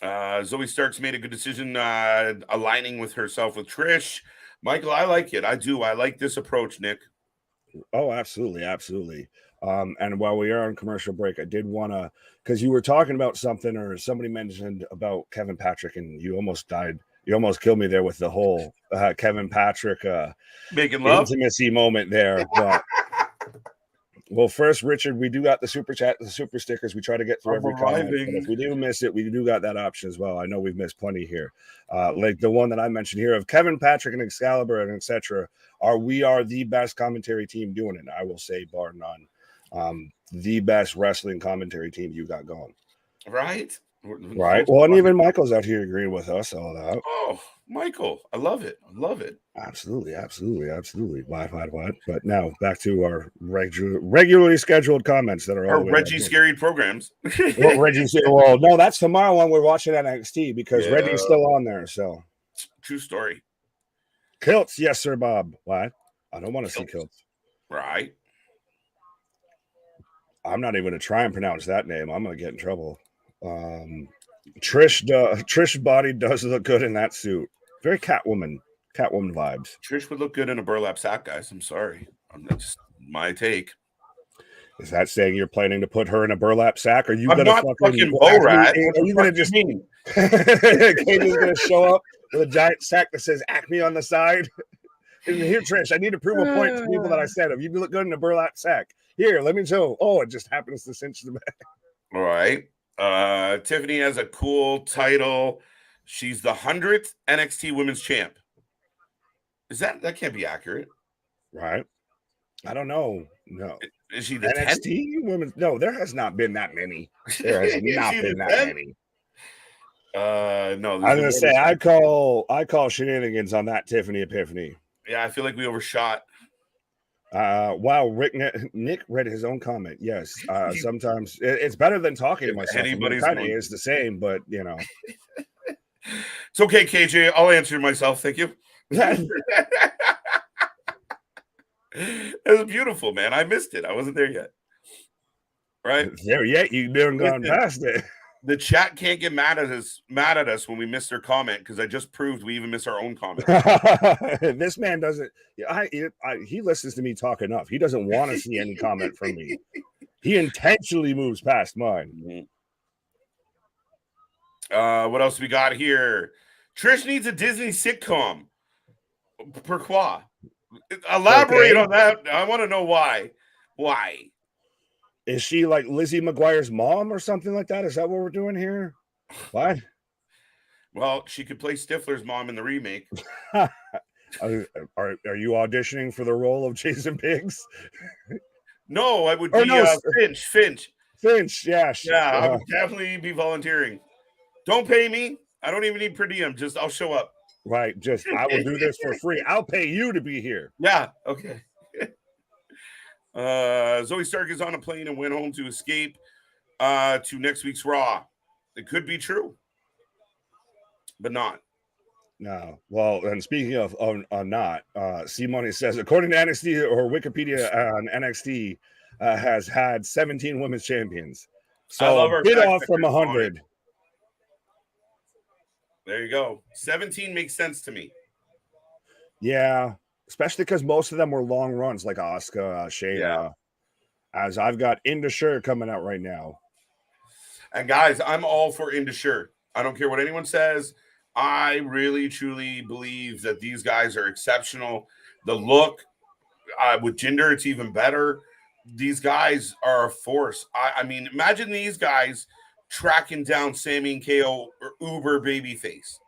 Zoe Starks made a good decision aligning with herself with Trish. Michael, I like it. I do. I like this approach, Nick. Oh, absolutely, absolutely. And while we are on commercial break, I did want to, because you were talking about something, or somebody mentioned about Kevin Patrick, and you almost died. You almost killed me there with the whole Kevin Patrick making love intimacy moment there. But well, first, Richard, we do got the super chat, the super stickers. We try to get through every comment, but if we do miss it, we do got that option as well. I know we've missed plenty here, like the one that I mentioned here of Kevin Patrick and Excalibur and etc. We are the best commentary team doing it. I will say, bar none, the best wrestling commentary team you got going. Right. Well, and even Michael's out here agreeing with us all that. Oh, Michael, I love it. I love it. Absolutely. What? But now back to our regularly scheduled comments that are all Reggie scary programs. Well, well, no, that's tomorrow when we're watching NXT because Reggie's still on there. So true story. Kilts, yes, sir, Bob. What? I don't want to see Kilts. Right. I'm not even going to try and pronounce that name. I'm going to get in trouble. Trish body does look good in that suit. Very Catwoman vibes. Trish would look good in a burlap sack, guys. I'm sorry. That's just my take. Is that saying you're planning to put her in a burlap sack? Are you I'm gonna not fucking Borat? Are you gonna just Katie's gonna show up with a giant sack that says Acme on the side? Here, Trish, I need to prove a point to people that I said if you look good in a burlap sack. Here, let me show. Oh, it just happens to cinch the back. All right. Tiffany has a cool title. She's the 100th NXT Women's Champ. That can't be accurate, right? I don't know. No, is she the NXT 10th? Women's? No, there has not been that many. There has not been that many. No, I was gonna say I call shenanigans on that Tiffany Epiphany. Yeah, I feel like we overshot. Wow, Nick read his own comment. Yes, sometimes it's better than talking to myself. It kind of is the same, but you know, it's okay, KJ. I'll answer myself. Thank you. It was beautiful, man. I missed it. I wasn't there yet. Right there yet? You've been gone past it. The chat can't get mad at us when we miss their comment because I just proved we even miss our own comment. This man doesn't. He listens to me talk enough. He doesn't want to see any comment from me. He intentionally moves past mine. What else we got here? Trish needs a Disney sitcom. Pourquoi? Elaborate on that. I want to know why. Why? Is she like Lizzie McGuire's mom or something like that? Is that what we're doing here? What? Well, she could play Stifler's mom in the remake. Are you auditioning for the role of Jason Biggs? No, I would be Finch. Finch, yeah. I would definitely be volunteering. Don't pay me. I don't even need per diem. Just I'll show up. Right. Just I will do this for free. I'll pay you to be here. Yeah. Okay. Zoe Stark is on a plane and went home to escape to next week's Raw. It could be true, but not. No. Well, and speaking of not, C Money says, according to NXT or Wikipedia on NXT, has had 17 women's champions. So a bit off from 100. There you go. 17 makes sense to me. Yeah. Especially because most of them were long runs like Asuka, Shayna. Yeah. As I've got Indusher coming out right now. And guys, I'm all for Indusher. I don't care what anyone says. I really, truly believe that these guys are exceptional. The look, with Jinder, it's even better. These guys are a force. I mean, imagine these guys tracking down Sami and KO or uber babyface.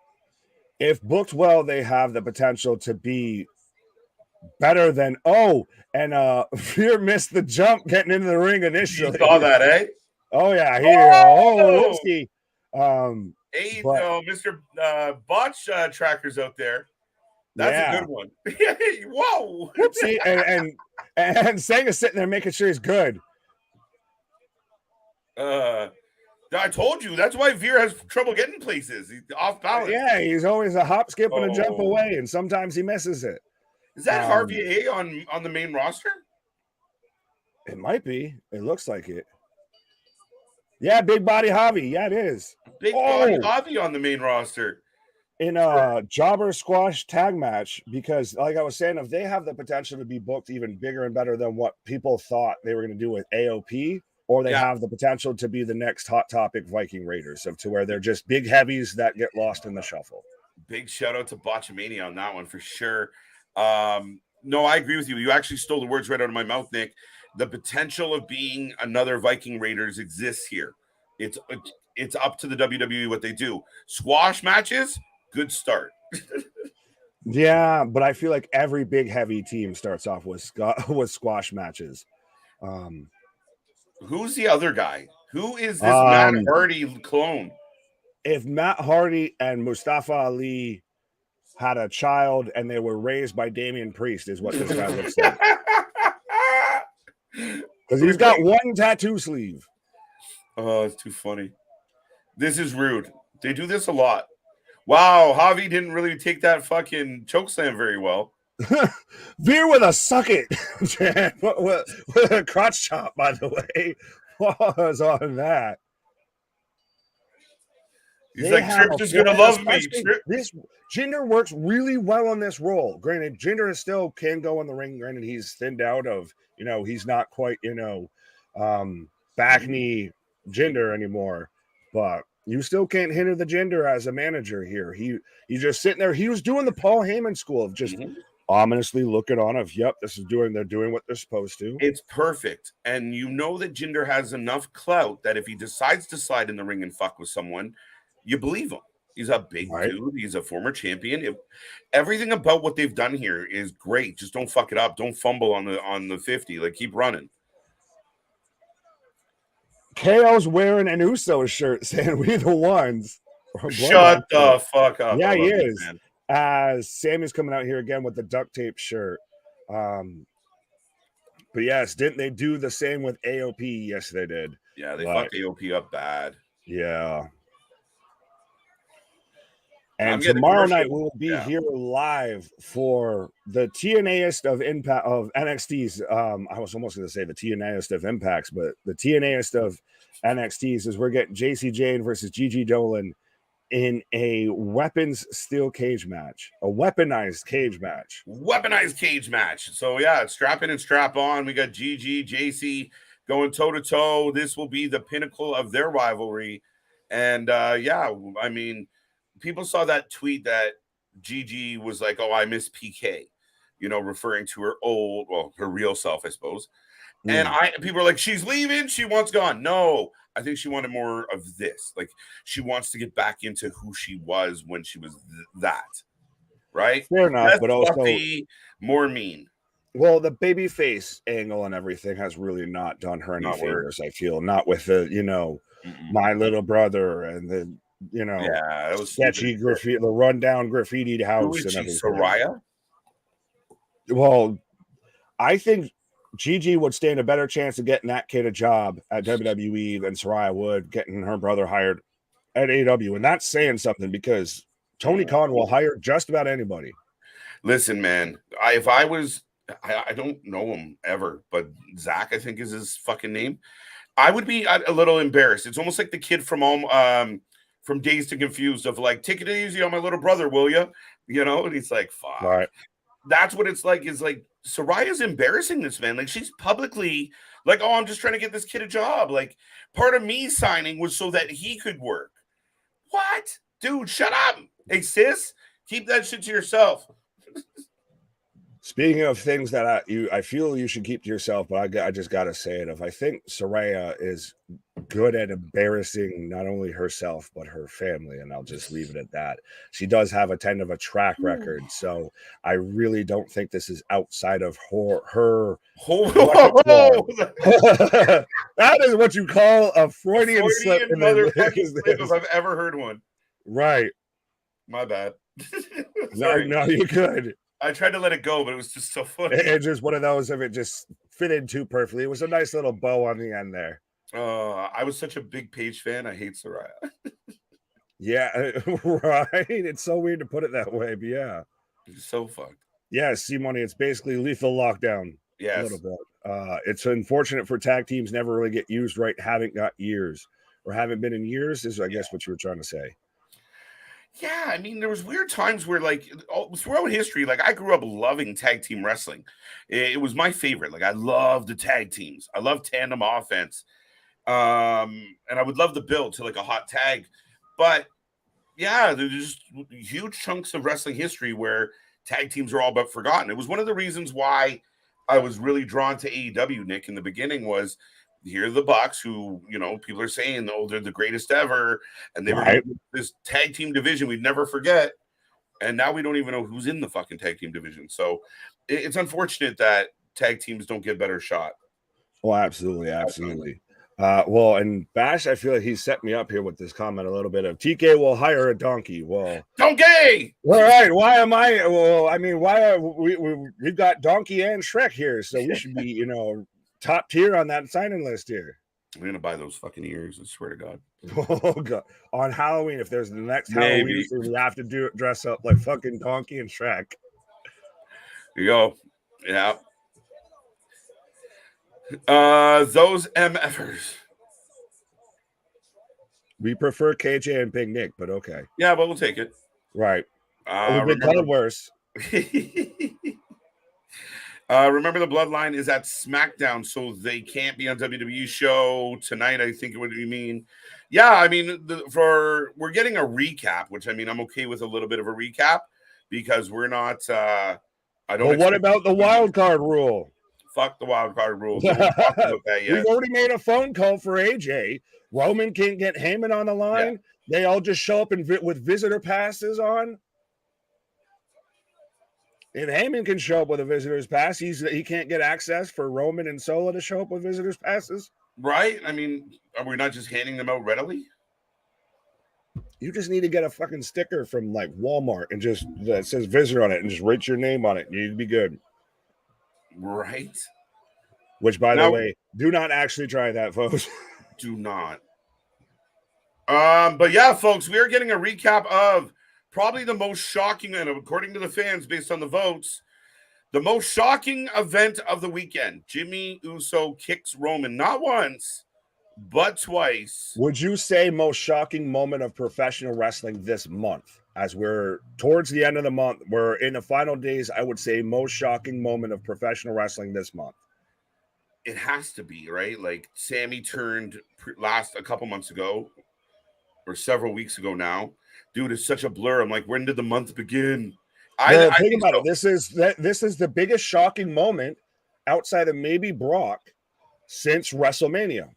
If booked well, they have the potential to be better than Fear missed the jump getting into the ring initially. You saw that, eh? Oh yeah, here. Mr. Botch trackers out there. That's a good one. Whoa. See, and Sang is sitting there making sure he's good. I told you that's why Veer has trouble getting places. He's off balance. Yeah, he's always a hop, skip, and a jump away, and sometimes he misses it. Is that Harvey A on the main roster? It might be. It looks like it. Yeah, Big Body Javi. Yeah, it is. Big Body Javi on the main roster. In a jobber squash tag match, because like I was saying, if they have the potential to be booked even bigger and better than what people thought they were going to do with AOP, or they have the potential to be the next hot topic Viking Raiders, to where they're just big heavies that get lost in the shuffle. Big shout out to Botchamania on that one for sure. No, I agree with you. You actually stole the words right out of my mouth, Nick. The potential of being another Viking Raiders exists here. It's up to the WWE what they do. Squash matches, good start. Yeah, but I feel like every big heavy team starts off with squash matches. Who's the other guy? Who is this Matt Hardy clone? If Matt Hardy and Mustafa Ali had a child and they were raised by Damian Priest, is what this guy looks like. Because he's got one tattoo sleeve. Oh, it's too funny. This is rude. They do this a lot. Wow, Javi didn't really take that fucking chokeslam very well. Veer with a suck it. with a crotch chop, by the way. What was on that? He's like, Trish is going to love me. This Jinder works really well on this role. Granted, Jinder is still can go in the ring. Granted, he's thinned out of, he's not quite, back knee Jinder anymore. But you still can't hinder the Jinder as a manager here. He's just sitting there. He was doing the Paul Heyman school of just ominously looking on of, yep, they're doing what they're supposed to. It's perfect. And you know that Jinder has enough clout that if he decides to slide in the ring and fuck with someone, you believe him. He's a big dude. He's a former champion. Everything about what they've done here is great. Just don't fuck it up. Don't fumble on the 50. Like, keep running. KO's wearing an Uso shirt saying we the ones. Shut the fuck up. Yeah, he is. Man. As Sammy's coming out here again with the duct tape shirt. But yes, didn't they do the same with AOP? Yes, they did. Yeah, they fucked AOP up bad. Yeah. And tomorrow night we will be here live for the TNAist of Impact of NXT's. I was almost going to say the TNAist of Impacts, but the TNAist of NXT's is we're getting JC Jane versus Gigi Dolan in a weapons steel cage match, a weaponized cage match. Weaponized cage match. So yeah, it's strap in and strap on. We got Gigi, JC going toe to toe. This will be the pinnacle of their rivalry. And I mean, people saw that tweet that Gigi was like, "Oh, I miss PK," referring to her real self, I suppose. And people are like, "She's leaving. She wants gone." No, I think she wanted more of this. Like, she wants to get back into who she was when she was that, right? Fair enough, less but also fluffy, more mean. Well, the babyface angle and everything has really not done her any favors. I feel not with the my little brother and the. That was sketchy graffiti, the rundown graffiti house and everything. Soraya? Well, I think Gigi would stand a better chance of getting that kid a job at WWE than Soraya would getting her brother hired at AEW. And that's saying something because Tony Khan will hire just about anybody. Listen, man, I don't know him ever, but Zach, I think is his fucking name. I would be a little embarrassed. It's almost like the kid from Dazed and Confused of like, take it easy on my little brother, will you? And he's like, fuck. Right. That's what it's like, is like, Soraya's embarrassing this man. Like, she's publicly like, oh, I'm just trying to get this kid a job. Like, part of me signing was so that he could work. What? Dude, shut up. Hey, sis, keep that shit to yourself. Speaking of things that I feel you should keep to yourself, but I just got to say it. If I think Saraya is good at embarrassing not only herself, but her family, and I'll just leave it at that. She does have a track record, so I really don't think this is outside of her. That is what you call a Freudian slip. Motherfucking slip if I've ever heard one. Right. My bad. Sorry. No, you could. I tried to let it go, but it was just so funny. It's just one of those if it just fit in too perfectly. It was a nice little bow on the end there. I was such a big Paige fan. I hate Soraya. Yeah, right. It's so weird to put it that way, but yeah. It's so fucked. Yeah, C-Money, it's basically lethal lockdown. Yes. A little bit. It's unfortunate for tag teams never really get used right, haven't got years or haven't been in years, is I guess what you were trying to say. Yeah, I mean, there was weird times where, like, throughout history, like, I grew up loving tag team wrestling. It was my favorite. Like, I loved the tag teams. I love tandem offense. And I would love the build to, like, a hot tag. But, yeah, there's just huge chunks of wrestling history where tag teams are all but forgotten. It was one of the reasons why I was really drawn to AEW, Nick, in the beginning was here are the Bucks who, you know, people are saying, oh, they're the greatest ever. And they were this tag team division we'd never forget. And now we don't even know who's in the fucking tag team division. So it's unfortunate that tag teams don't get a better shot. Oh, absolutely. Well, and Bash, I feel like he set me up here with this comment a little bit of TK will hire a donkey. Well, donkey. All right. Why am I? Well, I mean, why are we've got Donkey and Shrek here, so we should be, you know, top tier on that signing list here. I'm gonna buy those fucking ears. I swear to God. Oh God! On Halloween, if there's the next Halloween, we have to dress up like fucking Donkey and Shrek. There you go. Yeah. Those MFers. We prefer KJ and Big Nick, but okay. Yeah, but we'll take it. Right. We've been called worse. Remember, the Bloodline is at SmackDown, so they can't be on WWE show tonight. I think what do you mean? Yeah, I mean, we're getting a recap, which I mean, I'm okay with a little bit of a recap because we're not. I don't. But what about the wild card rule? Fuck the wild card rule. We've already made a phone call for AJ. Roman can't get Heyman on the line. Yeah. They all just show up with visitor passes on. If Heyman can show up with a visitor's pass, he can't get access for Roman and Solo to show up with visitors' passes. Right? I mean, are we not just handing them out readily? You just need to get a fucking sticker from like Walmart and just that says visitor on it and just write your name on it. You'd be good. Right. Which, by the way, do not actually try that, folks. Do not. But yeah, folks, we are getting a recap of probably the most shocking, and according to the fans, based on the votes, the most shocking event of the weekend. Jimmy Uso kicks Roman not once, but twice. Would you say most shocking moment of professional wrestling this month? As we're towards the end of the month, we're in the final days, I would say most shocking moment of professional wrestling this month. It has to be, right? Like Sammy turned a couple months ago or several weeks ago now. Dude, it's such a blur. I'm like, when did the month begin? I think about it. This is the biggest shocking moment outside of maybe Brock since WrestleMania.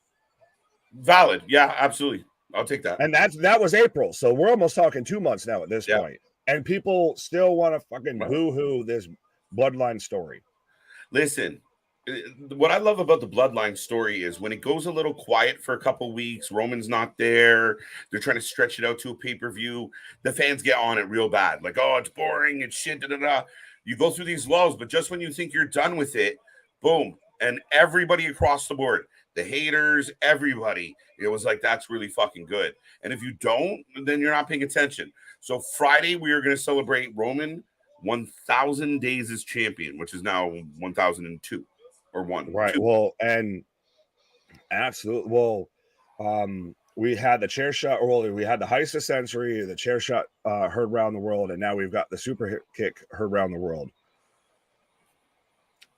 Valid. Yeah, absolutely. I'll take that. And that was April. So we're almost talking 2 months now at this point. And people still want to fucking boo-hoo this Bloodline story. Listen, what I love about the Bloodline story is when it goes a little quiet for a couple weeks, Roman's not there, they're trying to stretch it out to a pay-per-view, the fans get on it real bad. Like, oh, it's boring, it's shit, da-da-da. You go through these lulls, but just when you think you're done with it, boom, and everybody across the board, the haters, everybody, it was like, that's really fucking good. And if you don't, then you're not paying attention. So Friday, we are going to celebrate Roman 1,000 days as champion, which is now 1,002 or one. Right. 2. Well, and absolutely. Well, we had the chair shot, or we had the heist of century, the chair shot heard around the world, and now we've got the super kick heard around the world.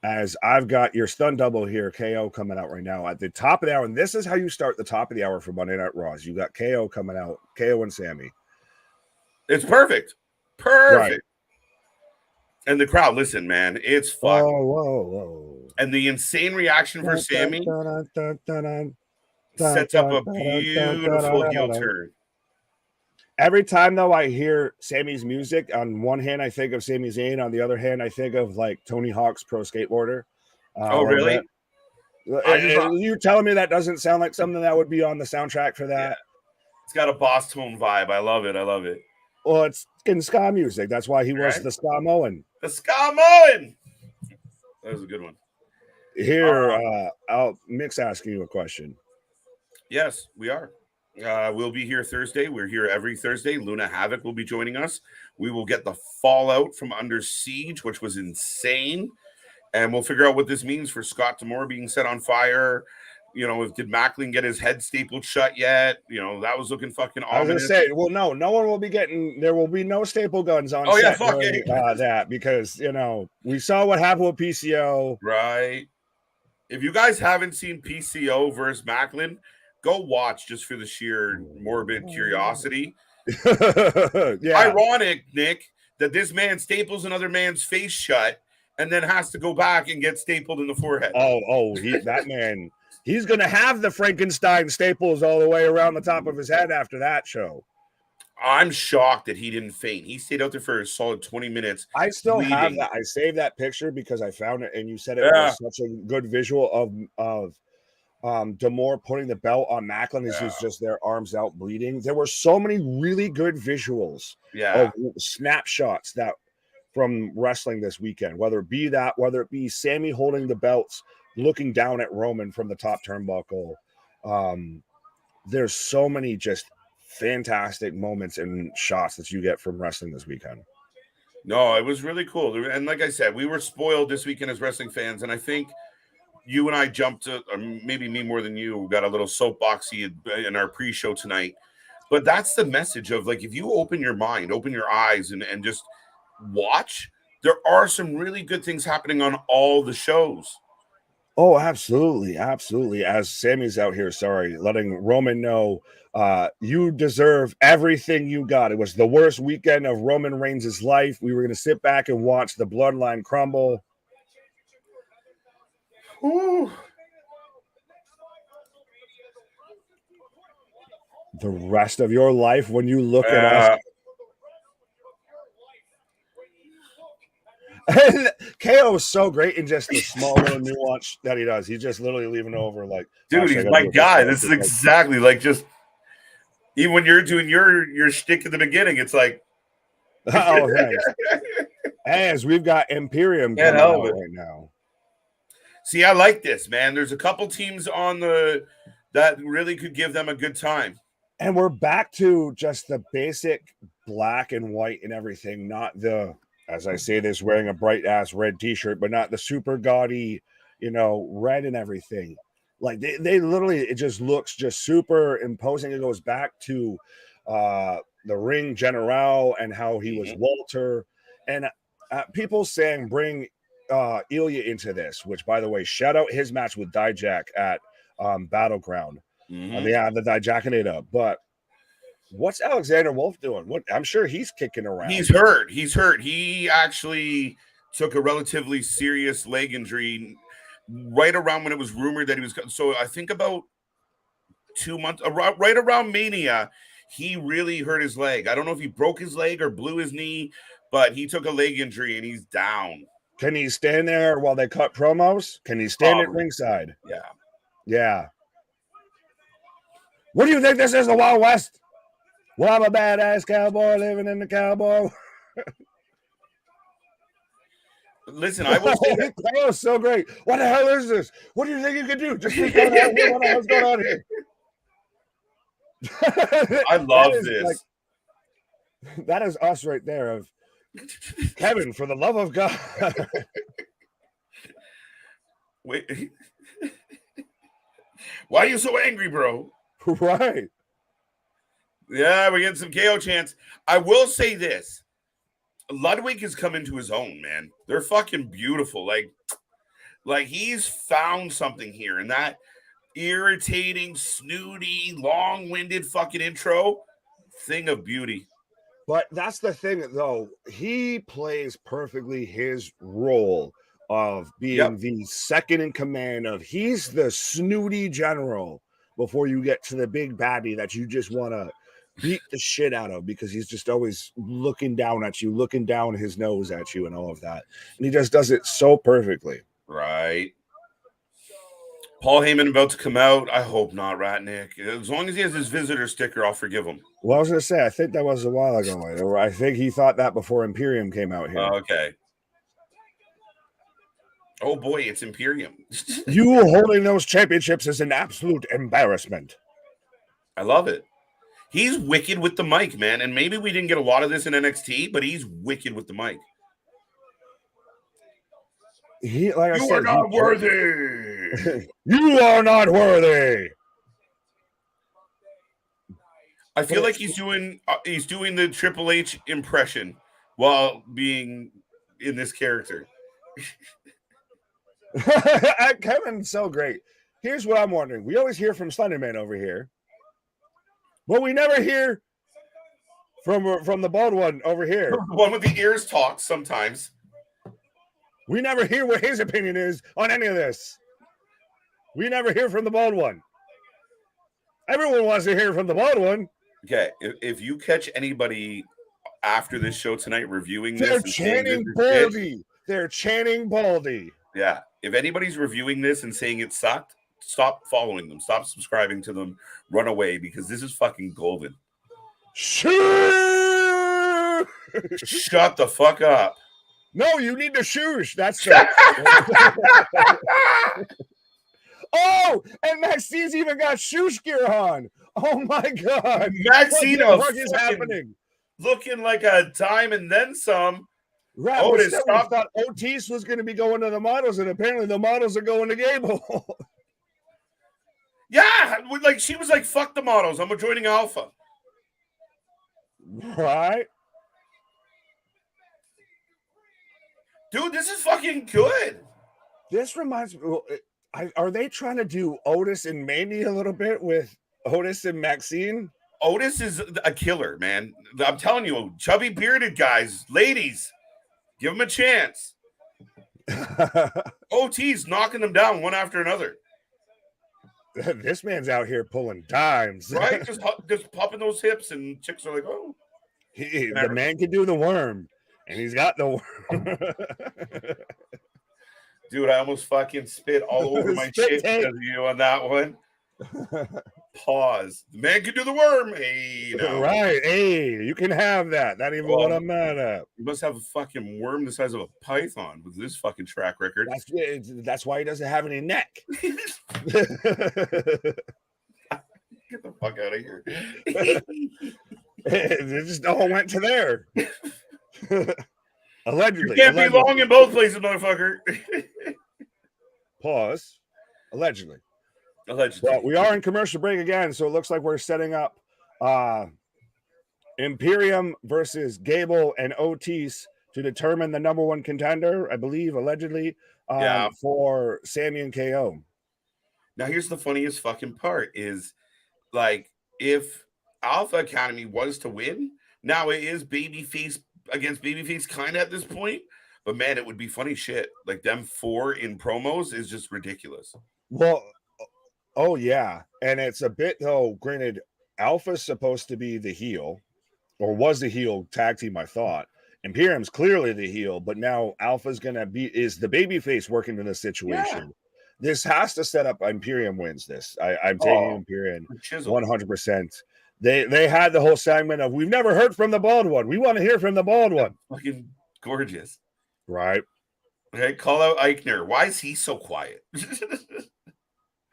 As I've got your stun double here, KO coming out right now at the top of the hour. And this is how you start the top of the hour for Monday Night Raws. You got KO coming out, KO and Sammy. It's perfect. Perfect. Right. And the crowd, listen, man, it's fun. Whoa. And the insane reaction for Sammy sets up a beautiful heel turn. Every time, though, I hear Sammy's music, on one hand, I think of Sami Zayn. On the other hand, I think of, like, Tony Hawk's Pro Skateboarder. Oh, really? You're telling me that doesn't sound like something that would be on the soundtrack for that? Yeah. It's got a boss tone vibe. I love it. Well, it's in ska music. That's why he was the ska Moen. The ska Moen. That was a good one. Here, I'll Mick's asking you a question. Yes, we are. We'll be here Thursday. We're here every Thursday. Luna Havoc will be joining us. We will get the fallout from Under Siege, which was insane. And we'll figure out what this means for Scott D'Amore being set on fire. You know, did Macklin get his head stapled shut yet? You know, that was looking fucking ominous. I was going to say, well, no one will be there will be no staple guns on set during, that, because, you know, we saw what happened with PCO. Right. If you guys haven't seen PCO versus Macklin, go watch just for the sheer morbid curiosity. Ironic, Nick, that this man staples another man's face shut and then has to go back and get stapled in the forehead. That man, he's going to have the Frankenstein staples all the way around the top of his head after that show. I'm shocked that he didn't faint. He stayed out there for a solid 20 minutes. I still have that. I saved that picture because I found it, and you said it was such a good visual of D'Amore putting the belt on Macklin as he's just there, arms out, bleeding. There were so many really good visuals of snapshots that from wrestling this weekend, whether it be Sammy holding the belts, looking down at Roman from the top turnbuckle. There's so many just fantastic moments and shots that you get from wrestling this weekend. No, it was really cool. And like I said, we were spoiled this weekend as wrestling fans. And I think you and I jumped to, or maybe me more than you, got a little soapboxy in our pre-show tonight. But that's the message of, like, if you open your mind, open your eyes, and just watch, there are some really good things happening on all the shows. Oh, absolutely. Absolutely. As Sammy's out here, letting Roman know, you deserve everything you got. It was the worst weekend of Roman Reigns' life. We were going to sit back and watch the bloodline crumble. Ooh. The rest of your life, when you look at us. KO is so great in just the small little nuance that he does. He's just literally leaving over like, dude, he's my guy. This is exactly like, just even when you're doing your shtick at the beginning, it's like, oh, thanks. As we've got Imperium coming out right now. See, I like this, man. There's a couple teams on that really could give them a good time. And we're back to just the basic black and white and everything, not the, as I say this, wearing a bright ass red t-shirt, but not the super gaudy, red and everything. Like they literally, it just looks just super imposing. It goes back to the Ring General and how he was Walter. And people saying bring Ilya into this, which, by the way, shout out his match with Dijak at Battleground. They had the Dijakinata. But what's Alexander Wolf doing? I'm sure he's kicking around. He's hurt. He actually took a relatively serious leg injury right around when it was rumored that he was. So I think about 2 months, right around Mania, he really hurt his leg. I don't know if he broke his leg or blew his knee, but he took a leg injury and he's down. Can he stand there while they cut promos? Can he stand at ringside? Yeah. What do you think this is, the Wild West? Well, I'm a badass cowboy living in the cowboy. Listen, I will say that was so great. What the hell is this? What do you think you can do? Just what the hell's going on here? I love this. That is us right there. Of Kevin, for the love of God. Wait. Why are you so angry, bro? Right. Yeah, we're getting some KO chants. I will say this. Ludwig has come into his own, man. They're fucking beautiful. Like he's found something here. And that irritating, snooty, long-winded fucking intro, thing of beauty. But that's the thing, though. He plays perfectly his role of being the second in command of, he's the snooty general before you get to the big baddie that you just want to beat the shit out of, because he's just always looking down at you, looking down his nose at you and all of that. And he just does it so perfectly. Right. Paul Heyman about to come out. I hope not, Ratnick. As long as he has his visitor sticker, I'll forgive him. Well, I was going to say, I think that was a while ago. I think he thought that before Imperium came out here. Okay. Oh boy, it's Imperium. You holding those championships is an absolute embarrassment. I love it. He's wicked with the mic, man. And maybe we didn't get a lot of this in NXT, but he's wicked with the mic. You are not worthy. You are not worthy. I feel like he's doing the Triple H impression while being in this character. Kevin's so great. Here's what I'm wondering. We always hear from Slenderman over here, but we never hear from the bald one over here. The one with the ears talks sometimes. We never hear what his opinion is on any of this. We never hear from the bald one. Everyone wants to hear from the bald one. Okay, if you catch anybody after this show tonight reviewing they're this, chanting Baldy. They're chanting Baldy. Yeah, if anybody's reviewing this and saying it sucked, stop following them, stop subscribing to them, run away, because this is fucking golden. Shut the fuck up. No, you need to shoosh. That's the... Oh, and Maxine's even got shoosh gear on. Oh my god. Maxine, what is happening? Looking like a dime and then some. Right, Otis, I thought Otis was going to be going to the models, and apparently the models are going to Gable. Yeah, like she was like, fuck the models. I'm joining Alpha. Right. Dude, this is fucking good. This reminds me, are they trying to do Otis and Mandy a little bit with Otis and Maxine? Otis is a killer, man. I'm telling you, chubby bearded guys, ladies, give him a chance. OT's knocking them down one after another. This man's out here pulling dimes. Right? just popping those hips, and chicks are like, oh. The man can do the worm, and he's got the worm. Dude, I almost fucking spit all over my chick because of you on that one. Pause. The man can do the worm. Hey, no. Right. Hey, you can have that. Not even what I'm mad at. You must have a fucking worm the size of a python with this fucking track record. That's why he doesn't have any neck. Get the fuck out of here. It just all went to there. Allegedly. You can't be long in both places, motherfucker. Pause. Allegedly. Allegedly. Well, we are in commercial break again, so it looks like we're setting up Imperium versus Gable and Otis to determine the number one contender, I believe, allegedly, for Sammy and KO. Now, here's the funniest fucking part is, like, if Alpha Academy was to win, now it is babyface against babyface kind of at this point, but man, it would be funny shit. Like, them four in promos is just ridiculous. Well, oh yeah, and it's a bit, though, granted, Alpha's supposed to be the heel, or was the heel tag team, I thought. Imperium's clearly the heel, but now Alpha's gonna is the babyface working in this situation. Yeah. This has to set up Imperium wins this. I'm taking Imperium 100%. They had the whole segment of, we've never heard from the bald one. We want to hear from the bald one. Fucking gorgeous. Right. Okay, call out Eichner. Why is he so quiet?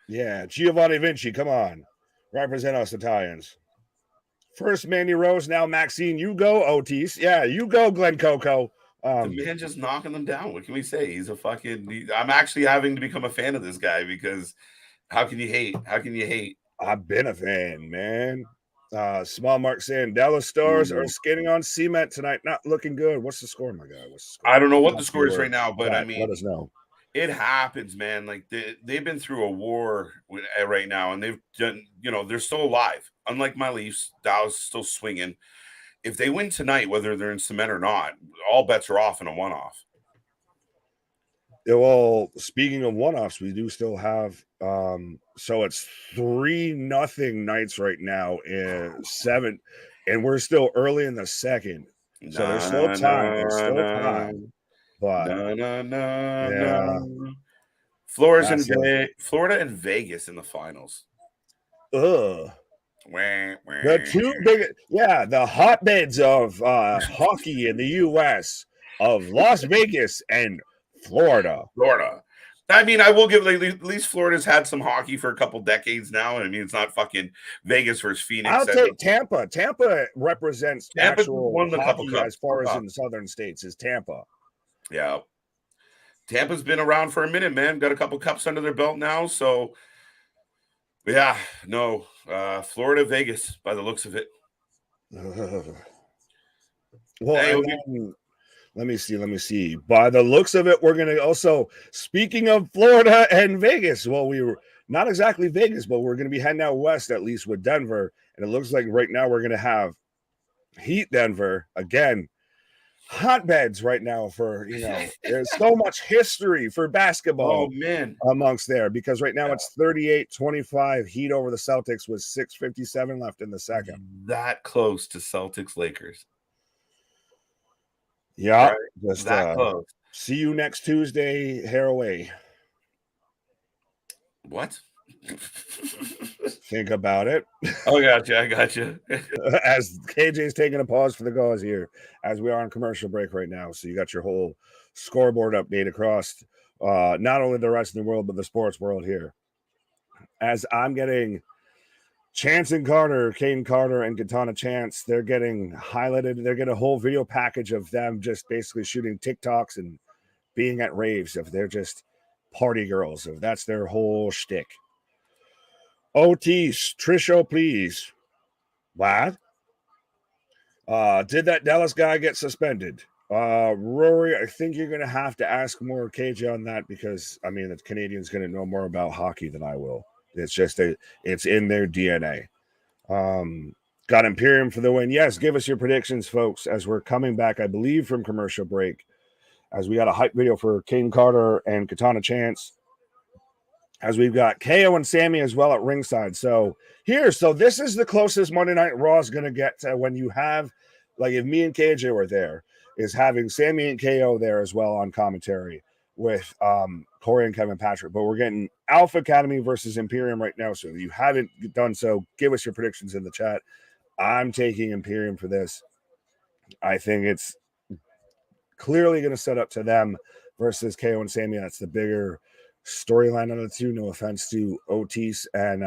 Yeah, Giovanni Vinci, come on. Represent us Italians. First Mandy Rose, now Maxine. You go, Otis. Yeah, you go, Glenn Coco. The man just knocking them down. What can we say? He's a fucking... I'm actually having to become a fan of this guy because how can you hate? How can you hate? I've been a fan, man. Small Mark saying Dallas Stars are skating on cement tonight. Not looking good. What's the score, my guy? What's the score? I don't know what the score is right now, but I mean... Let us know. It happens, man. Like they've been through a war right now, and they've done, they're still alive. Unlike my Leafs, Dallas is still swinging. If they win tonight, whether they're in cement or not, all bets are off in a one-off. Yeah, well, speaking of one-offs, we do still have so it's 3-0 Knights right now in 7, and we're still early in the second. So there's still time. There's still time. But yeah. Florida and Vegas in the finals. The two big, the hotbeds of hockey in the U.S. of Las Vegas and Florida. I mean, I will give at least Florida's had some hockey for a couple decades now. I mean, it's not fucking Vegas versus Phoenix. I'll take Tampa. Tampa represents actual won the hockey couple as far as in the southern states is Tampa. Yeah. Tampa's been around for a minute, man. Got a couple cups under their belt now. So, yeah, no. Florida, Vegas, by the looks of it. Well, let me see. By the looks of it, we're going to also, speaking of Florida and Vegas, well, we were not exactly Vegas, but we're going to be heading out west, at least with Denver. And it looks like right now we're going to have Heat Denver again. Hotbeds right now for, there's so much history for basketball amongst there, because right now it's 38-25 Heat over the Celtics with 6:57 left in the second. That close to Celtics Lakers. Yeah, right? Just close. See you next Tuesday, Haraway. What? Think about it. Oh, I got you. As KJ's taking a pause for the cause here, as we are on commercial break right now. So you got your whole scoreboard update across not only the rest of the world, but the sports world here. As I'm getting Chance and Carter, Caden Carter and Katana Chance, they're getting highlighted. They're getting a whole video package of them just basically shooting TikToks and being at raves. If they're just party girls, if that's their whole shtick. Otis, Trish, please. What? Did that Dallas guy get suspended? Rory, I think you're going to have to ask more KJ on that, because, I mean, the Canadian's going to know more about hockey than I will. It's just it's in their DNA. Got Imperium for the win. Yes, give us your predictions, folks, as we're coming back, I believe, from commercial break, as we got a hype video for Caden Carter and Katana Chance, as we've got KO and Sammy as well at ringside. So this is the closest Monday Night Raw is going to get to when you have, like, if me and KJ were there, is having Sammy and KO there as well on commentary with Corey and Kevin Patrick. But we're getting Alpha Academy versus Imperium right now. So if you haven't done so, give us your predictions in the chat. I'm taking Imperium for this. I think it's clearly going to set up to them versus KO and Sammy. That's the bigger storyline of the two. No offense to Otis and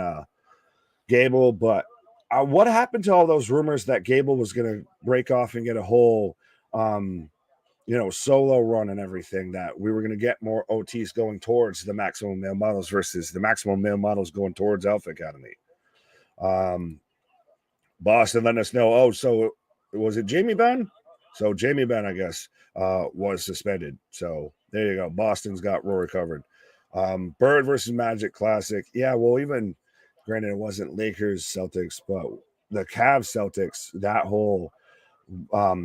Gable, but what happened to all those rumors that Gable was going to break off and get a whole solo run and everything, that we were going to get more Otis going towards the Maximum Male Models versus the Maximum Male Models going towards Alpha Academy. Boston letting us know, so was it Jamie Benn? So Jamie Benn, I guess, was suspended. So there you go. Boston's got Rory covered. Bird versus Magic Classic. Yeah, well, even granted it wasn't Lakers Celtics, but the Cavs Celtics, that whole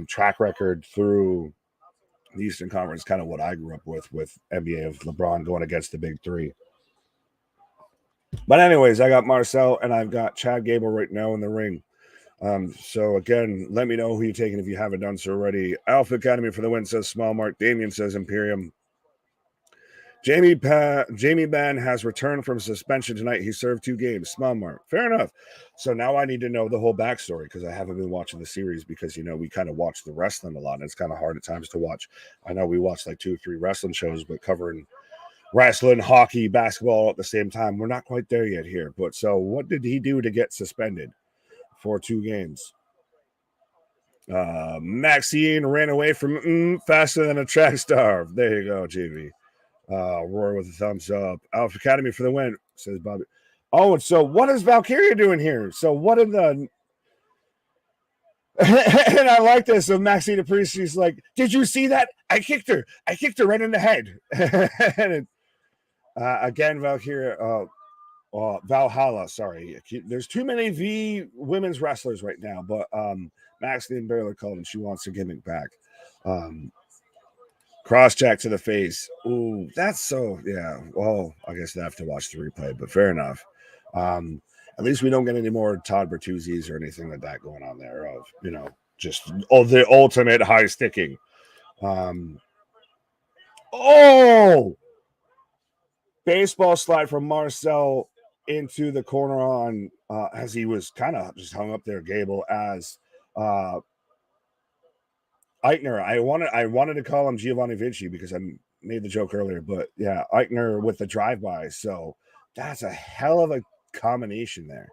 track record through the Eastern Conference, kind of what I grew up with NBA of LeBron going against the big three. But anyways, I got Marcel and I've got Chad Gable right now in the ring. So again, let me know who you're taking if you haven't done so already. Alpha Academy for the win, says Small Mark. Damien says Imperium. Jamie Benn has returned from suspension tonight. He served 2 games. Small Mark. Fair enough. So now I need to know the whole backstory, because I haven't been watching the series, because, we kind of watch the wrestling a lot, and it's kind of hard at times to watch. I know we watch like 2 or 3 wrestling shows, but covering wrestling, hockey, basketball at the same time, we're not quite there yet here. But so what did he do to get suspended for 2 games? Maxine ran away from faster than a track star. There you go, JV. Roar with a thumbs up. Alpha Academy for the win, says Bobby. Oh, and so what is Valkyria doing here? So what in the and I like this. So Maxine Priest, she's like, did you see that? I kicked her right in the head. And again, Valkyria, Valhalla, sorry. There's too many V women's wrestlers right now, but Maxine barely called and she wants her gimmick back. Cross check to the face. Ooh, that's so, yeah. Well, I guess I have to watch the replay, but fair enough. At least we don't get any more Todd Bertuzzi's or anything like that going on there of, just the ultimate high sticking. baseball slide from Marcel into the corner on as he was kind of just hung up there, Gable, as Eichner. I wanted to call him Giovanni Vinci because I made the joke earlier, but yeah, Eichner with the drive-by. So that's a hell of a combination there.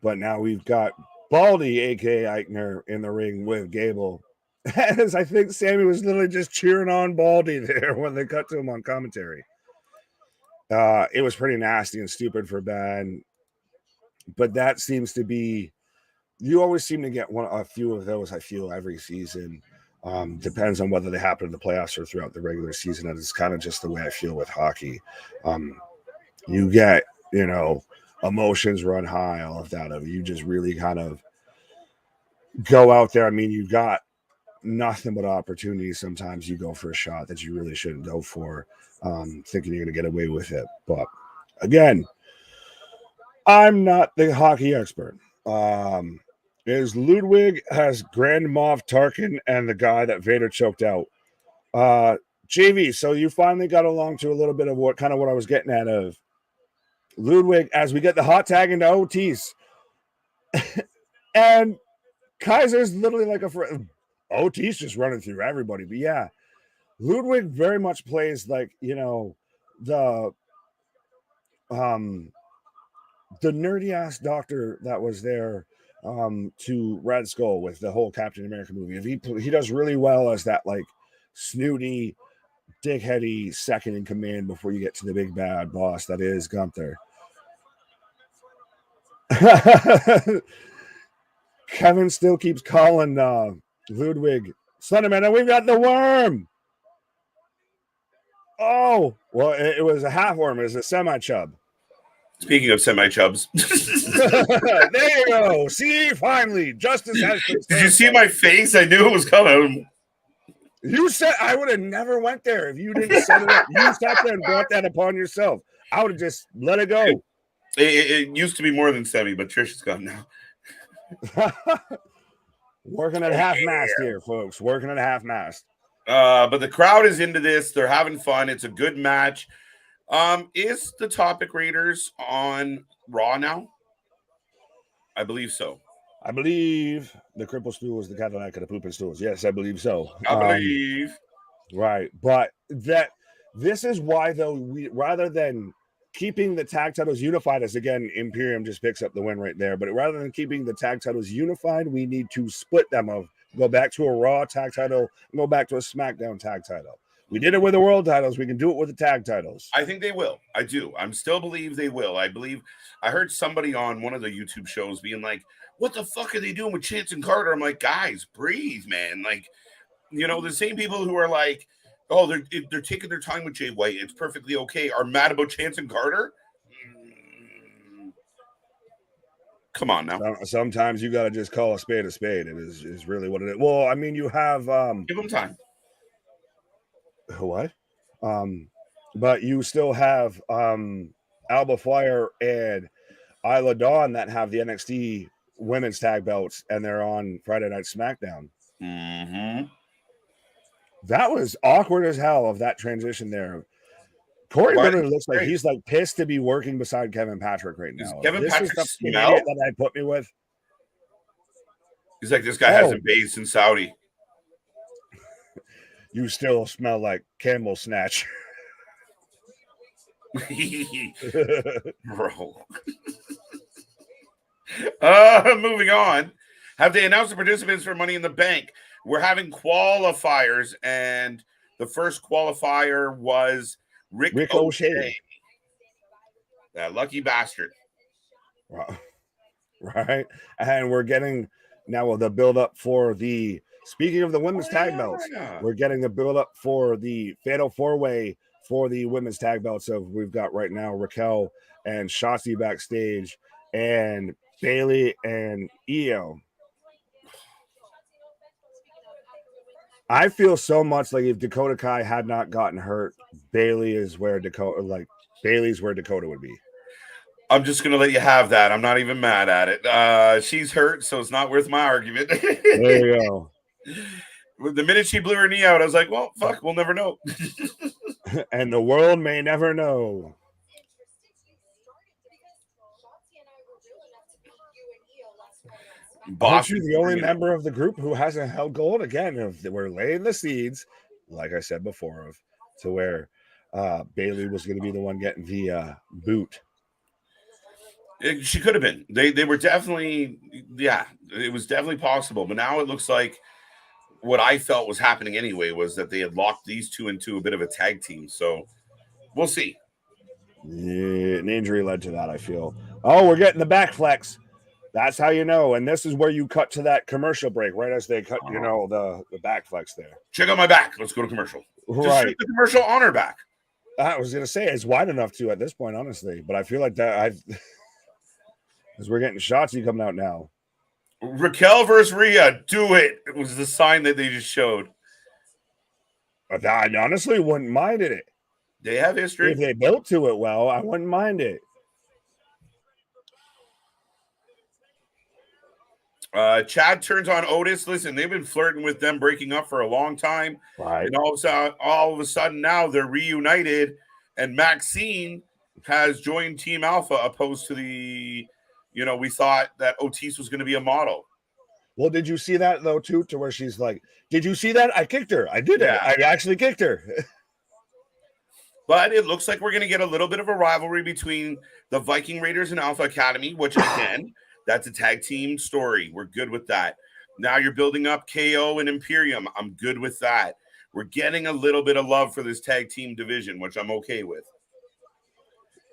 But now we've got Baldy, aka Eichner, in the ring with Gable. As I think Sammy was literally just cheering on Baldy there when they cut to him on commentary. It was pretty nasty and stupid for Ben. But that seems to be, you always seem to get a few of those, I feel, every season. Depends on whether they happen in the playoffs or throughout the regular season. And it's kind of just the way I feel with hockey. You get, emotions run high, all of that. You just really kind of go out there. I mean, you got nothing but opportunities. Sometimes you go for a shot that you really shouldn't go for, thinking you're going to get away with it. But again, I'm not the hockey expert. Is Ludwig has Grand Moff Tarkin and the guy that Vader choked out. JV, so you finally got along to a little bit of what I was getting at of Ludwig as we get the hot tag into OTs. And Kaiser's literally like OT's just running through everybody. But yeah, Ludwig very much plays like, the nerdy ass doctor that was there to Red Skull with the whole Captain America movie. If he does really well as that like snooty, dickheady second in command before you get to the big bad boss that is Gunther. Kevin still keeps calling Ludwig Slenderman, and we've got the worm. Oh, well, it was a half worm. It was a semi-chub. Speaking of semi-chubs. There you go. See, finally, justice has been. Did you see my face? I knew it was coming. You said I would have never went there if you didn't set it up. You sat there and brought that upon yourself. I would have just let it go. It used to be more than semi, but Trish is gone now. Working at half-mast here, folks. Working at half-mast. But the crowd is into this. They're having fun. It's a good match. Is the Topic Raiders on Raw now? I believe so. I believe the cripple stool is the Cadillac of the pooping stools. Yes, I believe so. I believe. Right. But this is why, though, we rather than keeping the tag titles unified, as again, Imperium just picks up the win right there. But rather than keeping the tag titles unified, we need to split them up. Go back to a Raw tag title, and go back to a SmackDown tag title. We did it with the world titles. We can do it with the tag titles. I think they will. I do. I still believe they will. I heard somebody on one of the YouTube shows being like, what the fuck are they doing with Chance and Carter? I'm like, guys, breathe, man. Like, the same people who are like, oh, they're taking their time with Jay White. It's perfectly okay. Are mad about Chance and Carter? Come on now. Sometimes you got to just call a spade a spade. It is really what it is. Well, I mean, you have give them time. What? But you still have Alba Fire and Isla Dawn that have the NXT women's tag belts, and they're on Friday Night SmackDown. Mm-hmm. That was awkward as hell of that transition there. Corey literally looks like he's like pissed to be working beside Kevin Patrick right now. Kevin Patrick smell that I put me with. He's like, this guy hasn't bathed in Saudi. You still smell like camel snatch. Bro. Moving on. Have they announced the participants for Money in the Bank? We're having qualifiers, and the first qualifier was Rick O'Shea. That lucky bastard. Right. And we're getting now the build up for the, speaking of the women's tag belts, we're getting the build up for the Fatal 4-Way for the women's tag belts. So we've got right now Raquel and Shotzi backstage, and Bailey and Io. I feel so much like if Dakota Kai had not gotten hurt, Bailey's where Dakota would be. I'm just gonna let you have that. I'm not even mad at it. She's hurt, so it's not worth my argument. There you go. The minute she blew her knee out, I was like, well, fuck, we'll never know. And the world may never know. Aren't you the only member of the group who hasn't held gold? Again, if we're laying the seeds, like I said before, of to where Bailey was going to be the one getting the boot. She could have been. They were definitely, yeah, it was definitely possible. But now it looks like what I felt was happening anyway was that they had locked these two into a bit of a tag team. So we'll see. Yeah, an injury led to that, I feel. Oh, we're getting the back flex. That's how you know. And this is where you cut to that commercial break, right as they cut, you know, the back flex there. Check out my back. Let's go to commercial. Right. Just shoot the commercial on her back. I was going to say it's wide enough to at this point, honestly. But I feel like that as we're getting Shotzi coming out now. Raquel versus Rhea. Do it. It was the sign that they just showed. I honestly wouldn't mind it. They have history. If they built to it well, I wouldn't mind it. Chad turns on Otis. Listen, they've been flirting with them breaking up for a long time. Right. And all of a sudden now they're reunited. And Maxine has joined Team Alpha opposed to the, you know, we thought that Otis was going to be a model. Well, did you see that, though, too, to where she's like, did you see that? I kicked her. I did it. I actually kicked her. But it looks like we're going to get a little bit of a rivalry between the Viking Raiders and Alpha Academy, which, again, that's a tag team story. We're good with that. Now you're building up KO and Imperium. I'm good with that. We're getting a little bit of love for this tag team division, which I'm okay with.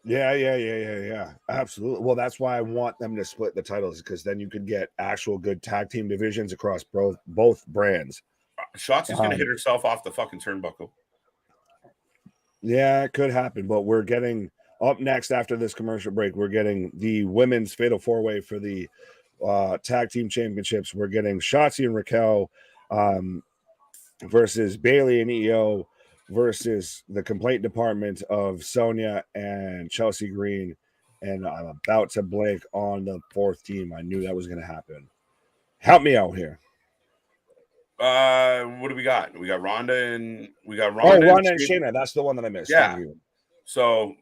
Yeah. Absolutely. Well, that's why I want them to split the titles, because then you could get actual good tag team divisions across both brands. Shotzi's going to hit herself off the fucking turnbuckle. Yeah, it could happen, but we're getting up next after this commercial break. We're getting the women's fatal four-way for the tag team championships. We're getting Shotzi and Raquel versus Bailey and EO versus the complaint department of Sonya and Chelsea Green. And I'm about to blank on the fourth team. I knew that was going to happen. Help me out here. What do we got? We got Ronda and Shayna. That's the one that I missed. Yeah. So,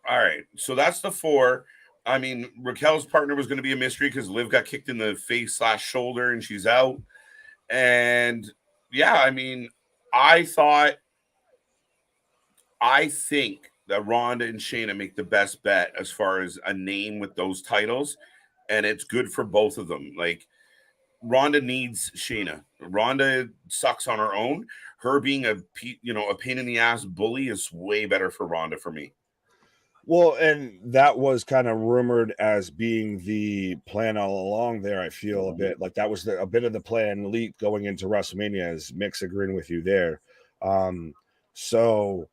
all right. So that's the four. I mean, Raquel's partner was going to be a mystery because Liv got kicked in the face/shoulder and she's out. And yeah, I mean, I think that Ronda and Shayna make the best bet as far as a name with those titles, and it's good for both of them. Like, Ronda needs Shayna. Ronda sucks on her own. Her being a pain in the ass bully is way better for Ronda for me. Well, and that was kind of rumored as being the plan all along there. I feel a bit like that was a bit of the plan leak going into WrestleMania, as Mick's agreeing with you there. So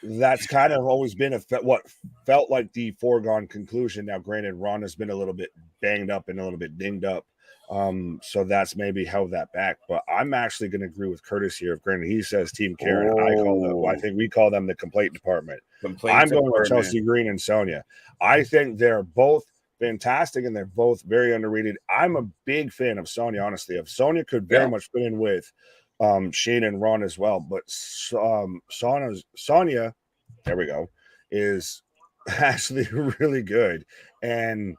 that's kind of always been what felt like the foregone conclusion. Now, granted, Ronda's been a little bit banged up and a little bit dinged up. So that's maybe held that back, but I'm actually going to agree with Curtis here. Granted, he says Team Karen. I think we call them the complaint department. I'm going with Chelsea Green and Sonya. I think they're both fantastic and they're both very underrated. I'm a big fan of Sonya, honestly. If Sonya could very much fit in with Shayna and Ron as well, but Sonya, there we go, is actually really good, and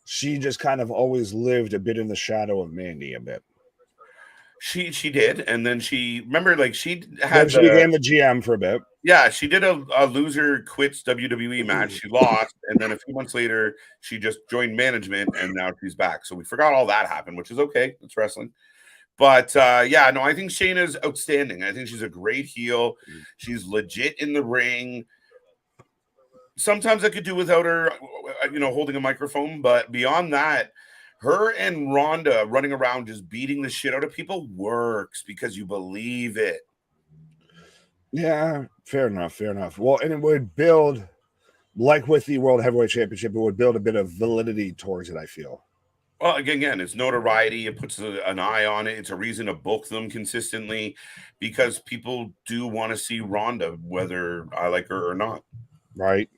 she just kind of always lived a bit in the shadow of Mandy a bit. She did, and then she became the GM for a bit. Yeah, she did a loser quits WWE match. She lost, and then a few months later, she just joined management, and now she's back. So we forgot all that happened, which is okay. It's wrestling. But I think Shayna's outstanding. I think she's a great heel. She's legit in the ring. Sometimes I could do without her, holding a microphone. But beyond that, her and Ronda running around just beating the shit out of people works because you believe it. Yeah, fair enough. Well, and it would build, like with the World Heavyweight Championship, it would build a bit of validity towards it, I feel. Well, again, it's notoriety. It puts an eye on it. It's a reason to book them consistently because people do want to see Ronda, whether I like her or not. Right.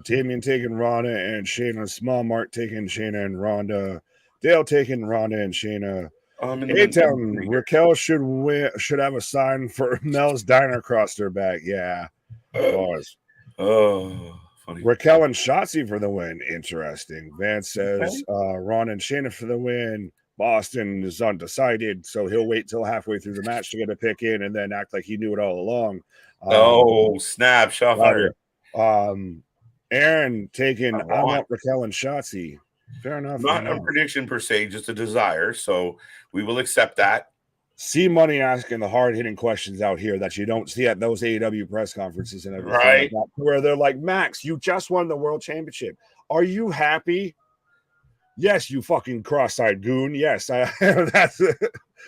Damien taking Ronda and Shayna. Small Mark taking Shayna and Ronda. Dale taking Ronda and Shayna. A-Town, Raquel should have a sign for Mel's Diner across her back. Yeah. Pause. Oh, funny. Raquel and Shotzi for the win. Interesting. Vance says Ron and Shayna for the win. Boston is undecided, so he'll wait till halfway through the match to get a pick in and then act like he knew it all along. Snap. Shot fired. Aaron taking I want Raquel and Shotzi. Fair enough. Not a prediction per se, just a desire. So we will accept that. See Money asking the hard-hitting questions out here that you don't see at those AEW press conferences and everything, right? Like where they're like, Max, you just won the world championship. Are you happy? Yes, you fucking cross-eyed goon. Yes, that's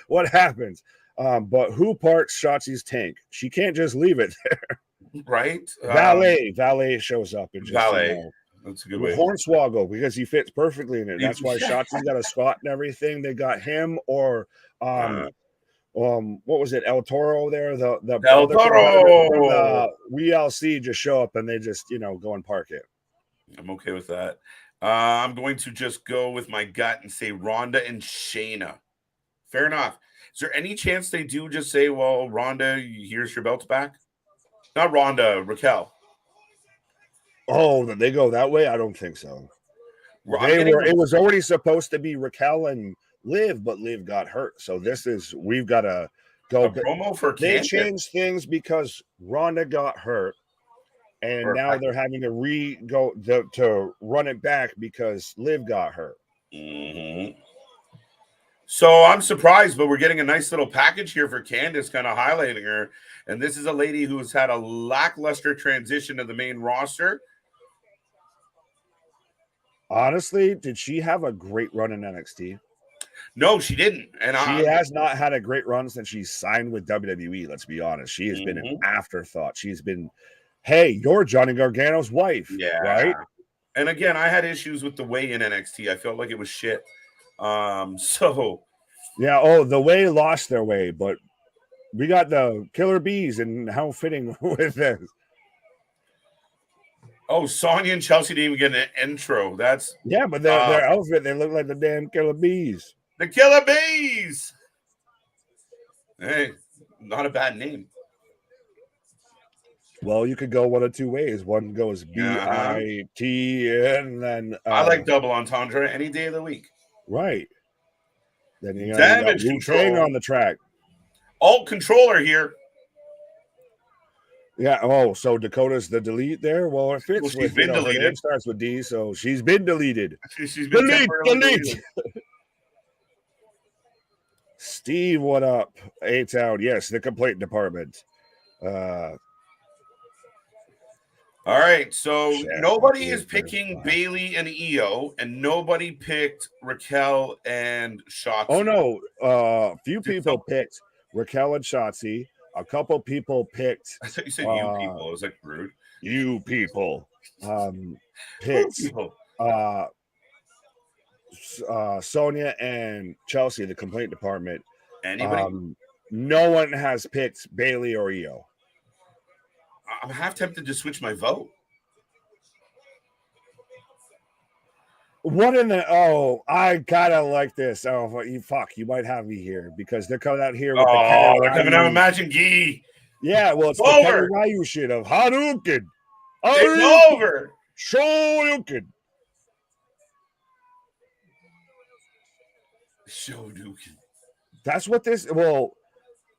what happens. But who parks Shotzi's tank? She can't just leave it there. Right? Valet shows up and just Valet. That's a good way. Hornswoggle, because he fits perfectly in it. That's why Shotzi's got a spot and everything. They got him or what was it? El Toro there? The El Toro. WHC just show up and they just go and park it. I'm okay with that. I'm going to just go with my gut and say Ronda and Shayna. Fair enough. Is there any chance they do just say, well, Ronda, here's your belt back? Not Ronda, Raquel. Oh, they go that way? I don't think so. It was already supposed to be Raquel and Liv, but Liv got hurt. So we've got to go. A promo for They changed things because Ronda got hurt. And now they're having to to run it back because Liv got hurt. Mm-hmm. So I'm surprised, but we're getting a nice little package here for Candice, kind of highlighting her. And this is a lady who's had a lackluster transition to the main roster. Honestly, did she have a great run in NXT? No, she didn't. And she has not had a great run since she signed with WWE. Let's be honest. She has been an afterthought. She's been, hey, you're Johnny Gargano's wife. Yeah. Right. And again, I had issues with the way in NXT. I felt like it was shit. So. Yeah. Oh, the way lost their way, but we got the Killer Bees and how fitting with this. Oh, Sonya and Chelsea didn't even get an intro. That's but their outfit, they look like the damn Killer Bees. The Killer Bees. Hey, not a bad name. Well, you could go one of two ways. One goes B-I-T, and then I like double entendre any day of the week. Right. Then you got Wu-Tang on the track. Alt controller here. Yeah. Oh, so Dakota's the delete there. Well, it fits. She's been deleted. Her name starts with D, so she's been deleted. She's been delete. Steve, what up? A-Town. Yes, the complaint department. All right. So nobody is picking Bailey and Io, and nobody picked Raquel and Shotzi. Oh no, a few people picked Raquel and Shotzi. A couple people picked. I thought you said you people. It was like rude. You people picked Sonya and Chelsea, the complaint department. Anybody? No one has picked Bailey or Io. I'm half tempted to switch my vote. What in the I gotta like this. Oh, you might have me here because they're coming out here with they're coming out with Imagine Gee. Yeah, well, it's the Ryu shit of Hadouken. It's over. Shoryuken. That's what this. Well,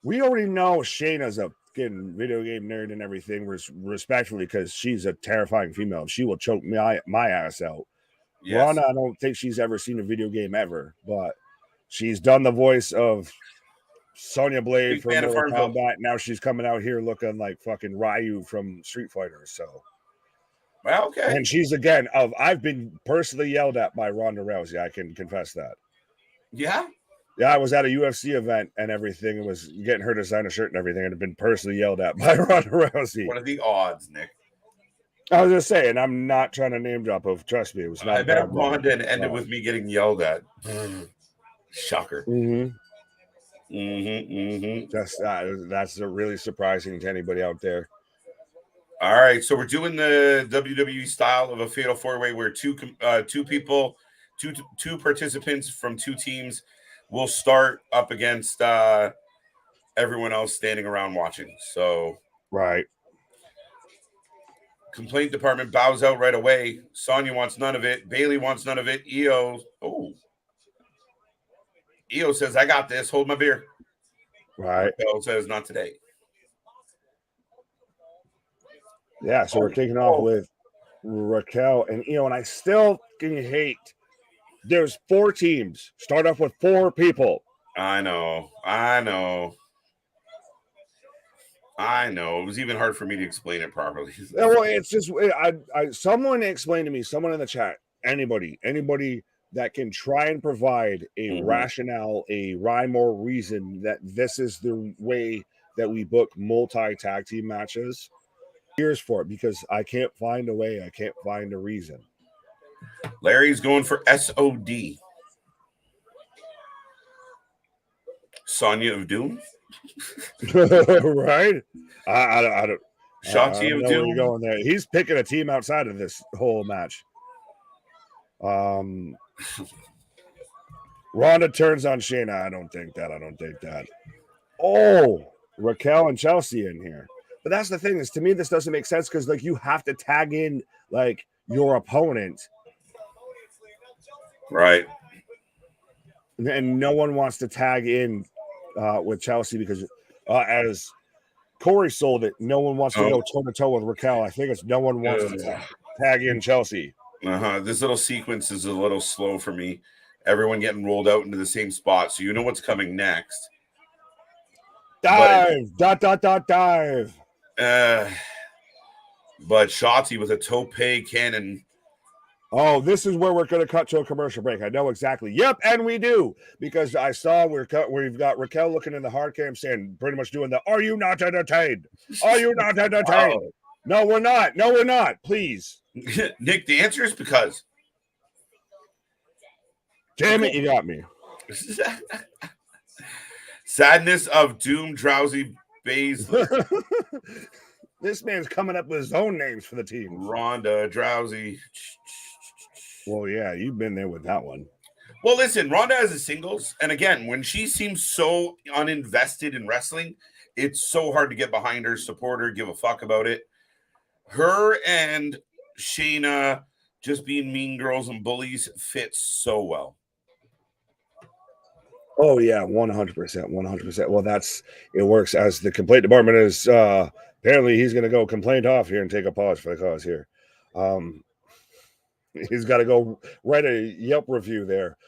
we already know Shayna's a fucking video game nerd and everything, respectfully, because she's a terrifying female. She will choke my ass out. Yes. Rana, I don't think she's ever seen a video game ever, but she's done the voice of Sonya Blade from Mortal Kombat. Now she's coming out here looking like fucking Ryu from Street Fighter. So, well, okay. And she's I've been personally yelled at by Ronda Rousey. I can confess that. Yeah. Yeah, I was at a UFC event and everything. It was getting her to sign a shirt and everything, and had been personally yelled at by Ronda Rousey. What are the odds, Nick? I was just saying, I'm not trying to name drop. Trust me, it was not. I bet Ronda and ended with me getting yelled at. Shocker. That's really surprising to anybody out there. All right, so we're doing the WWE style of a fatal four-way where two participants from two teams will start up against everyone else standing around watching. So right. Complaint department bows out right away. Sonya wants none of it. Bailey wants none of it. Io says, I got this. Hold my beer. Right. Raquel says, not today. Yeah, so we're kicking off with Raquel and Io, and I still fucking hate there's 4 teams. Start off with 4 people. I know. It was even hard for me to explain it properly. Well, it's just someone explained to me, someone in the chat, anybody that can try and provide a rationale, a rhyme or reason that this is the way that we book multi-tag team matches. Here's for it, because I can't find a way. I can't find a reason. Larry's going for SOD. Sonya of Doom. Right? I don't. Shotzi of Doom. Where you're going there. He's picking a team outside of this whole match. Ronda turns on Shayna. I don't think that. Oh, Raquel and Chelsea in here. But that's the thing, is to me this doesn't make sense, because like you have to tag in like your opponent. Right. And no one wants to tag in with Chelsea, because as Corey sold it, no one wants to go toe-to-toe with Raquel. I think it's no one wants to tag in Chelsea. This little sequence is a little slow for me. Everyone getting rolled out into the same spot, so you know what's coming next. Dive! Dive! But Shotzi with a tope cannon. Oh, this is where we're going to cut to a commercial break. I know exactly. Yep, and we do, because I saw we've got Raquel looking in the hard cam saying, pretty much doing the, are you not entertained? Are you not entertained? Oh. No, we're not. No, we're not. Please. Nick, the answer is because. Damn it, you got me. Sadness of Doom, Drowsy, Baszler. This man's coming up with his own names for the team. Ronda, Drowsy. Well, yeah, you've been there with that one. Well, listen, Ronda has a singles. And again, when she seems so uninvested in wrestling, it's so hard to get behind her, support her, give a fuck about it. Her and Shayna just being mean girls and bullies fits so well. Oh, yeah, 100%. 100%. Well, it works, as the complaint department is apparently he's going to go complaint off here and take a pause for the cause here. He's got to go write a Yelp review there.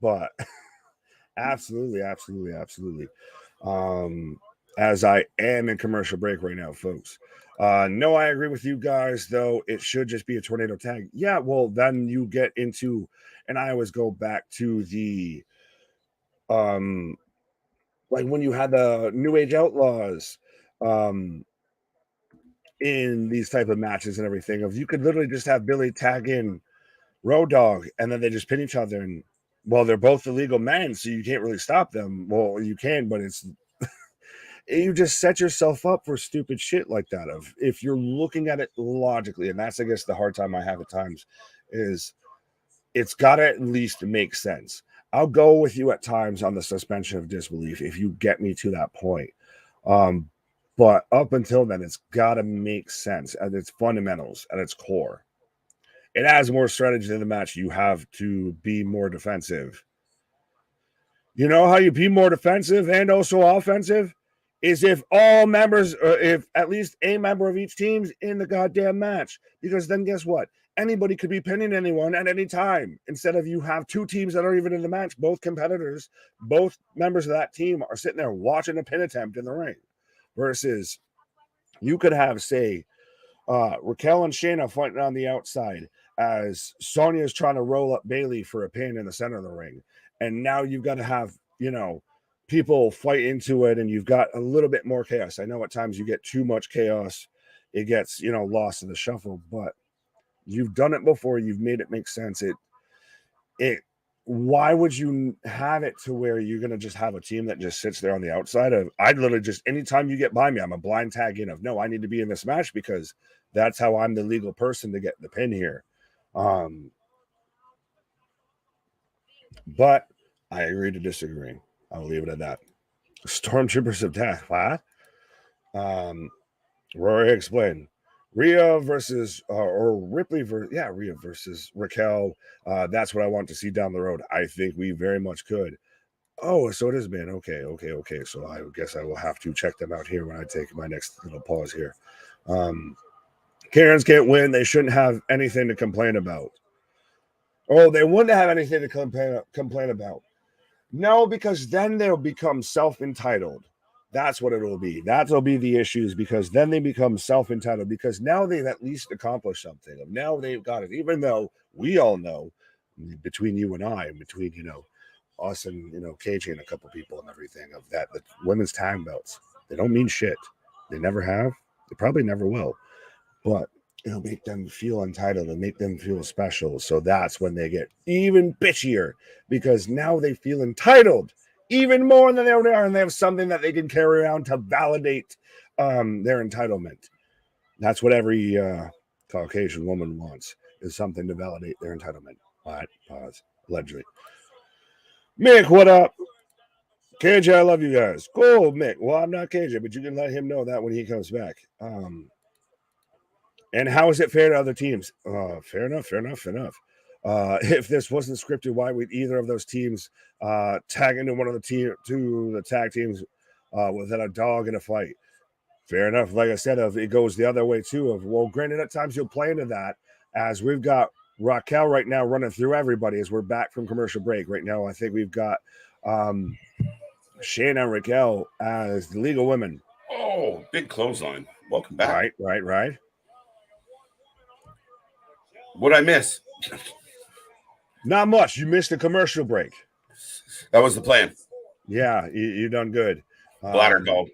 But absolutely. As I am in commercial break right now, folks. No, I agree with you guys, though. It should just be a tornado tag. Yeah, well, then you get into, and I always go back to the, like when you had the New Age Outlaws, in these type of matches and everything, of you could literally just have Billy tag in Road Dogg, and then they just pin each other, and well, they're both illegal men, so you can't really stop them. Well, you can, but it's you just set yourself up for stupid shit like that. Of if you're looking at it logically, and that's I guess the hard time I have at times, is it's got to at least make sense. I'll go with you at times on the suspension of disbelief if you get me to that point. But up until then, it's got to make sense at its fundamentals, at its core. It adds more strategy in the match. You have to be more defensive. You know how you be more defensive and also offensive? Is if all members, or if at least a member of each team's in the goddamn match. Because then guess what? Anybody could be pinning anyone at any time. Instead of you have 2 teams that are even in the match, both competitors, both members of that team are sitting there watching a pin attempt in the ring. Versus you could have, say, Raquel and Shayna fighting on the outside as Sonya is trying to roll up Bailey for a pin in the center of the ring. And now you've got to have, people fight into it, and you've got a little bit more chaos. I know at times you get too much chaos. It gets, lost in the shuffle, but you've done it before. You've made it make sense. Why would you have it to where you're going to just have a team that just sits there on the outside of, I'd literally just, anytime you get by me, I'm a blind tag in of, no, I need to be in this match because that's how I'm the legal person to get the pin here. But I agree to disagree. I'll leave it at that. Stormtroopers of Death. What? Rory explained. Rhea versus or Ripley versus Rhea versus Raquel. That's what I want to see down the road. I think we very much could. Oh, so it is, man. Okay. So I guess I will have to check them out here when I take my next little pause here. Karens can't win. They shouldn't have anything to complain about. Oh, they wouldn't have anything to complain about. No, because then they'll become self-entitled. That's what it will be. That'll be the issues, because then they become self-entitled, because now they've at least accomplished something. Now they've got it, even though we all know, between you and I, and between, us and, KJ and a couple people and everything, of that the women's tag belts, they don't mean shit. They never have. They probably never will. But it'll make them feel entitled and make them feel special. So that's when they get even bitchier, because now they feel entitled even more than they already are, and they have something that they can carry around to validate their entitlement. That's what every Caucasian woman wants, is something to validate their entitlement. All right, pause. Allegedly. Mick, what up? KJ, I love you guys. Cool, Mick. Well, I'm not KJ, but you can let him know that when he comes back. And how is it fair to other teams? Fair enough. If this wasn't scripted, why would either of those teams tag into one of the tag teams without a dog in a fight? Fair enough. Like I said, it goes the other way too. Granted, at times you'll play into that, as we've got Raquel right now running through everybody as we're back from commercial break. Right now, I think we've got Shayna and Raquel as the legal women. Oh, big clothesline. Welcome back. Right. What'd I miss? Not much. You missed the commercial break. That was the plan. Yeah, you done good. Bladder called.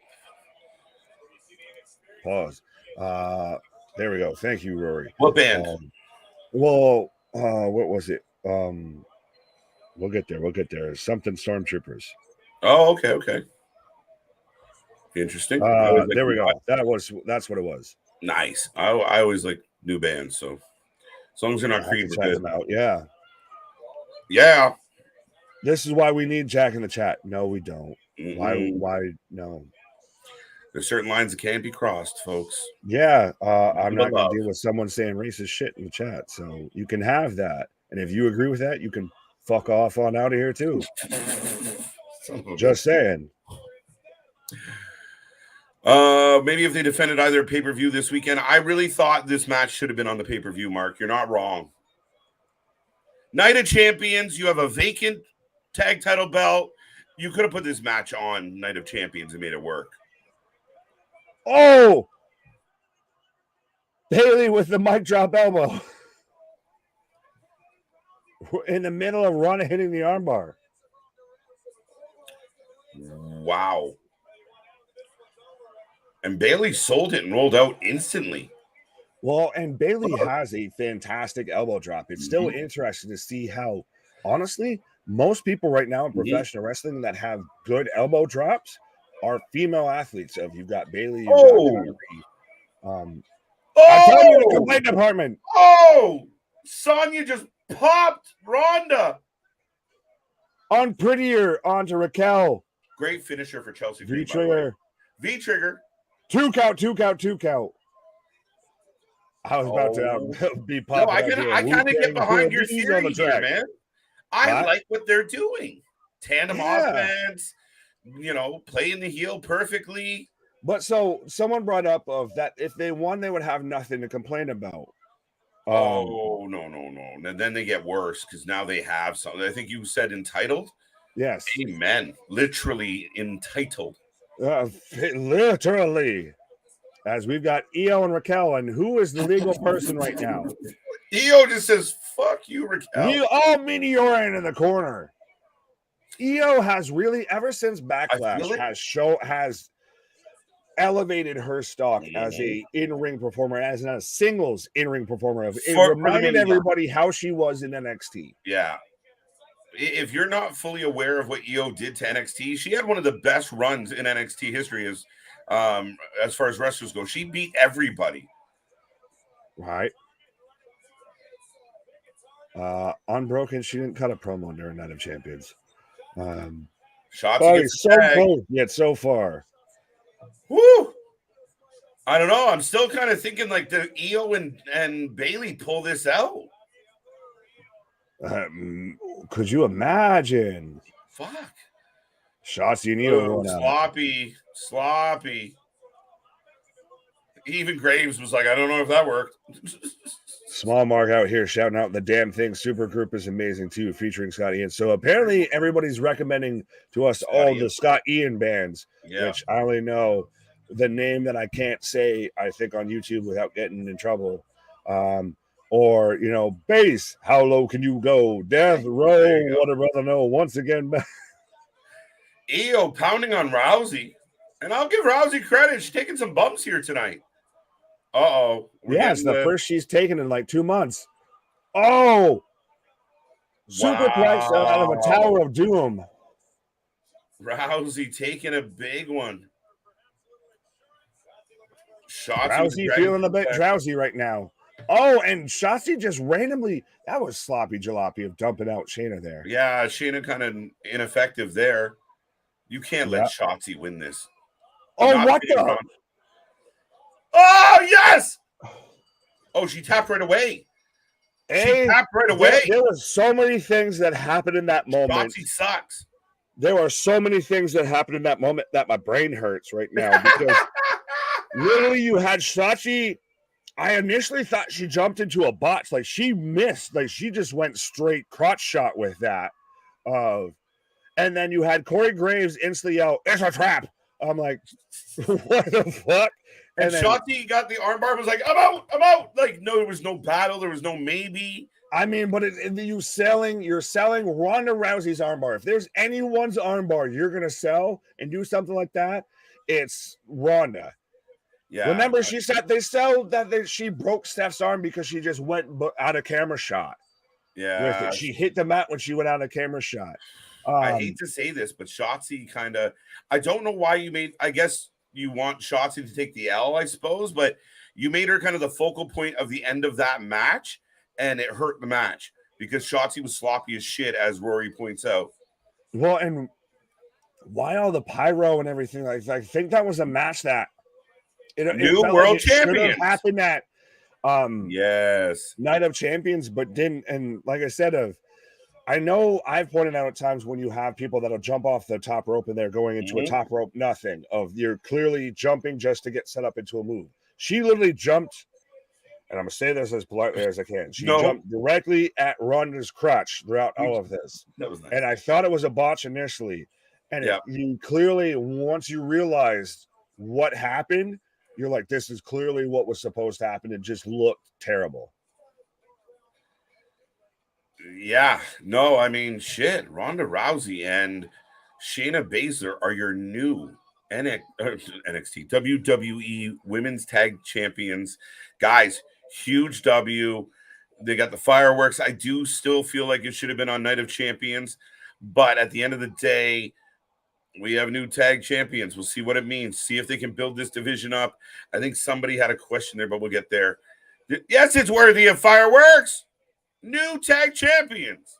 Pause. There we go. Thank you, Rory. What band? What was it? We'll get there. Something Stormtroopers. Oh, okay. Interesting. There we go. That's what it was. Nice. I always like new bands, so as long as they're not Creed, we're good. Them out. Yeah. This is why we need Jack in the chat. No, we don't. Mm-hmm. Why? No. There's certain lines that can't be crossed, folks. Yeah. I'm not going to deal with someone saying racist shit in the chat. So you can have that. And if you agree with that, you can fuck off on out of here too. Just saying. Maybe if they defended either pay-per-view this weekend. I really thought this match should have been on the pay-per-view, Mark. You're not wrong. Night of Champions, you have a vacant tag title belt. You could have put this match on Night of Champions and made it work. Oh! Bailey with the mic drop elbow. In the middle of Ronda hitting the armbar. Wow. And Bailey sold it and rolled out instantly. Well, and Bailey has a fantastic elbow drop. It's still interesting to see how, honestly, most people right now in professional wrestling that have good elbow drops are female athletes. So if you've got Bailey, you've got Kyrie. I told you the complaint department. Oh, Sonya just popped Ronda. Unprettier onto Raquel. Great finisher for Chelsea. V-trigger. V-trigger. Two count. I was about to be popped. No, I kind of get behind your theory here, man. I like what they're doing. Tandem offense, playing the heel perfectly. But so someone brought up of that if they won, they would have nothing to complain about. No. And then they get worse because now they have something. I think you said entitled. Yes. Amen. Literally entitled. Literally. As we've got Io and Raquel, and who is the legal person right now? Io just says, fuck you, Raquel. Meteor in the corner. Io has really, ever since Backlash, has elevated her stock as a in-ring performer, as a singles in-ring performer. It reminded everybody how she was in NXT. Yeah. If you're not fully aware of what Io did to NXT, she had one of the best runs in NXT history as far as wrestlers go. She beat everybody. Right. Unbroken, she didn't cut a promo during Night of Champions. Shotzi gets so close yet so far. Woo! I don't know. I'm still kind of thinking like the Io and Bailey pull this out. Could you imagine? Fuck. Shotzi and Io going out. Sloppy. Even Graves was like, I don't know if that worked. Small Mark out here shouting out the damn thing. Supergroup is amazing too, featuring Scott Ian. So apparently everybody's recommending to us all the Scott Ian bands, which I only know the name that I can't say, I think, on YouTube without getting in trouble. Or, you know, bass, how low can you go? Death Row, what a brother know. Once again, Io pounding on Rousey. And I'll give Rousey credit. She's taking some bumps here tonight. Uh-oh. Yeah, it's the first she's taken in like 2 months. Oh! Superplex out of a Tower of Doom. Rousey taking a big one. Rousey feeling a bit drowsy right now. Oh, and Shotzi just randomly, that was sloppy jalopy of dumping out Shayna there. Yeah, Shayna kind of ineffective there. You can't let Shotzi win this. Oh, what the? Oh, yes! Oh, she tapped right away. She tapped right away. There were so many things that happened in that moment. Shotzi sucks. There are so many things that happened in that moment that my brain hurts right now because literally you had Shotzi. I initially thought she jumped into a botch. Like she missed. Like she just went straight crotch shot with that. And then you had Corey Graves instantly yell, "It's a trap." I'm like, what the fuck? And Shotzi got the armbar, was like, I'm out. Like, no, there was no battle. There was no maybe. I mean, but you're selling Ronda Rousey's armbar. If there's anyone's armbar you're going to sell and do something like that, it's Ronda. Yeah. Remember, she said she broke Steph's arm because she just went out of camera shot. Yeah. With it. She hit the mat when she went out of camera shot. I hate to say this, but Shotzi kind of, I don't know why you made, I guess you want Shotzi to take the L, I suppose, but you made her kind of the focal point of the end of that match, and it hurt the match because Shotzi was sloppy as shit, as Rory points out. Well, and why all the pyro and everything? Like I think that was a match that new world champion happened at yes, Night of Champions, but didn't. And like I said, I know I've pointed out at times when you have people that'll jump off the top rope and they're going into a top rope nothing, you're clearly jumping just to get set up into a move. She literally jumped, and I'm going to say this as politely as I can. She jumped directly at Ronda's crotch throughout all of this. That was nice. And I thought it was a botch initially. And you clearly, once you realized what happened, you're like, this is clearly what was supposed to happen. It just looked terrible. Yeah, no, I mean, shit. Ronda Rousey and Shayna Baszler are your new NXT WWE Women's Tag Champions. Guys, huge W. They got the fireworks. I do still feel like it should have been on Night of Champions, but at the end of the day, we have new tag champions. We'll see what it means. See if they can build this division up. I think somebody had a question there, but we'll get there. Yes, it's worthy of fireworks. New tag champions.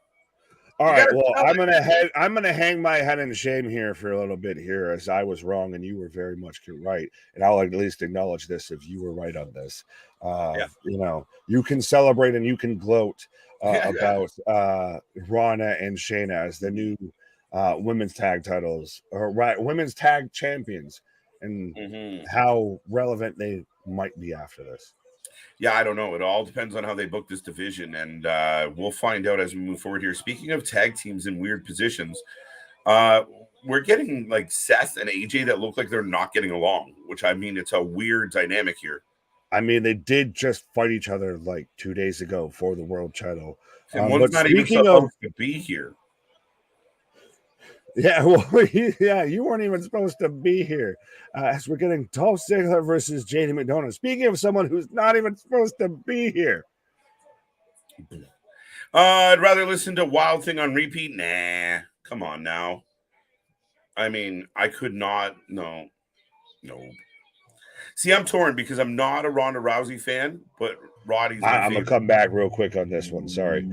All right. Well, I'm gonna hang my head in shame here for a little bit here, as I was wrong and you were very much right. And I'll at least acknowledge this if you were right on this. You know, you can celebrate and you can gloat about Ronda and Shayna as the new women's tag titles, or women's tag champions, and how relevant they might be after this. Yeah, I don't know. It all depends on how they book this division, and we'll find out as we move forward here. Speaking of tag teams in weird positions, we're getting like Seth and AJ that look like they're not getting along, which, I mean, it's a weird dynamic here. I mean, they did just fight each other like 2 days ago for the world title. And one's not even supposed to be here. Yeah, well, yeah, you weren't even supposed to be here. As we're getting Dolph Ziggler versus JD McDonough. Speaking of someone who's not even supposed to be here. I'd rather listen to Wild Thing on repeat. Nah, come on now. I mean, I could not. No. See, I'm torn because I'm not a Ronda Rousey fan, but Roddy's. I'm gonna come back real quick on this one. Sorry.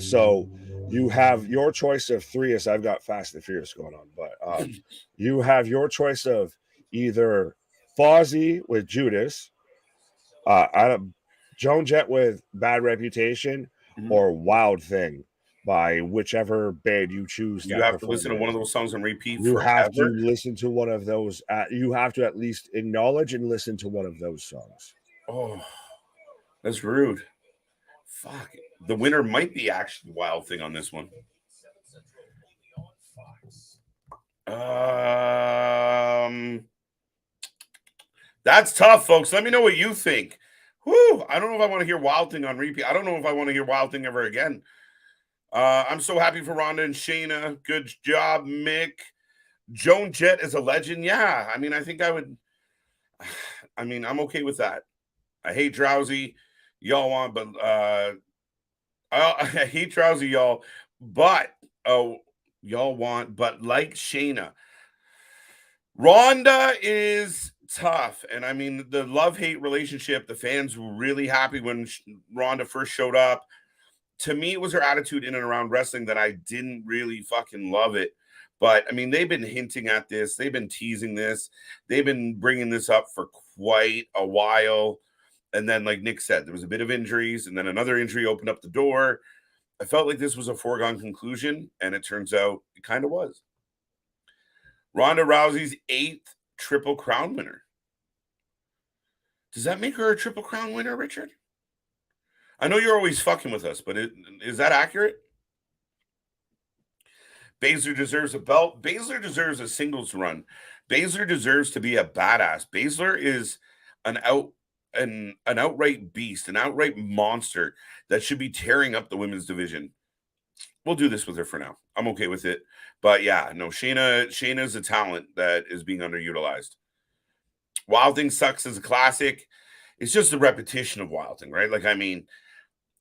So you have your choice of three, as I've got Fast and Furious going on, but you have your choice of either Fozzy with Judas, Joan Jett with Bad Reputation, or Wild Thing by whichever band you choose. You have to listen to one of those songs on repeat You forever? have to listen to one of those. You have to at least acknowledge and listen to one of those songs. Oh, that's rude. Fuck. The winner might be actually Wild Thing on this one. That's tough, folks. Let me know what you think. Whew, I don't know if I want to hear Wild Thing on repeat. I don't know if I want to hear Wild Thing ever again. I'm so happy for Ronda and Shayna. Good job, Mick. Joan Jett is a legend. Yeah, I mean, I think I would. I mean, I'm okay with that. I hate Drowsy. Y'all want, but I hate Drowsy, y'all. But y'all want, but like Shayna, Ronda is tough. And I mean, the love-hate relationship, the fans were really happy when Ronda first showed up. To me, it was her attitude in and around wrestling that I didn't really fucking love it. But, I mean, they've been hinting at this. They've been teasing this. They've been bringing this up for quite a while. And then, like Nick said, there was a bit of injuries, and then another injury opened up the door. I felt like this was a foregone conclusion, and it turns out it kind of was. Ronda Rousey's 8th Triple Crown winner. Does that make her a Triple Crown winner, Richard? I know you're always fucking with us, but is that accurate? Baszler deserves a belt. Baszler deserves a singles run. Baszler deserves to be a badass. Baszler is an outright beast, an outright monster that should be tearing up the women's division. We'll do this with her for now. I'm okay with it. But yeah, no, Shayna's a talent that is being underutilized. Wild Thing sucks as a classic. It's just a repetition of Wild Thing, right? Like, I mean,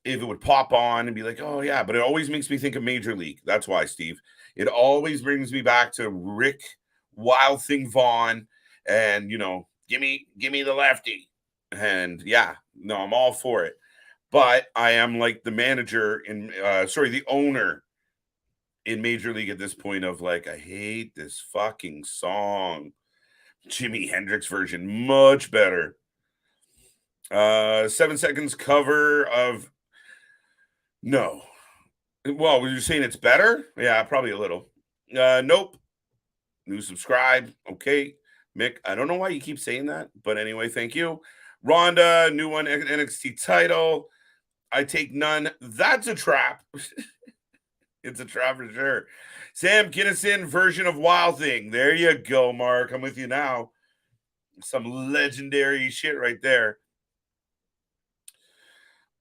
if it would pop on and be like, oh yeah, but it always makes me think of Major League. That's why, Steve. It always brings me back to Rick Wild Thing Vaughn and, you know, give me the lefty. And yeah, no, I'm all for it. But I am like the manager the owner in Major League at this point of like, I hate this fucking song. Jimi Hendrix version, much better. 7 seconds cover of no. Well, were you saying it's better? Yeah, probably a little. Nope. New subscribe. Okay. Mick, I don't know why you keep saying that, but anyway, thank you. Ronda, new one NXT title. I take none. That's a trap. It's a trap for sure. Sam Kinison version of Wild Thing. There you go, Mark. I'm with you now. Some legendary shit right there.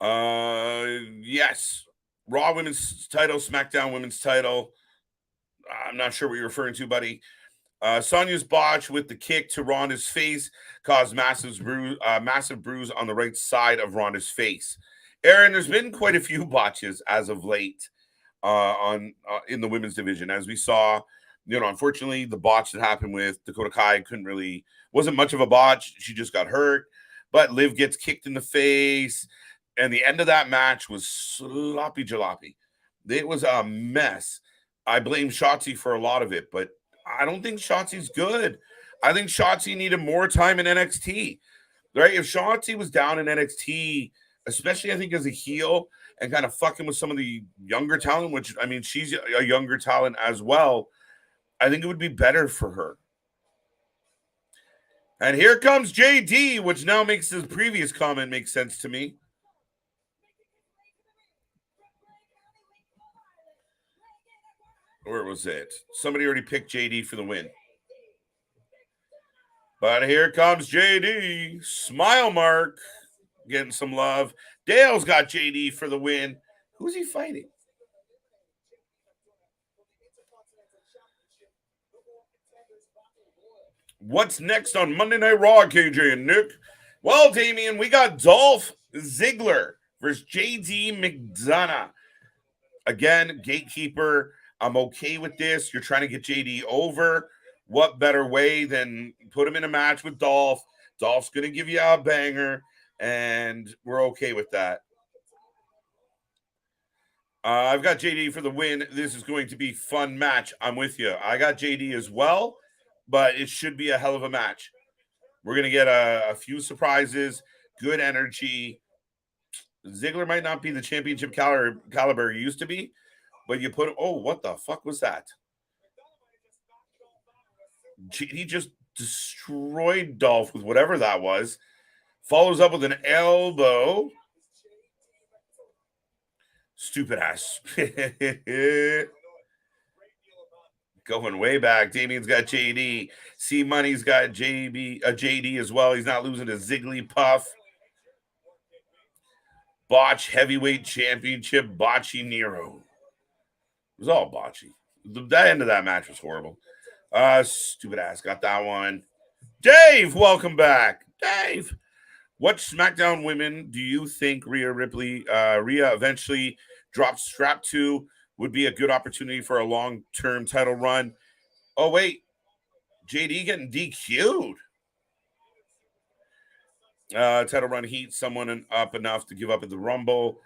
Yes. Raw women's title, SmackDown women's title. I'm not sure what you're referring to, buddy. Sonya's botch with the kick to Ronda's face caused massive bruise on the right side of Ronda's face. Aaron, there's been quite a few botches as of late in the women's division, as we saw. You know, unfortunately, the botch that happened with Dakota Kai wasn't much of a botch. She just got hurt, but Liv gets kicked in the face, and the end of that match was sloppy jalopy. It was a mess. I blame Shotzi for a lot of it, but I don't think Shotzi's good. I think Shotzi needed more time in NXT, right? If Shotzi was down in NXT, especially I think as a heel and kind of fucking with some of the younger talent, which, I mean, she's a younger talent as well, I think it would be better for her. And here comes JD, which now makes his previous comment make sense to me. Where was it? Somebody already picked JD for the win. But here comes JD. Smile mark. Getting some love. Dale's got JD for the win. Who's he fighting? What's next on Monday Night Raw, KJ and Nick? Well, Damian, we got Dolph Ziggler versus JD McDonough. Again, gatekeeper. I'm okay with this. You're trying to get JD over. What better way than put him in a match with Dolph? Dolph's going to give you a banger, and we're okay with that. I've got JD for the win. This is going to be fun match. I'm with you. I got JD as well, but it should be a hell of a match. We're going to get a few surprises, good energy. Ziggler might not be the championship caliber he used to be, but you put, oh, what the fuck was that? He just destroyed Dolph with whatever that was. Follows up with an elbow. Stupid ass. Going way back. Damien's got JD. C Money's got JD as well. He's not losing to Zigglypuff. Botch heavyweight championship. Botchy Nero. It was all botchy. The end of that match was horrible. Stupid ass got that one. Dave, welcome back. Dave. What SmackDown women do you think Rhea eventually drops strap to would be a good opportunity for a long-term title run? Oh, wait. JD getting DQ'd. Title run heat someone up enough to give up at the Rumble.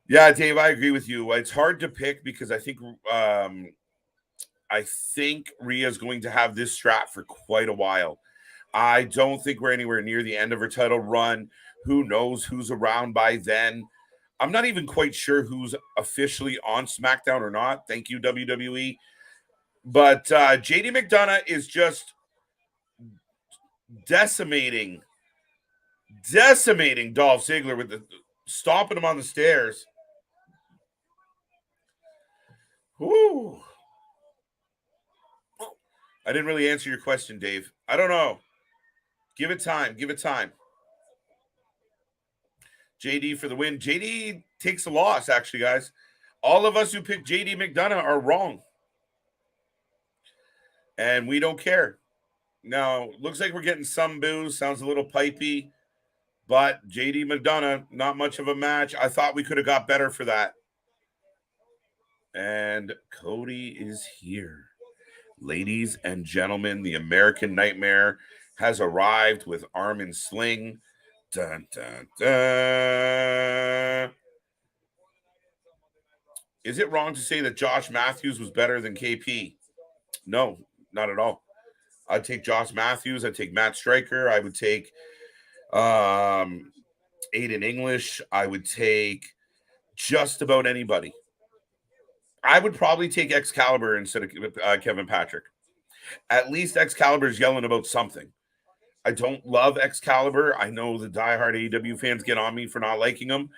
Yeah, Dave, I agree with you. It's hard to pick because I think Rhea's going to have this strap for quite a while. I don't think we're anywhere near the end of her title run. Who knows who's around by then? I'm not even quite sure who's officially on SmackDown or not. Thank you, WWE. But JD McDonough is just decimating Dolph Ziggler with stomping him on the stairs. Whoo. I didn't really answer your question, Dave. I don't know. Give it time. JD for the win. JD takes a loss, actually, guys. All of us who picked JD McDonough are wrong. And we don't care. Now, looks like we're getting some boos. Sounds a little pipey. But JD McDonough, not much of a match. I thought we could have got better for that. And Cody is here. Ladies and gentlemen, the American Nightmare has arrived with arm and sling. Dun, dun, dun. Is it wrong to say that Josh Matthews was better than KP? No, not at all. I'd take Josh Matthews. I'd take Matt Stryker. I would take Aiden English. I would take just about anybody. I would probably take Excalibur instead of Kevin Patrick. At least Excalibur's yelling about something. I don't love Excalibur. I know the diehard AEW fans get on me for not liking him,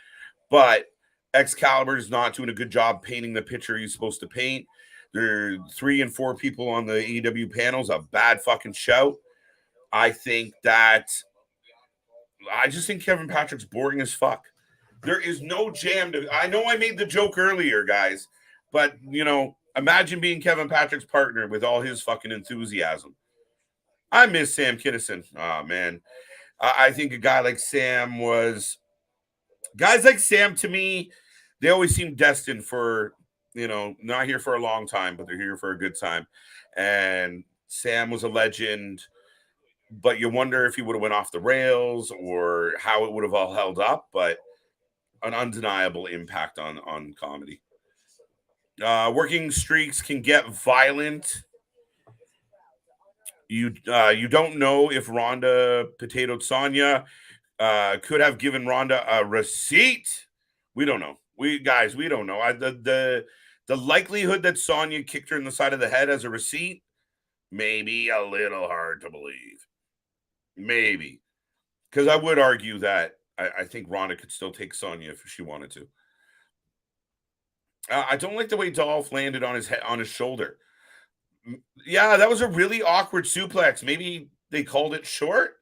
but Excalibur's not doing a good job painting the picture he's supposed to paint. There are 3 and 4 people on the AEW panels, a bad fucking shout. I just think Kevin Patrick's boring as fuck. There is no jam to. I know I made the joke earlier, guys, but imagine being Kevin Patrick's partner with all his fucking enthusiasm. I miss Sam Kinison. Oh, man. I think a guy like Sam was... Guys like Sam, to me, they always seem destined for, not here for a long time, but they're here for a good time. And Sam was a legend, but you wonder if he would have went off the rails or how it would have all held up, but an undeniable impact on comedy. Working streaks can get violent. You don't know if Ronda potatoed Sonya. Could have given Ronda a receipt. We don't know. We don't know. The likelihood that Sonya kicked her in the side of the head as a receipt, maybe a little hard to believe. Maybe. Because I would argue that I think Ronda could still take Sonya if she wanted to. I don't like the way Dolph landed on his head, on his shoulder. Yeah, that was a really awkward suplex. Maybe they called it short.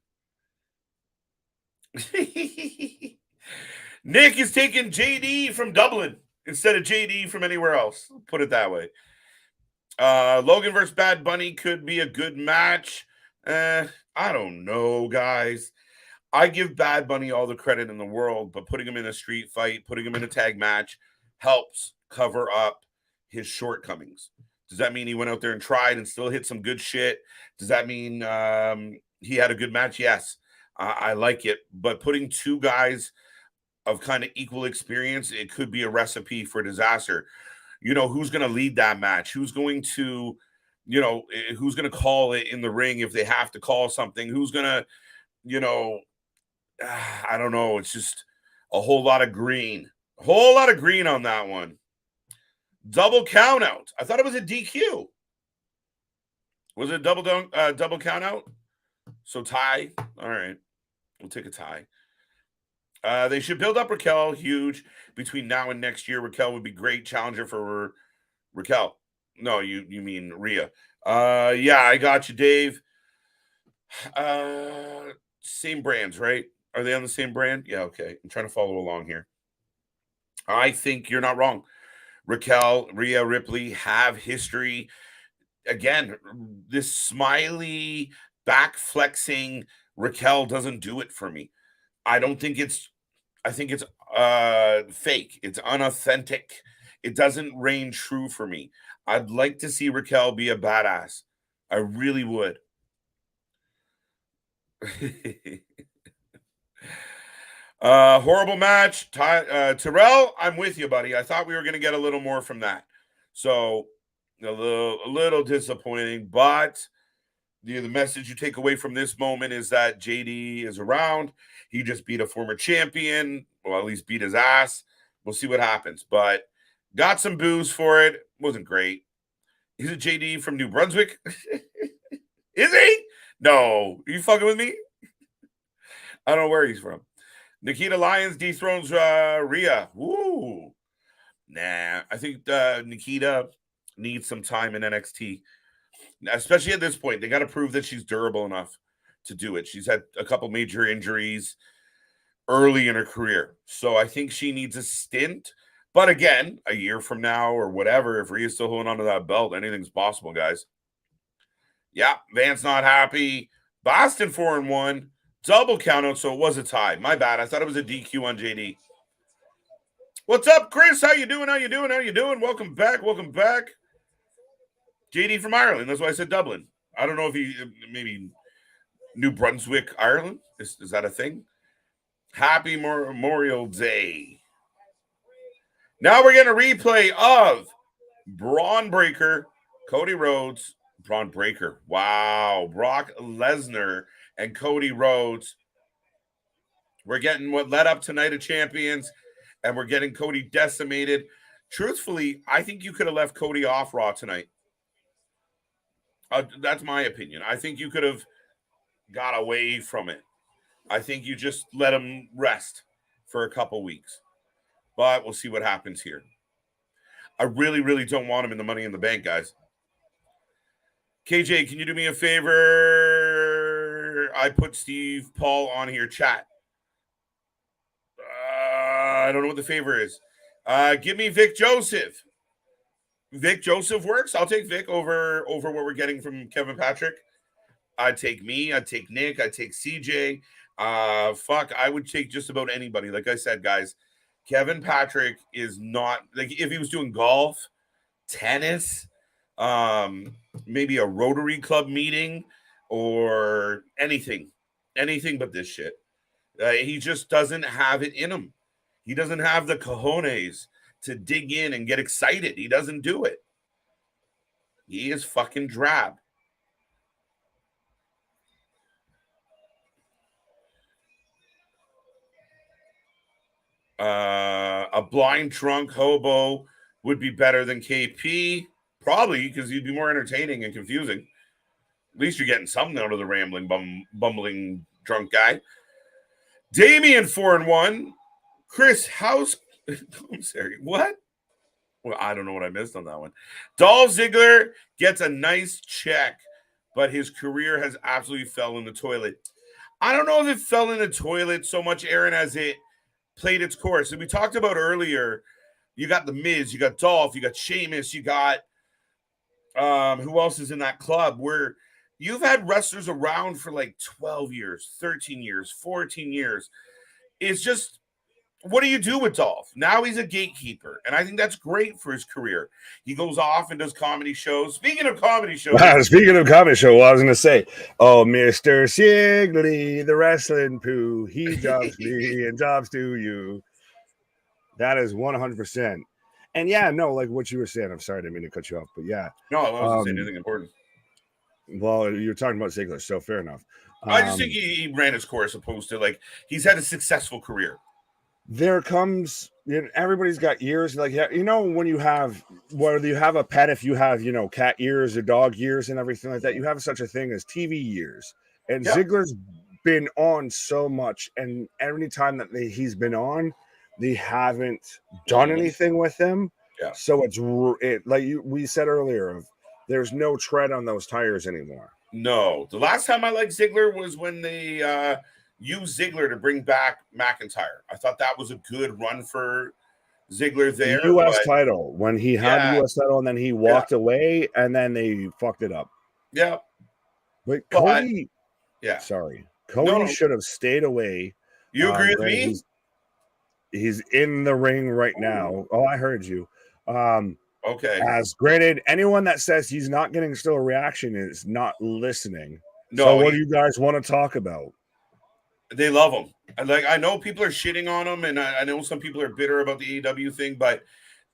Nick is taking JD from Dublin instead of JD from anywhere else. Put it that way. Logan versus Bad Bunny could be a good match. I don't know, guys. I give Bad Bunny all the credit in the world, but putting him in a street fight, putting him in a tag match helps cover up his shortcomings. Does that mean he went out there and tried and still hit some good shit? Does that mean he had a good match? Yes, I like it. But putting 2 guys of kind of equal experience, it could be a recipe for disaster. You know, who's going to lead that match? Who's going to, you know, who's going to call it in the ring if they have to call something? Who's going to, you know, I don't know. It's just a whole lot of green. A whole lot of green on that one. Double count out. I thought it was a DQ. Was it a double count out? So tie. All right. We'll take a tie. They should build up Raquel huge between now and next year. Raquel would be great challenger for Raquel. No, you mean Rhea. Yeah, I got you, Dave. Same brands, right? Are they on the same brand? Yeah, okay. I'm trying to follow along here. I think you're not wrong. Raquel, Rhea Ripley have history. Again, this smiley, back flexing Raquel doesn't do it for me. I think it's fake. It's unauthentic. It doesn't reign true for me. I'd like to see Raquel be a badass. I really would. Horrible match. Terrell, I'm with you, buddy. I thought we were going to get a little more from that. So a little disappointing, but the message you take away from this moment is that JD is around. He just beat a former champion, or at least beat his ass. We'll see what happens, but got some boos for it. Wasn't great. Is it JD from New Brunswick? Is he? No. Are you fucking with me? I don't know where he's from. Nikita Lyons dethrones Rhea. Woo. Nah. I think Nikita needs some time in NXT. Especially at this point. They got to prove that she's durable enough to do it. She's had a couple major injuries early in her career. So I think she needs a stint. But again, a year from now or whatever, if Rhea's still holding on to that belt, anything's possible, guys. Yeah, Van's not happy. Boston 4-1. Double count out, so it was a tie. My bad. I thought it was a DQ on JD. What's up, Chris? How you doing? How you doing? Welcome back. JD from Ireland. That's why I said Dublin. I don't know if he maybe New Brunswick, Ireland. Is that a thing? Happy Memorial Day. Now we're getting a replay of Braun Breaker, Cody Rhodes, Braun Breaker. Wow. Brock Lesnar and Cody Rhodes. We're getting what led up to Night of Champions, and we're getting Cody decimated. Truthfully, I think you could have left Cody off Raw tonight. That's my opinion. I think you could have got away from it. I think you just let him rest for a couple weeks. But we'll see what happens here. I really, really don't want him in the Money in the Bank, guys. KJ, can you do me a favor? I put Steve Paul on here, chat. I don't know what the favor is. Give me Vic Joseph. Vic Joseph works. I'll take Vic over what we're getting from Kevin Patrick. I'd take me. I'd take Nick. I'd take CJ. I would take just about anybody. Like I said, guys, Kevin Patrick is not like if he was doing golf, tennis, maybe a Rotary Club meeting or anything but this shit. He just doesn't have it in him. He doesn't have the cojones to dig in and get excited. He doesn't do it. He is fucking drab. A blind drunk hobo would be better than KP. Probably because he'd be more entertaining and confusing. At least you're getting something out of the rambling, bumbling drunk guy. Damian 4-1. Chris House. I'm sorry. What? Well, I don't know what I missed on that one. Dolph Ziggler gets a nice check, but his career has absolutely fell in the toilet. I don't know if it fell in the toilet so much, Aaron, as it played its course. And we talked about earlier, you got The Miz, you got Dolph, you got Sheamus, you got who else is in that club where you've had wrestlers around for like 12 years, 13 years, 14 years. It's just, what do you do with Dolph? Now he's a gatekeeper, and I think that's great for his career. He goes off and does comedy shows. Speaking of comedy shows. Well, I was going to say, oh, Mr. Sigley, the wrestling poo, he jobs me and jobs to you. That is 100%. And yeah, no, like what you were saying. I'm sorry, I didn't mean to cut you off, but yeah. No, I wasn't saying anything important. Well, you're talking about Ziggler, so fair enough. I just think he ran his course, opposed to like he's had a successful career. There comes, everybody's got ears. Like, when you have, whether you have a pet, if you have, cat ears or dog ears and everything like that, you have such a thing as TV ears. And Ziggler's been on so much, and every time that he's been on, they haven't done anything with him. Yeah. So we said earlier, there's no tread on those tires anymore. No, the last time I liked Ziggler was when they used Ziggler to bring back McIntyre. I thought that was a good run for Ziggler there. The U.S. title, when he had the U.S. title, and then he walked away, and then they fucked it up. Yeah. But Cody, Cody should have stayed away. You agree with me? He's in the ring right now. Oh, I heard you. Okay. As granted, anyone that says he's not getting still a reaction is not listening. No. So what do you guys want to talk about? They love him. I know people are shitting on him, and I know some people are bitter about the AEW thing, but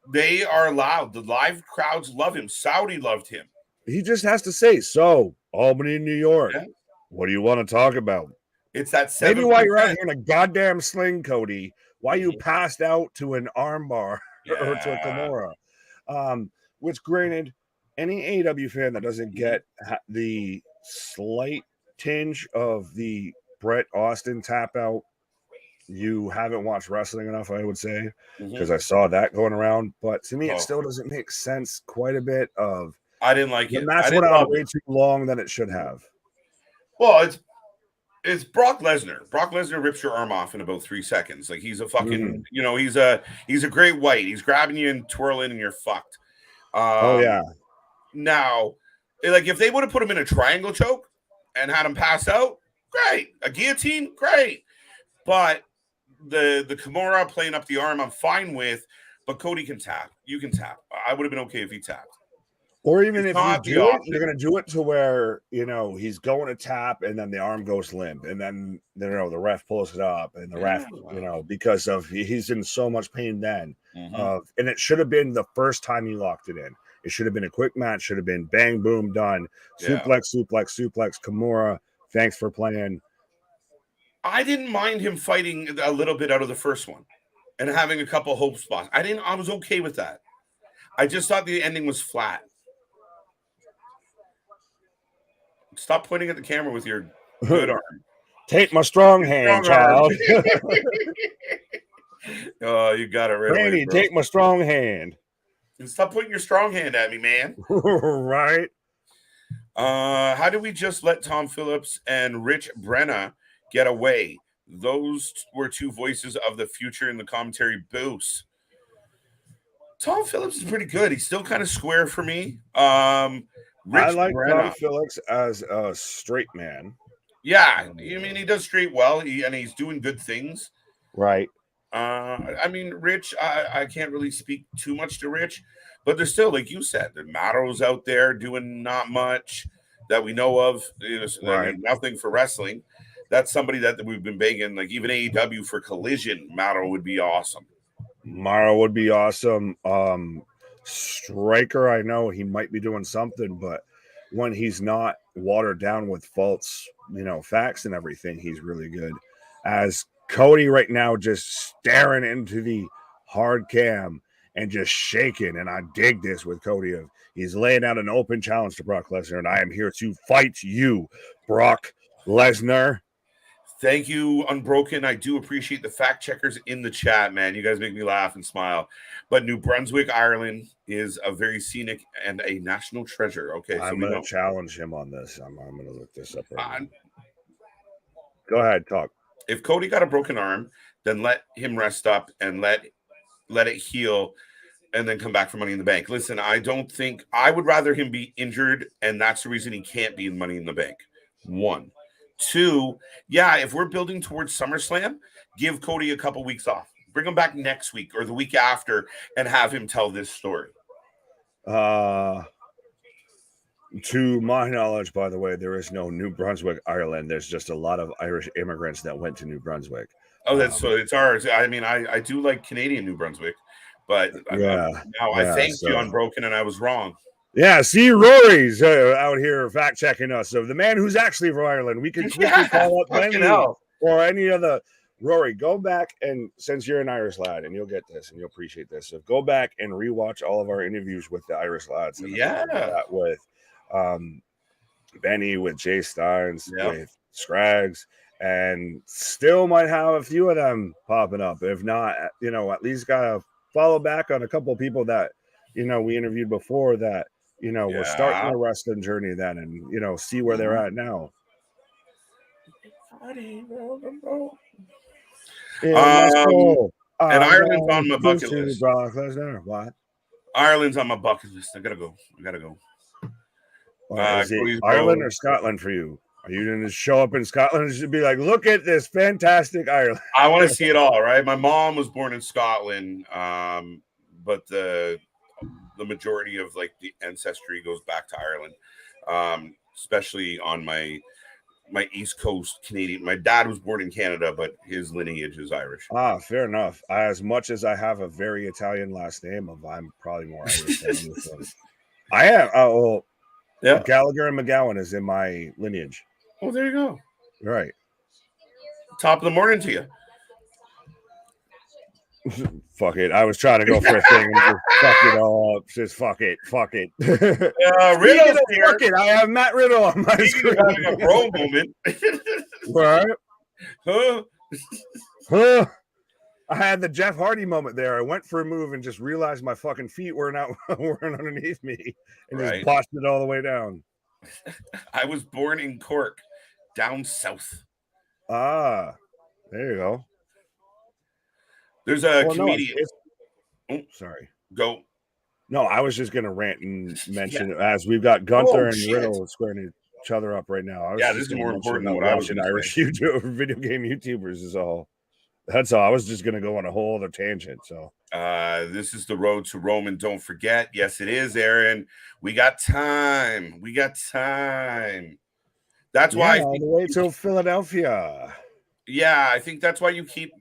they are loud. The live crowds love him. Saudi loved him. He just has to say, so Albany, New York. Yeah. What do you want to talk about? It's that 7%. Maybe why you're out here in a goddamn sling, Cody. Why you passed out to an armbar or to a Kimura. Which, granted, any AEW fan that doesn't get the slight tinge of the Bret Austin tap out, you haven't watched wrestling enough, I would say, because I saw that going around. But to me, it still doesn't make sense quite a bit of. I didn't like it. And that's went on way too long than it should have. Well, it's Brock Lesnar. Brock Lesnar rips your arm off in about 3 seconds. Like he's a fucking, he's a great white. He's grabbing you and twirling, and you're fucked. Now, like if they would have put him in a triangle choke and had him pass out, great. A guillotine, great. But the Kimura playing up the arm, I'm fine with. But Cody can tap. You can tap. I would have been okay if he tapped. Or even if you do it, you're going to do it to where, he's going to tap and then the arm goes limp. And then, the ref pulls it up and the ref, because of he's in so much pain then. And it should have been the first time he locked it in. It should have been a quick match. Should have been bang, boom, done. Suplex, Kimura. Thanks for playing. I didn't mind him fighting a little bit out of the first one and having a couple hope spots. I was okay with that. I just thought the ending was flat. Stop pointing at the camera with your good arm. Take my strong hand, child. Oh, you got it right. Randy, take my strong hand. And stop putting your strong hand at me, man. Right. How do we just let Tom Phillips and Rich Brenna get away? Those were two voices of the future in the commentary booths. Tom Phillips is pretty good. He's still kind of square for me. I like Tom Phillips as a straight man. Yeah, I mean he does straight well. He's doing good things. Right. Rich, I can't really speak too much to Rich, but there's still, like you said, the Matto's out there doing not much that we know of. Nothing for wrestling. That's somebody that we've been begging, like even AEW for Collision. Matto would be awesome. Striker, I know he might be doing something, but when he's not watered down with false, facts and everything, he's really good. As Cody right now, just staring into the hard cam and just shaking, and I dig this with Cody. He's laying out an open challenge to Brock Lesnar, and I am here to fight you, Brock Lesnar. Thank you, Unbroken. I do appreciate the fact checkers in the chat, man. You guys make me laugh and smile. But New Brunswick, Ireland is a very scenic and a national treasure. Okay, I'm going to challenge him on this. I'm going to look this up right now. Go ahead, talk. If Cody got a broken arm, then let him rest up and let it heal and then come back for Money in the Bank. Listen, I would rather him be injured, and that's the reason he can't be in Money in the Bank. 1. 2, if we're building towards SummerSlam, give Cody a couple weeks off. Bring him back next week or the week after and have him tell this story. To my knowledge, by the way, there is no New Brunswick, Ireland. There's just a lot of Irish immigrants that went to New Brunswick. Oh, that's so it's ours. I mean, I do like Canadian New Brunswick, but now I thanked you Unbroken, and I was wrong. Yeah, see, Rory's out here fact checking us. So the man who's actually from Ireland, we could quickly call up Benny or any other. Rory, go back and since you're an Irish lad, and you'll get this and you'll appreciate this. So go back and rewatch all of our interviews with the Irish lads. With Benny, with Jay Steins, with Scraggs, and still might have a few of them popping up. If not, at least gotta follow back on a couple of people that we interviewed before that we're starting a wrestling journey then, and see where they're at now. And Ireland's on my bucket list. Brock Lesnar. What? Ireland's on my bucket list. I gotta go. Is it Ireland or Scotland for you? Are you going to show up in Scotland and should be like, look at this fantastic Ireland? I want to see it all, right? My mom was born in Scotland, but the majority of like the ancestry goes back to Ireland, especially on my East Coast Canadian. My dad was born in Canada, but his lineage is Irish. Fair enough. As much as I have a very Italian last name, I'm probably more Irish than this one. I am. Gallagher and McGowan is in my lineage. Oh, there you go. Right. Top of the morning to you. Fuck it. I was trying to go for a thing and just fuck it all up. Just fuck it. Riddle's here. Fuck it. I have Matt Riddle on my screen. Having a bro moment. Right. Huh. I had the Jeff Hardy moment there. I went for a move and just realized my fucking feet weren't underneath me and just bossed it all the way down. I was born in Cork, down south. There you go. There's a comedian. Sorry. Go. No, I was just going to rant and mention as we've got Gunther and Riddle squaring each other up right now. This is more important than what I was watching Irish video game YouTubers is all. That's all. I was just going to go on a whole other tangent. So this is the road to Rome, and don't forget. Yes, it is, Aaron. We got time. That's why all the way to Philadelphia. Yeah, I think that's why you keep.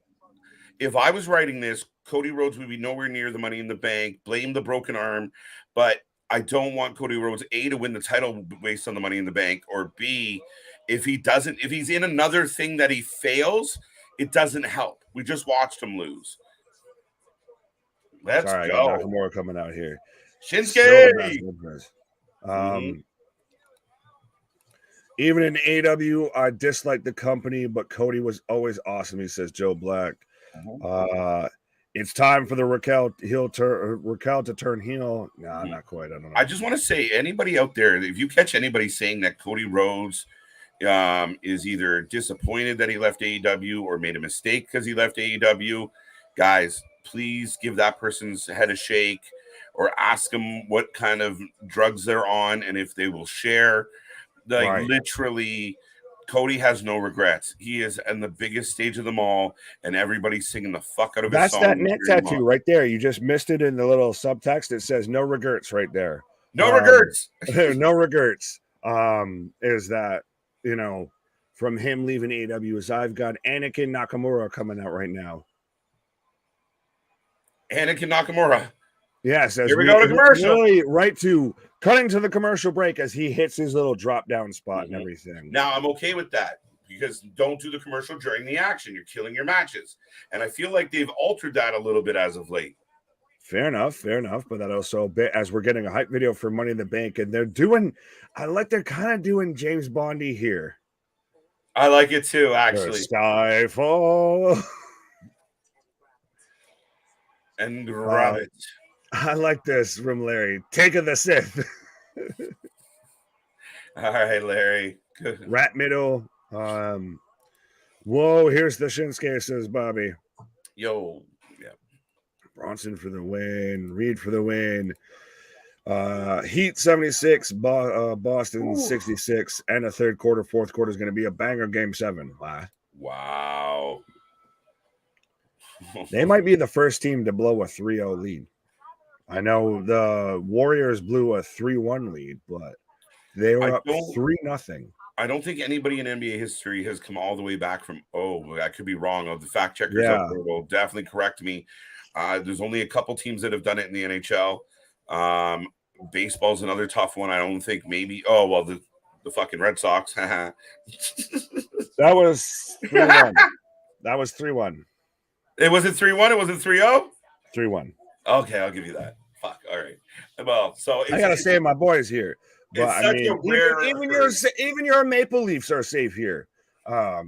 If I was writing this, Cody Rhodes would be nowhere near the Money in the Bank. Blame the broken arm, but I don't want Cody Rhodes A to win the title based on the Money in the Bank, or B, if he's in another thing that he fails. It doesn't help. We just watched him lose. Let's go. I got Nakamura coming out here. Shinsuke. Even in AEW, I dislike the company, but Cody was always awesome. He says Joe Black. It's time for the Raquel to turn heel. Nah, not quite. I don't know. I just want to say, anybody out there, if you catch anybody saying that Cody Rhodes is either disappointed that he left AEW or made a mistake because he left AEW, guys, please give that person's head a shake or ask them what kind of drugs they're on and if they will share. Literally, Cody has no regrets. He is in the biggest stage of them all, and everybo's singing the fuck out of his song. That's that neck tattoo right there. You just missed it in the little subtext. It says no regrets right there. No regrets. No regrets. Is that from him leaving AEW is I've got Anakin Nakamura coming out right now. Anakin Nakamura. Yes. Here we go to commercial. Really right to cutting to the commercial break as he hits his little drop down spot and everything. Now I'm okay with that because don't do the commercial during the action. You're killing your matches. And I feel like they've altered that a little bit as of late. Fair enough. But that also, as we're getting a hype video for Money in the Bank, and they're kind of doing James Bondy here. I like it too, actually. Skyfall. And Rabbit. I like this from Larry. Take of the Sith. All right, Larry. Good. Rat middle. Whoa, here's the Shinsuke, says Bobby. Yo. Bronson for the win. Reed for the win. Heat 76, Boston 66, and a third quarter. Fourth quarter is going to be a banger. Game 7. Wow. They might be the first team to blow a 3-0 lead. I know the Warriors blew a 3-1 lead, but they were up 3-0. I don't think anybody in NBA history has come all the way back from. Oh, I could be wrong. The fact checkers out there will definitely correct me. There's only a couple teams that have done it in the NHL. Baseball's another tough one. I don't think maybe. Oh well, the fucking Red Sox. That was 3-1. That was 3-1. It wasn't 3-1. It wasn't 3-0. 3-1. Okay, I'll give you that. Fuck. All right. Well, so I gotta say my boys here. But I mean, even your Maple Leafs are safe here.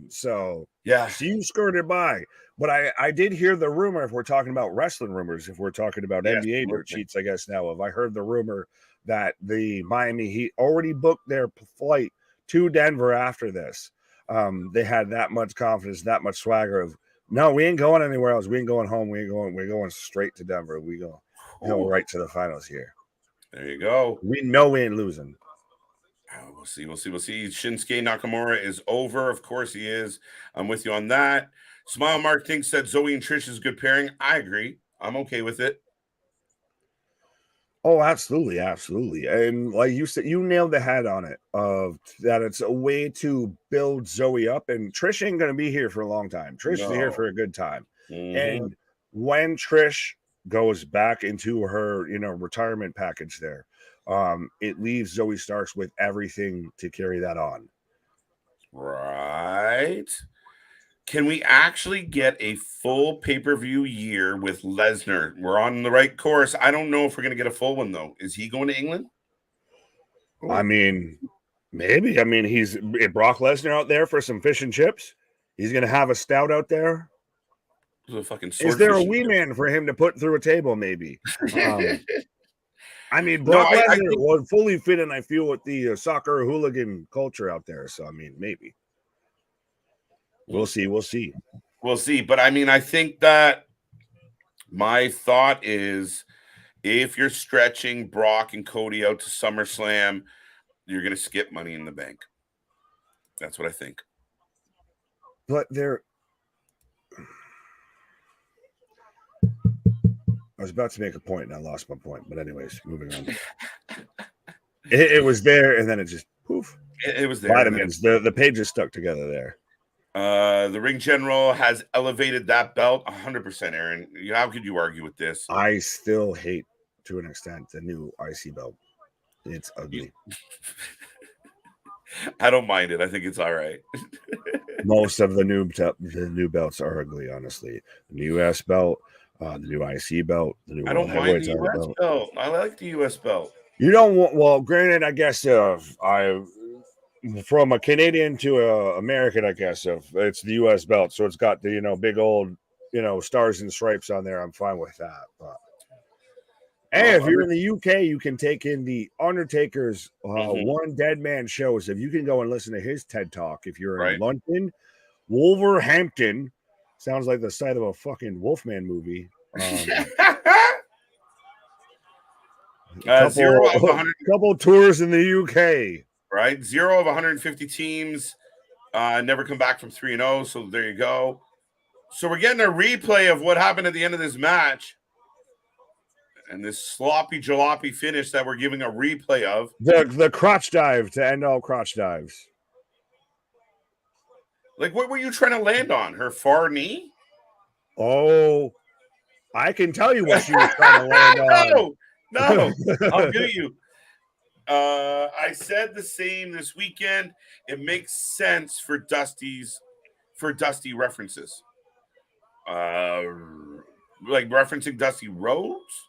So you skirted by. But I did hear the rumor, if we're talking about wrestling rumors, if we're talking about NBA dirt sheets, I guess now, I heard the rumor that the Miami Heat already booked their flight to Denver after this. They had that much confidence, that much swagger of, no, we ain't going anywhere else. We ain't going home. We're going straight to Denver. We go right to the finals here. There you go. We know we ain't losing. We'll see. Shinsuke Nakamura is over. Of course he is. I'm with you on that. Smile Mark thinks that Zoe and Trish is a good pairing. I agree. I'm okay with it. Oh, absolutely. And like you said, you nailed the head on it, of that it's a way to build Zoe up. And Trish ain't going to be here for a long time. Trish is here for a good time. Mm-hmm. And when Trish goes back into her, retirement package there, it leaves Zoe Starks with everything to carry that on. Right. Can we actually get a full pay-per-view year with Lesnar? We're on the right course. I don't know if we're going to get a full one, though. Is he going to England? I mean, maybe. I mean, he's Brock Lesnar out there for some fish and chips. He's going to have a stout out there. Is there a wee man for him to put through a table, maybe? I mean, Brock Lesnar would fully fit in, I feel, with the soccer hooligan culture out there. So, I mean, maybe. We'll see. But, I mean, I think that my thought is if you're stretching Brock and Cody out to SummerSlam, you're going to skip Money in the Bank. That's what I think. But I was about to make a point and I lost my point. But anyways, moving on. It was there and then it just poof. It was there. Vitamins. The pages stuck together there. The ring general has elevated that belt 100%, Aaron. How could you argue with this? I still hate, to an extent, the new IC belt. It's ugly. I don't mind it. I think it's all right. Most of the new belts are ugly, honestly. The new US belt, the new IC belt, the new I don't mind the US belt. I like the US belt. You don't want, well, granted, I guess from a Canadian to a American, I guess it's the US belt, so it's got the big old stars and stripes on there. I'm fine with that. But hey, if you're in the UK, you can take in the Undertaker's One Dead Man shows. If you can go and listen to his TED Talk, if you're in London, Wolverhampton, sounds like the site of a fucking Wolfman movie. Couple tours in the UK. Right, 0 of 150 teams, never come back from 3-0. So there you go. So we're getting a replay of what happened at the end of this match, and this sloppy jalopy finish that we're giving a replay of. The crotch dive to end all crotch dives. Like, what were you trying to land on? Her far knee? Oh, I can tell you what she was trying to land on. No, I'll do you. I said the same this weekend. It makes sense for Dusty references. Like referencing Dusty Rhodes.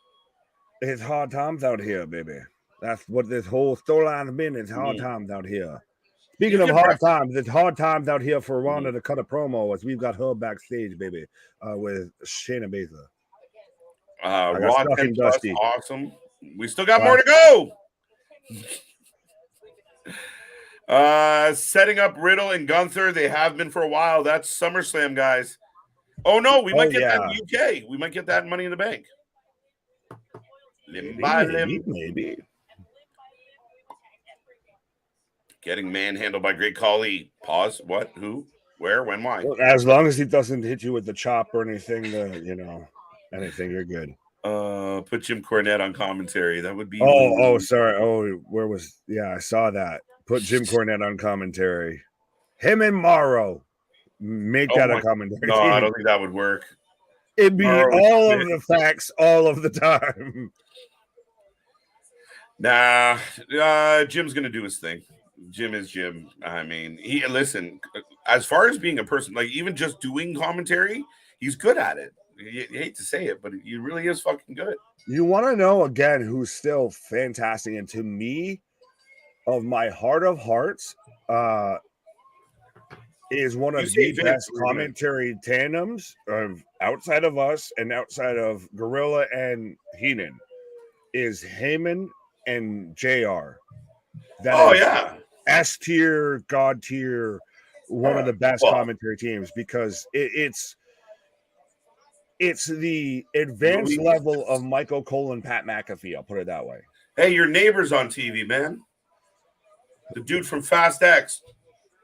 It's hard times out here, baby. That's what this whole storyline has been. It's hard times out here. Speaking of hard times, it's hard times out here for Ronda to cut a promo as we've got her backstage, baby, with Shayna Baszler. Raw 10 Dusty. Awesome. We still got more to go. Setting up Riddle and Gunther. They have been for a while. That's SummerSlam, guys. Oh no, we might get that in the UK. We might get that in Money in the Bank. Maybe. Getting manhandled by Great Khali. Pause. What? Who? Where? When? Why? Well, as long as he doesn't hit you with the chop or anything, anything, you're good. Put Jim Cornette on commentary. That would be. Oh, sorry. Oh, where was? Yeah, I saw that. Put Jim Cornette on commentary. Him and Morrow. Make that a commentary No, team. I don't think that would work. It'd be all of the facts all of the time. Nah, Jim's gonna do his thing. Jim is Jim. I mean, listen. As far as being a person, like even just doing commentary, he's good at it. You hate to say it, but he really is fucking good. You want to know again who's still fantastic, and to me, of my heart of hearts, is one of the best commentary tandems outside of us and outside of Gorilla and Heenan is Heyman and JR. That is S tier, God tier, one of the best commentary teams because it's the advanced level of Michael Cole and Pat McAfee. I'll put it that way. Hey, your neighbor's on TV, man. The dude from Fast X.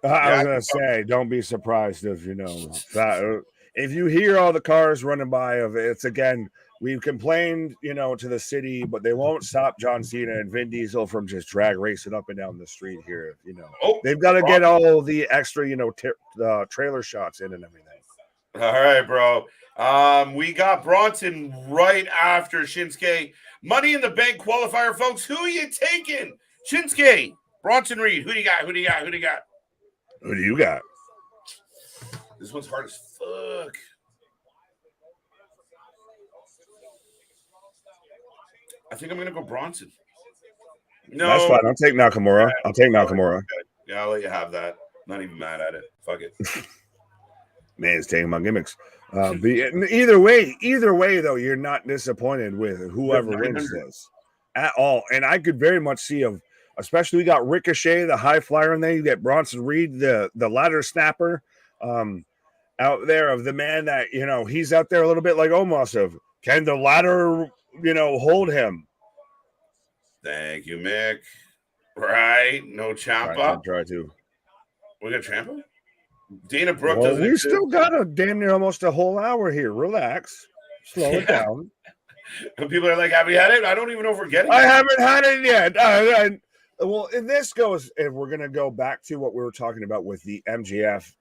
I was gonna say, don't be surprised if if you hear all the cars running by of it's again. We've complained, to the city, but they won't stop John Cena and Vin Diesel from just drag racing up and down the street here. They've got to get all the extra, trailer shots in and everything. All right, bro. We got Bronson right after Shinsuke. Money in the Bank qualifier, folks. Who are you taking? Shinsuke, Bronson Reed. Who do you got? Who do you got? Who do you got? Who do you got? This one's hard as fuck. I think I'm going to go Bronson. No. That's fine. I'll take Nakamura. Yeah, I'll let you have that. Not even mad at it. Fuck it. Man's taking my gimmicks. But either way, though, you're not disappointed with whoever wins this at all. And I could very much see especially we got Ricochet, the high flyer in there. You get Bronson Reed, the ladder snapper out there of the man that, he's out there a little bit like Omos. Can the ladder, hold him? Thank you, Mick. Right. No Ciampa. Try to. We got Ciampa? Dana Brooke doesn't. We still got a damn near almost a whole hour here. Relax. Slow it down. And people are like, have we had it? I don't even know if we're getting it. I haven't had it yet. Well, and this goes, if we're going to go back to what we were talking about with the MJF,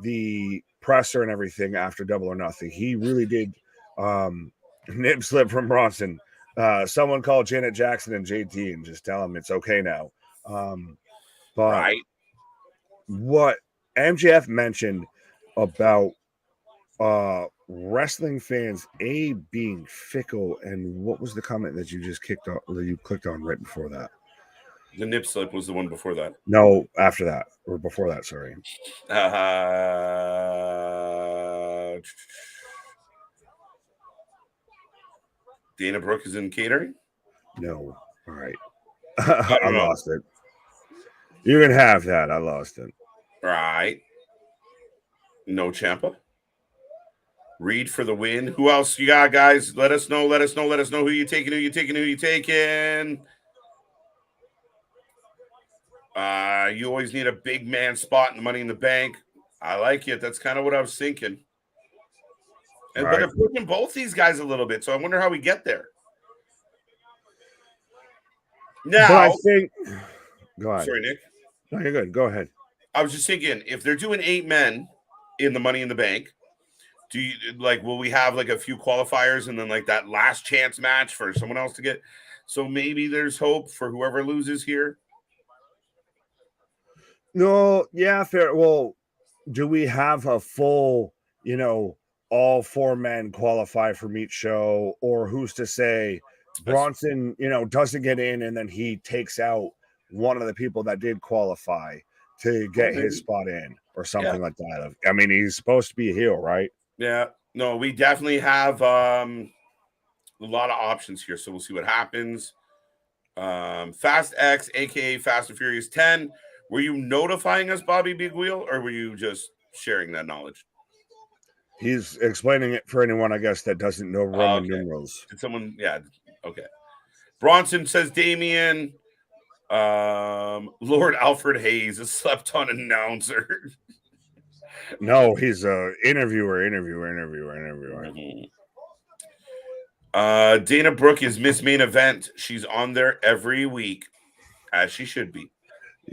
the presser and everything after Double or Nothing, he really did nip slip from Bronson. Someone called Janet Jackson and JT and just tell him it's okay now. But right. What MJF mentioned about wrestling fans being fickle, and what was the comment that you just clicked on right before that? The nip slip was the one before that. No, after that or before that. Sorry. Dana Brooke is in catering. No. All right. I lost it. You can have that. I lost it. Right. No Ciampa. Reed for the win. Who else you got, guys? Let us know. Let us know who you taking. You always need a big man spot in the Money in the Bank. I like it. That's kind of what I was thinking. And but they're pushing both these guys a little bit, so I wonder how we get there. Now, but I think. Go ahead. Sorry, Nick. No, you're good. Go ahead. I was just thinking, if they're doing 8 men in the Money in the Bank, will we have like a few qualifiers and then like that last chance match for someone else to get? So maybe there's hope for whoever loses here. No, yeah, fair. Well, do we have a full, all 4 men qualify from each show, or who's to say Bronson, doesn't get in and then he takes out one of the people that did qualify to get his spot in or something like that? I mean, he's supposed to be a heel, right? Yeah. No, we definitely have a lot of options here, so we'll see what happens. Fast X, aka Fast and Furious 10. Were you notifying us, Bobby Big Wheel, or were you just sharing that knowledge? He's explaining it for anyone, I guess, that doesn't know Roman numerals. Did someone? Yeah. Okay. Bronson says Damien. Lord Alfred Hayes, a slept-on announcer. No, he's a interviewer. Dana Brooke is Miss Main Event. She's on there every week, as she should be.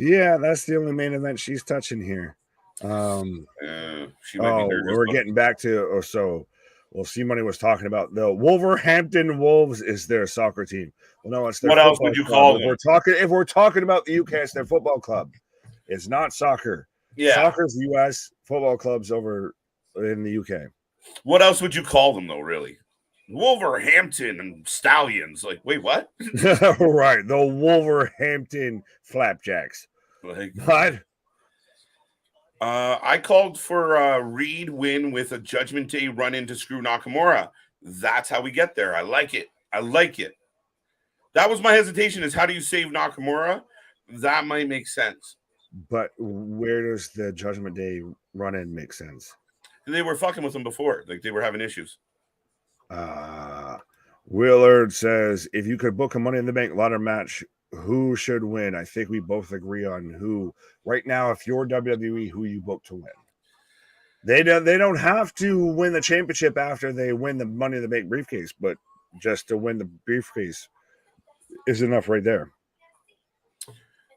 Yeah, that's the only main event she's touching here. She might be nervous. We're getting back to well, C-Money was talking about the Wolverhampton Wolves is their soccer team. Well, no, it's their what else would you call them? If we're talking about the UK, it's their football club. It's not soccer. Yeah, soccer's the US, football clubs over in the UK. What else would you call them though? Really, Wolverhampton and Stallions. Like, wait, what? Right, the Wolverhampton Flapjacks. Like, what? I called for Reed win with a Judgment Day run in to screw Nakamura. That's how we get there. I like it. That was my hesitation, is how do you save Nakamura? That might make sense. But where does the Judgment Day run in make sense? They were fucking with him before. Like, they were having issues. Willard says, if you could book a Money in the Bank ladder match, who should win? I think we both agree on who. Right now, if you're WWE, who you book to win. They don't have to win the championship after they win the Money in the Bank briefcase, but just to win the briefcase is enough right there.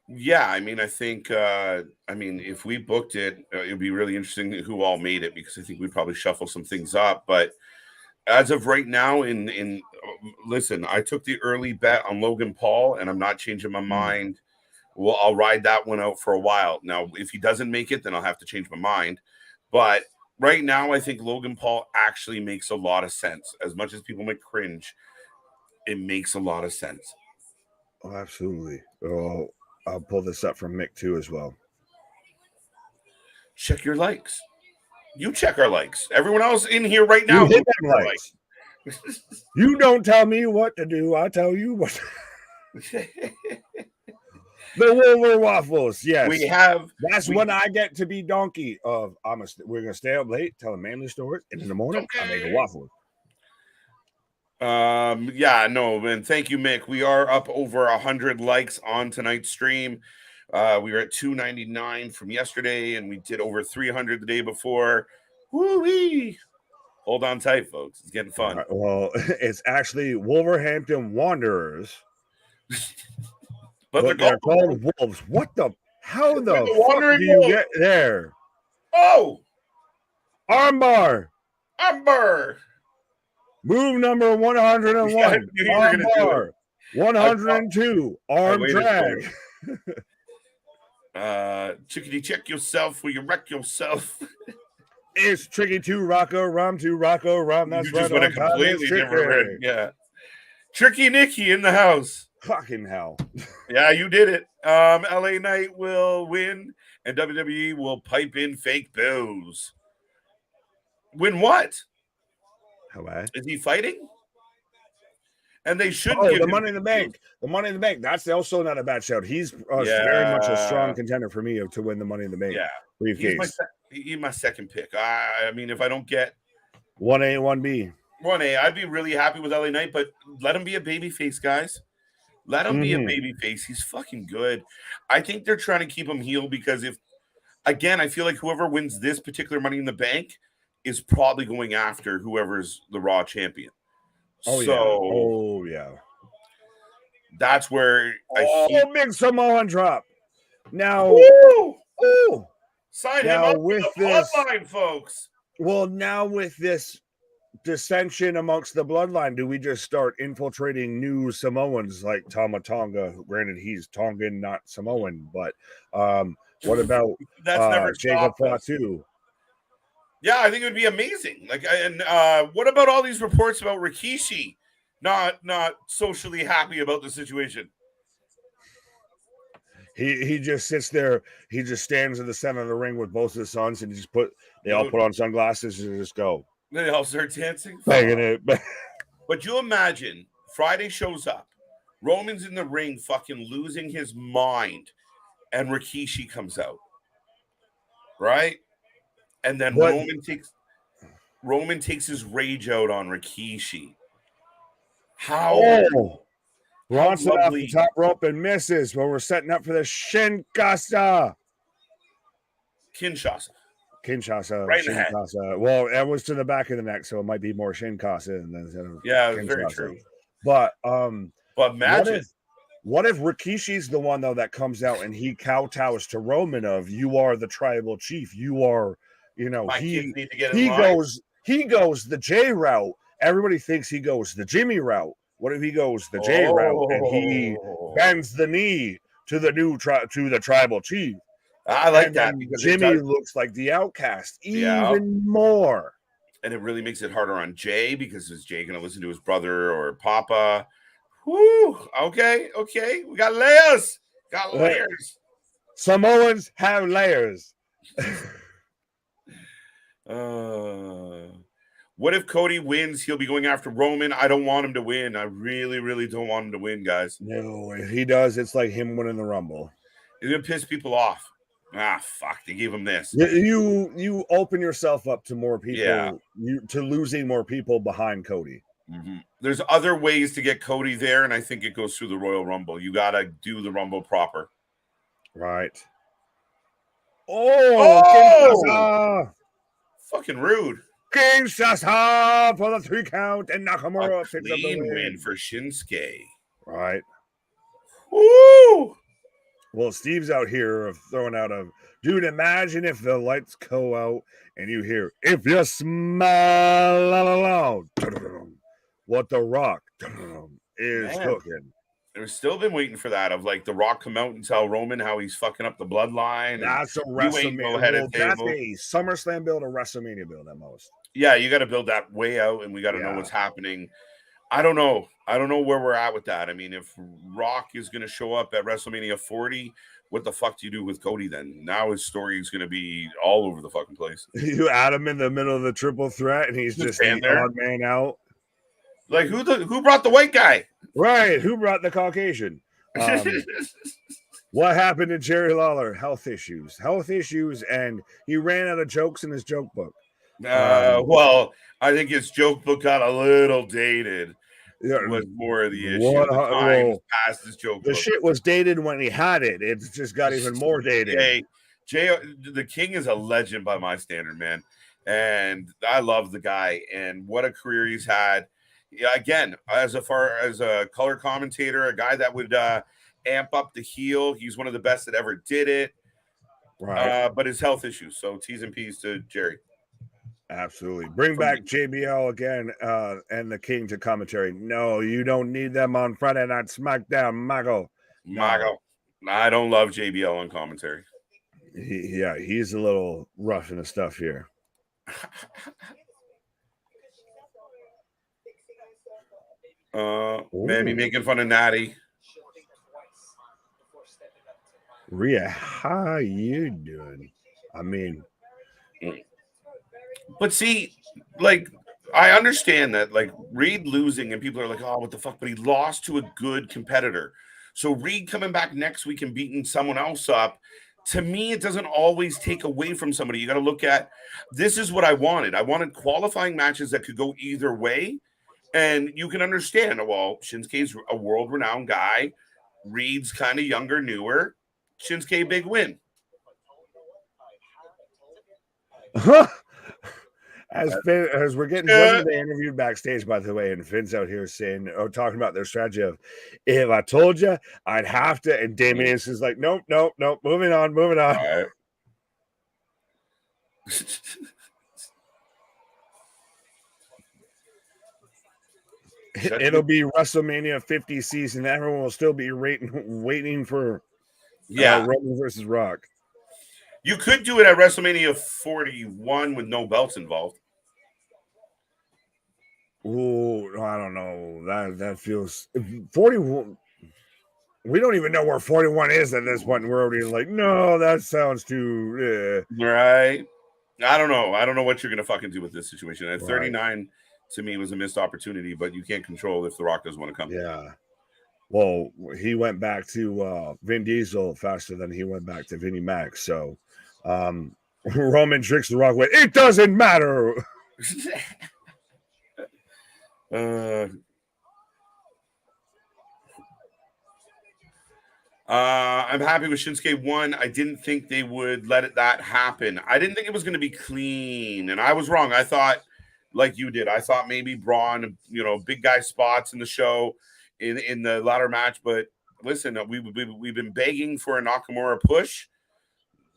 Yeah, I mean, I think, if we booked it, it would be really interesting who all made it, because I think we'd probably shuffle some things up. But as of right now, listen, I took the early bet on Logan Paul, and I'm not changing my mind. Well, I'll ride that one out for a while. Now, if he doesn't make it, then I'll have to change my mind. But right now, I think Logan Paul actually makes a lot of sense. As much as people might cringe, it makes a lot of sense. Oh, absolutely. Oh, I'll pull this up from Mick too as well. Check your likes. You check our likes. Everyone else in here right now, hit them likes. You don't tell me what to do. I tell you what. The Wolver Waffles, yes. We have. That's when I get to be donkey of. We're gonna stay up late telling manly stories, and in the morning I make a waffle. Yeah, no, man. Thank you, Mick. We are up over 100 likes on tonight's stream. We were at 299 from yesterday, and we did over 300 the day before. Woo-wee! Hold on tight, folks. It's getting fun. Right, well, it's actually Wolverhampton Wanderers. But they're called Wolves. What the? How the fuck do you get there? Oh! Armbar! Move number 101. Armbar. 102. Arm drag. Chickadee, check yourself where you wreck yourself. It's tricky to Rocco Rum to Rocco Rum. That's you just went a completely different. Yeah. Tricky Nicky in the house. Fucking hell. Yeah, you did it. LA Knight will win, and WWE will pipe in fake bills. Win what? How is he fighting? And they should give the Money in the Bank. The Money in the Bank. That's also not a bad shout. He's very much a strong contender for me to win the Money in the Bank. Yeah, briefcase. He's my second pick. I mean, if I don't get 1A, 1B, I'd be really happy with LA Knight, but let him be a babyface, guys. Let him be a babyface. He's fucking good. I think they're trying to keep him heel because I feel like whoever wins this particular Money in the Bank is probably going after whoever's the Raw champion. Yeah. That's where big Samoan drop. Now, sign him up with the Bloodline, folks. Well, now with this dissension amongst the Bloodline, do we just start infiltrating new Samoans like Tama Tonga? Granted, he's Tongan, not Samoan, but what about Jacob Fatu? Yeah, I think it would be amazing. What about all these reports about Rikishi not socially happy about the situation? He just sits there. He just stands in the center of the ring with both his sons, and they all put on sunglasses and just go. They all start dancing. Banging it. But you imagine Friday shows up, Roman's in the ring, fucking losing his mind, and Rikishi comes out, right? And then Roman takes his rage out on Rikishi. Bronson off the top rope and misses when we're setting up for the Kinshasa. Right in the head. Well, that was to the back of the neck, so it might be more Shinkasa than very true. But imagine What if Rikishi's the one though that comes out and he kowtows to Roman of you are the tribal chief, you are, My kids need to get in line. he goes the J route. Everybody thinks he goes the Jimmy route. What if he goes the J route and he bends the knee to the tribal chief? I like that because Jimmy looks like the outcast even more. And it really makes it harder on Jay because is Jay going to listen to his brother or Papa? Whoo! Okay. We got layers. Samoans have layers. What if Cody wins? He'll be going after Roman. I don't want him to win. I really, really don't want him to win, guys. No, if he does, it's like him winning the Rumble. It's gonna piss people off. Fuck! They gave him this. You open yourself up to more people. To losing more people behind Cody. Mm-hmm. There's other ways to get Cody there, and I think it goes through the Royal Rumble. You gotta do the Rumble proper, right? Fucking rude. Kinshasa for the 3 count, and Nakamura picks up the win for Shinsuke. Right. Woo! Well, Steve's out here throwing out a dude. Imagine if the lights go out and you hear "If you smell loud," what the Rock is cooking. We've still been waiting for that of like the Rock come out and tell Roman how he's fucking up the bloodline. That's a WrestleMania. That's a SummerSlam build, a WrestleMania build at most. Yeah, you got to build that way out, and we got to know what's happening. I don't know where we're at with that. I mean, if Rock is going to show up at WrestleMania 40, what the fuck do you do with Cody then? Now his story is going to be all over the fucking place. You add him in the middle of the triple threat, and he's just the odd man out. Like who brought the white guy? Right, who brought the Caucasian? What happened to Jerry Lawler? Health issues, and he ran out of jokes in his joke book. Well, I think his joke book got a little dated. Was more of the issue. The time past his joke book. The shit was dated when he had it. It's just got even more dated. Hey, Jay, the King is a legend by my standard, man, and I love the guy and what a career he's had. Yeah, again, as far as a color commentator, a guy that would amp up the heel. He's one of the best that ever did it. Right. But his health issues. So T's and P's to Jerry. Absolutely. Bring back JBL again and the King to commentary. No, you don't need them on Friday Night SmackDown, Mago. Mago. I don't love JBL on commentary. He's a little rough in the stuff here. Maybe making fun of Natty. Rhea, how you doing? I mean, but see, like, I understand that, like, Reed losing and people are like, oh, what the fuck? But he lost to a good competitor. So Reed coming back next week and beating someone else up, to me, it doesn't always take away from somebody. You got to look at, this is what I wanted. I wanted qualifying matches that could go either way. And you can understand, well, Shinsuke's a world-renowned guy. Reed's kind of younger, newer. Shinsuke, big win. As we're getting Vince interviewed backstage, by the way, and Vince out here saying, talking about their strategy of, if I told you, I'd have to. And Damien is like, nope. Moving on. All right. It'll be WrestleMania 50 season. Everyone will still be waiting for Roman versus Rock. You could do it at WrestleMania 41 with no belts involved. Oh, I don't know. That feels 41. We don't even know where 41 is at this point. We're already like, no, that sounds too right. I don't know. I don't know what you're gonna fucking do with this situation. At 39. To me, was a missed opportunity, but you can't control if The Rock doesn't want to come. Yeah. Well, he went back to Vin Diesel faster than he went back to Vinnie Mac. So Roman tricks The Rock with, it doesn't matter. I'm happy with Shinsuke 1. I didn't think they would let that happen. I didn't think it was going to be clean, and I was wrong. I thought, like you did, I thought maybe Braun, big guy spots in the show in the latter match, but listen, we've been begging for a Nakamura push.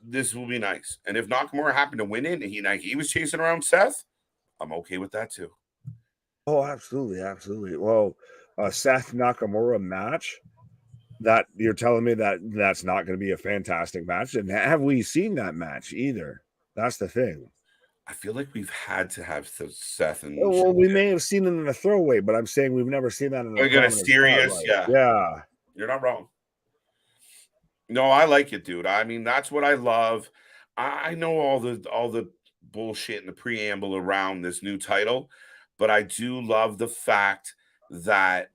This will be nice. And if Nakamura happened to win it and he was chasing around Seth, I'm okay with that too. Oh, absolutely, absolutely. Well, Seth Nakamura match, that you're telling me that that's not going to be a fantastic match, and have we seen that match either? That's the thing. I feel like we've had to have Seth and. Well, we may have seen it in a throwaway, but I'm saying we've never seen that in a prominent serious. Yeah, you're not wrong. No, I like it, dude. I mean, that's what I love. I know all the bullshit and the preamble around this new title, but I do love the fact that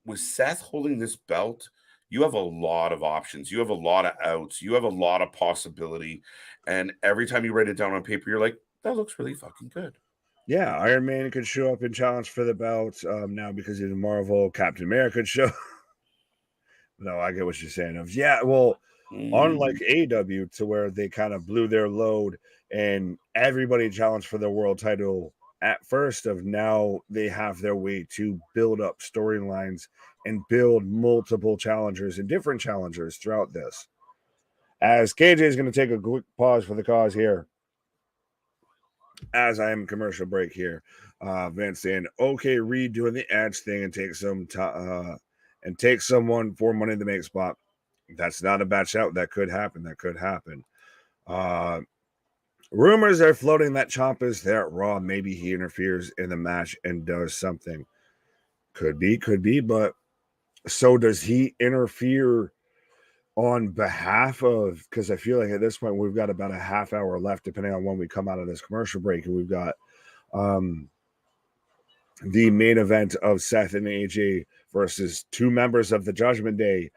with Seth holding this belt, you have a lot of options. You have a lot of outs. You have a lot of possibility. And every time you write it down on paper, you're like, that looks really fucking good. Yeah, Iron Man could show up and challenge for the belt now because he's Marvel. Captain America could show. No, I get what you're saying. Well, unlike AEW, to where they kind of blew their load and everybody challenged for the world title at first, of now they have their way to build up storylines and build multiple challengers and different challengers throughout this. As KJ is going to take a quick pause for the cause here, as I am commercial break here. Vince saying, okay, Reed doing the edge thing and take someone for Money in the Bank spot. That's not a bad shout. That could happen. Rumors are floating that Ciampa's there at Raw. Maybe he interferes in the match and does something. Could be, but so does he interfere on behalf of, because I feel like at this point we've got about a half hour left, depending on when we come out of this commercial break, and we've got the main event of Seth and AJ versus two members of the Judgment Day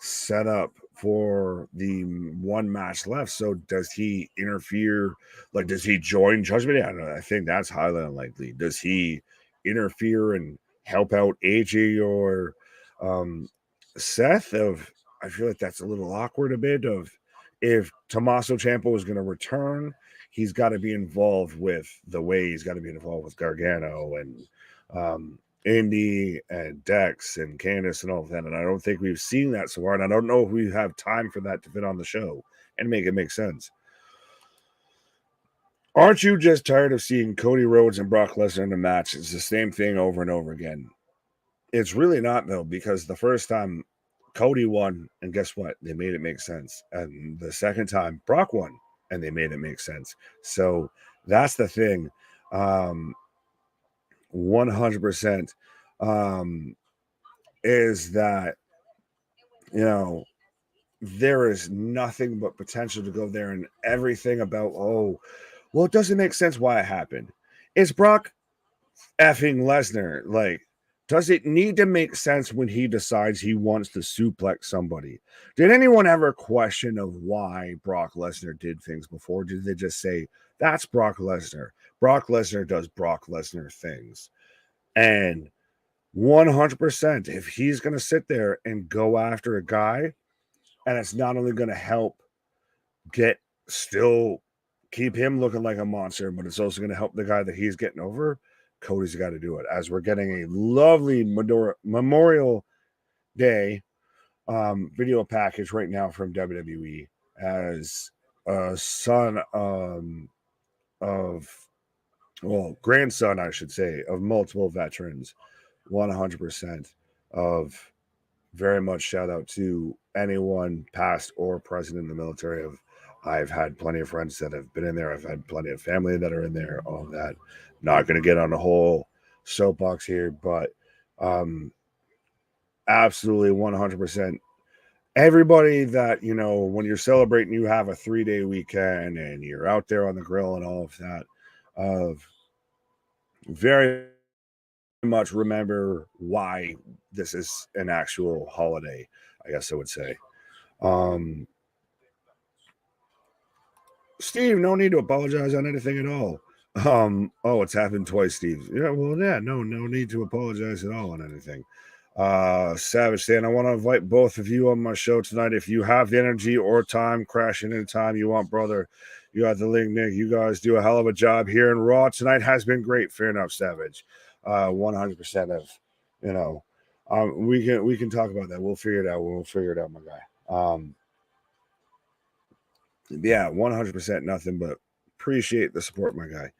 set up for the one match left. So does he interfere? Like, does he join Judgment Day? I don't know. I think that's highly unlikely. Does he interfere and help out AJ or Seth? I feel like that's a little awkward a bit. Of if Tommaso Ciampa is going to return, he's got to be involved with the way. He's got to be involved with Gargano and Indy and Dex and Candice and all of that. And I don't think we've seen that so far. And I don't know if we have time for that to fit on the show and make it make sense. Aren't you just tired of seeing Cody Rhodes and Brock Lesnar in a match? It's the same thing over and over again. It's really not, though, because the first time Cody won, and guess what? They made it make sense. And the second time Brock won, and they made it make sense. So that's the thing. 100% is that, there is nothing but potential to go there, and everything about, it doesn't make sense why it happened. Is Brock effing Lesnar? Like, does it need to make sense when he decides he wants to suplex somebody? Did anyone ever question of why Brock Lesnar did things before? Did they just say, that's Brock Lesnar? Brock Lesnar does Brock Lesnar things. And 100%, if he's going to sit there and go after a guy, and it's not only going to help keep him looking like a monster, but it's also going to help the guy that he's getting over, Cody's got to do it. As we're getting a lovely Memorial Day video package right now from WWE as a grandson, I should say, of multiple veterans. 100% of very much shout out to anyone past or present in the military. I've had plenty of friends that have been in there. I've had plenty of family that are in there, all of that. Not going to get on a whole soapbox here, but absolutely 100%. Everybody that, when you're celebrating, you have a 3-day weekend and you're out there on the grill and all of that, very much remember why this is an actual holiday, I guess I would say. Steve, no need to apologize on anything at all. It's happened twice, Steve. Yeah, well, yeah, no need to apologize at all on anything. Savage saying, I want to invite both of you on my show tonight. If you have the energy or time, crashing in time you want, brother, you got the link, Nick. You guys do a hell of a job here in Raw tonight. Has been great. Fair enough, Savage. 100% of, We can talk about that. We'll figure it out. We'll figure it out, my guy. Yeah, 100% nothing but appreciate the support, my guy.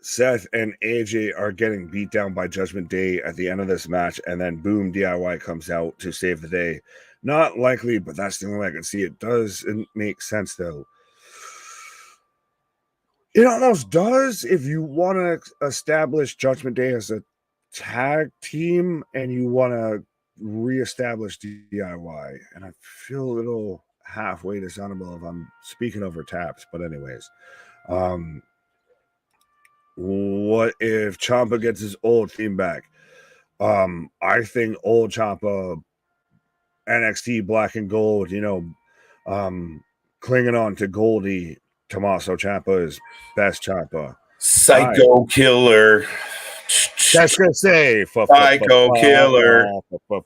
Seth and AJ are getting beat down by Judgment Day at the end of this match, and then boom, DIY comes out to save the day. Not likely, but that's the only way I can see it. Doesn't make sense, though. It almost does if you want to establish Judgment Day as a tag team and you want to reestablish DIY. And I feel a little halfway dishonorable if I'm speaking over taps, but anyways. What if Ciampa gets his old team back? I think old Ciampa, NXT Black and Gold, clinging on to Goldie, Tommaso Ciampa is best Ciampa. Psycho killer. That's gonna say Psycho killer. Run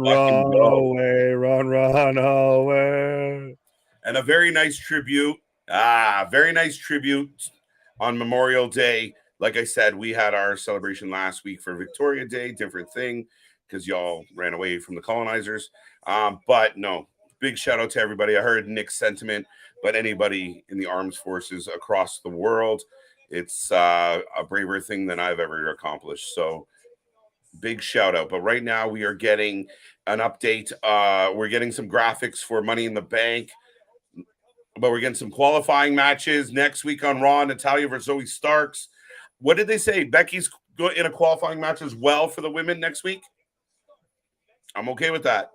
away, run away. And a very nice tribute. Very nice tribute on Memorial Day. Like I said, we had our celebration last week for Victoria Day, different thing, because y'all ran away from the colonizers. But no, big shout out to everybody. I heard Nick's sentiment, but anybody in the armed forces across the world, it's a braver thing than I've ever accomplished. So big shout out. But right now we are getting an update. We're getting some graphics for Money in the Bank. But we're getting some qualifying matches next week on Raw. Natalya versus Zoe Starks. What did they say? Becky's in a qualifying match as well for the women next week? I'm okay with that.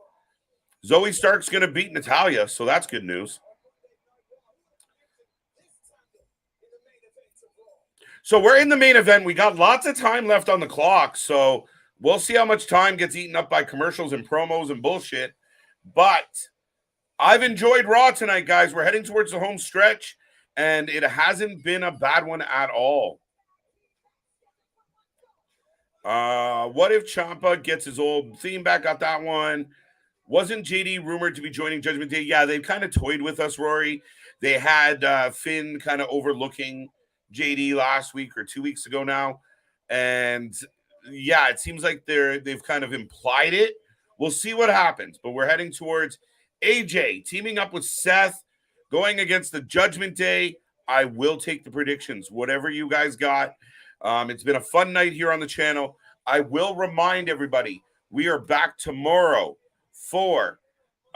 Zoe Stark's going to beat Natalya, so that's good news. So we're in the main event. We got lots of time left on the clock, so we'll see how much time gets eaten up by commercials and promos and bullshit. But I've enjoyed Raw tonight, guys. We're heading towards the home stretch, and it hasn't been a bad one at all. What if Ciampa gets his old theme back? Got that one. Wasn't JD rumored to be joining Judgment Day? Yeah, they've kind of toyed with us, Rory. They had Finn kind of overlooking JD last week or 2 weeks ago now. And, yeah, it seems like they've kind of implied it. We'll see what happens, but we're heading towards AJ teaming up with Seth, going against the Judgment Day. I will take the predictions, whatever you guys got. It's been a fun night here on the channel. I will remind everybody, we are back tomorrow for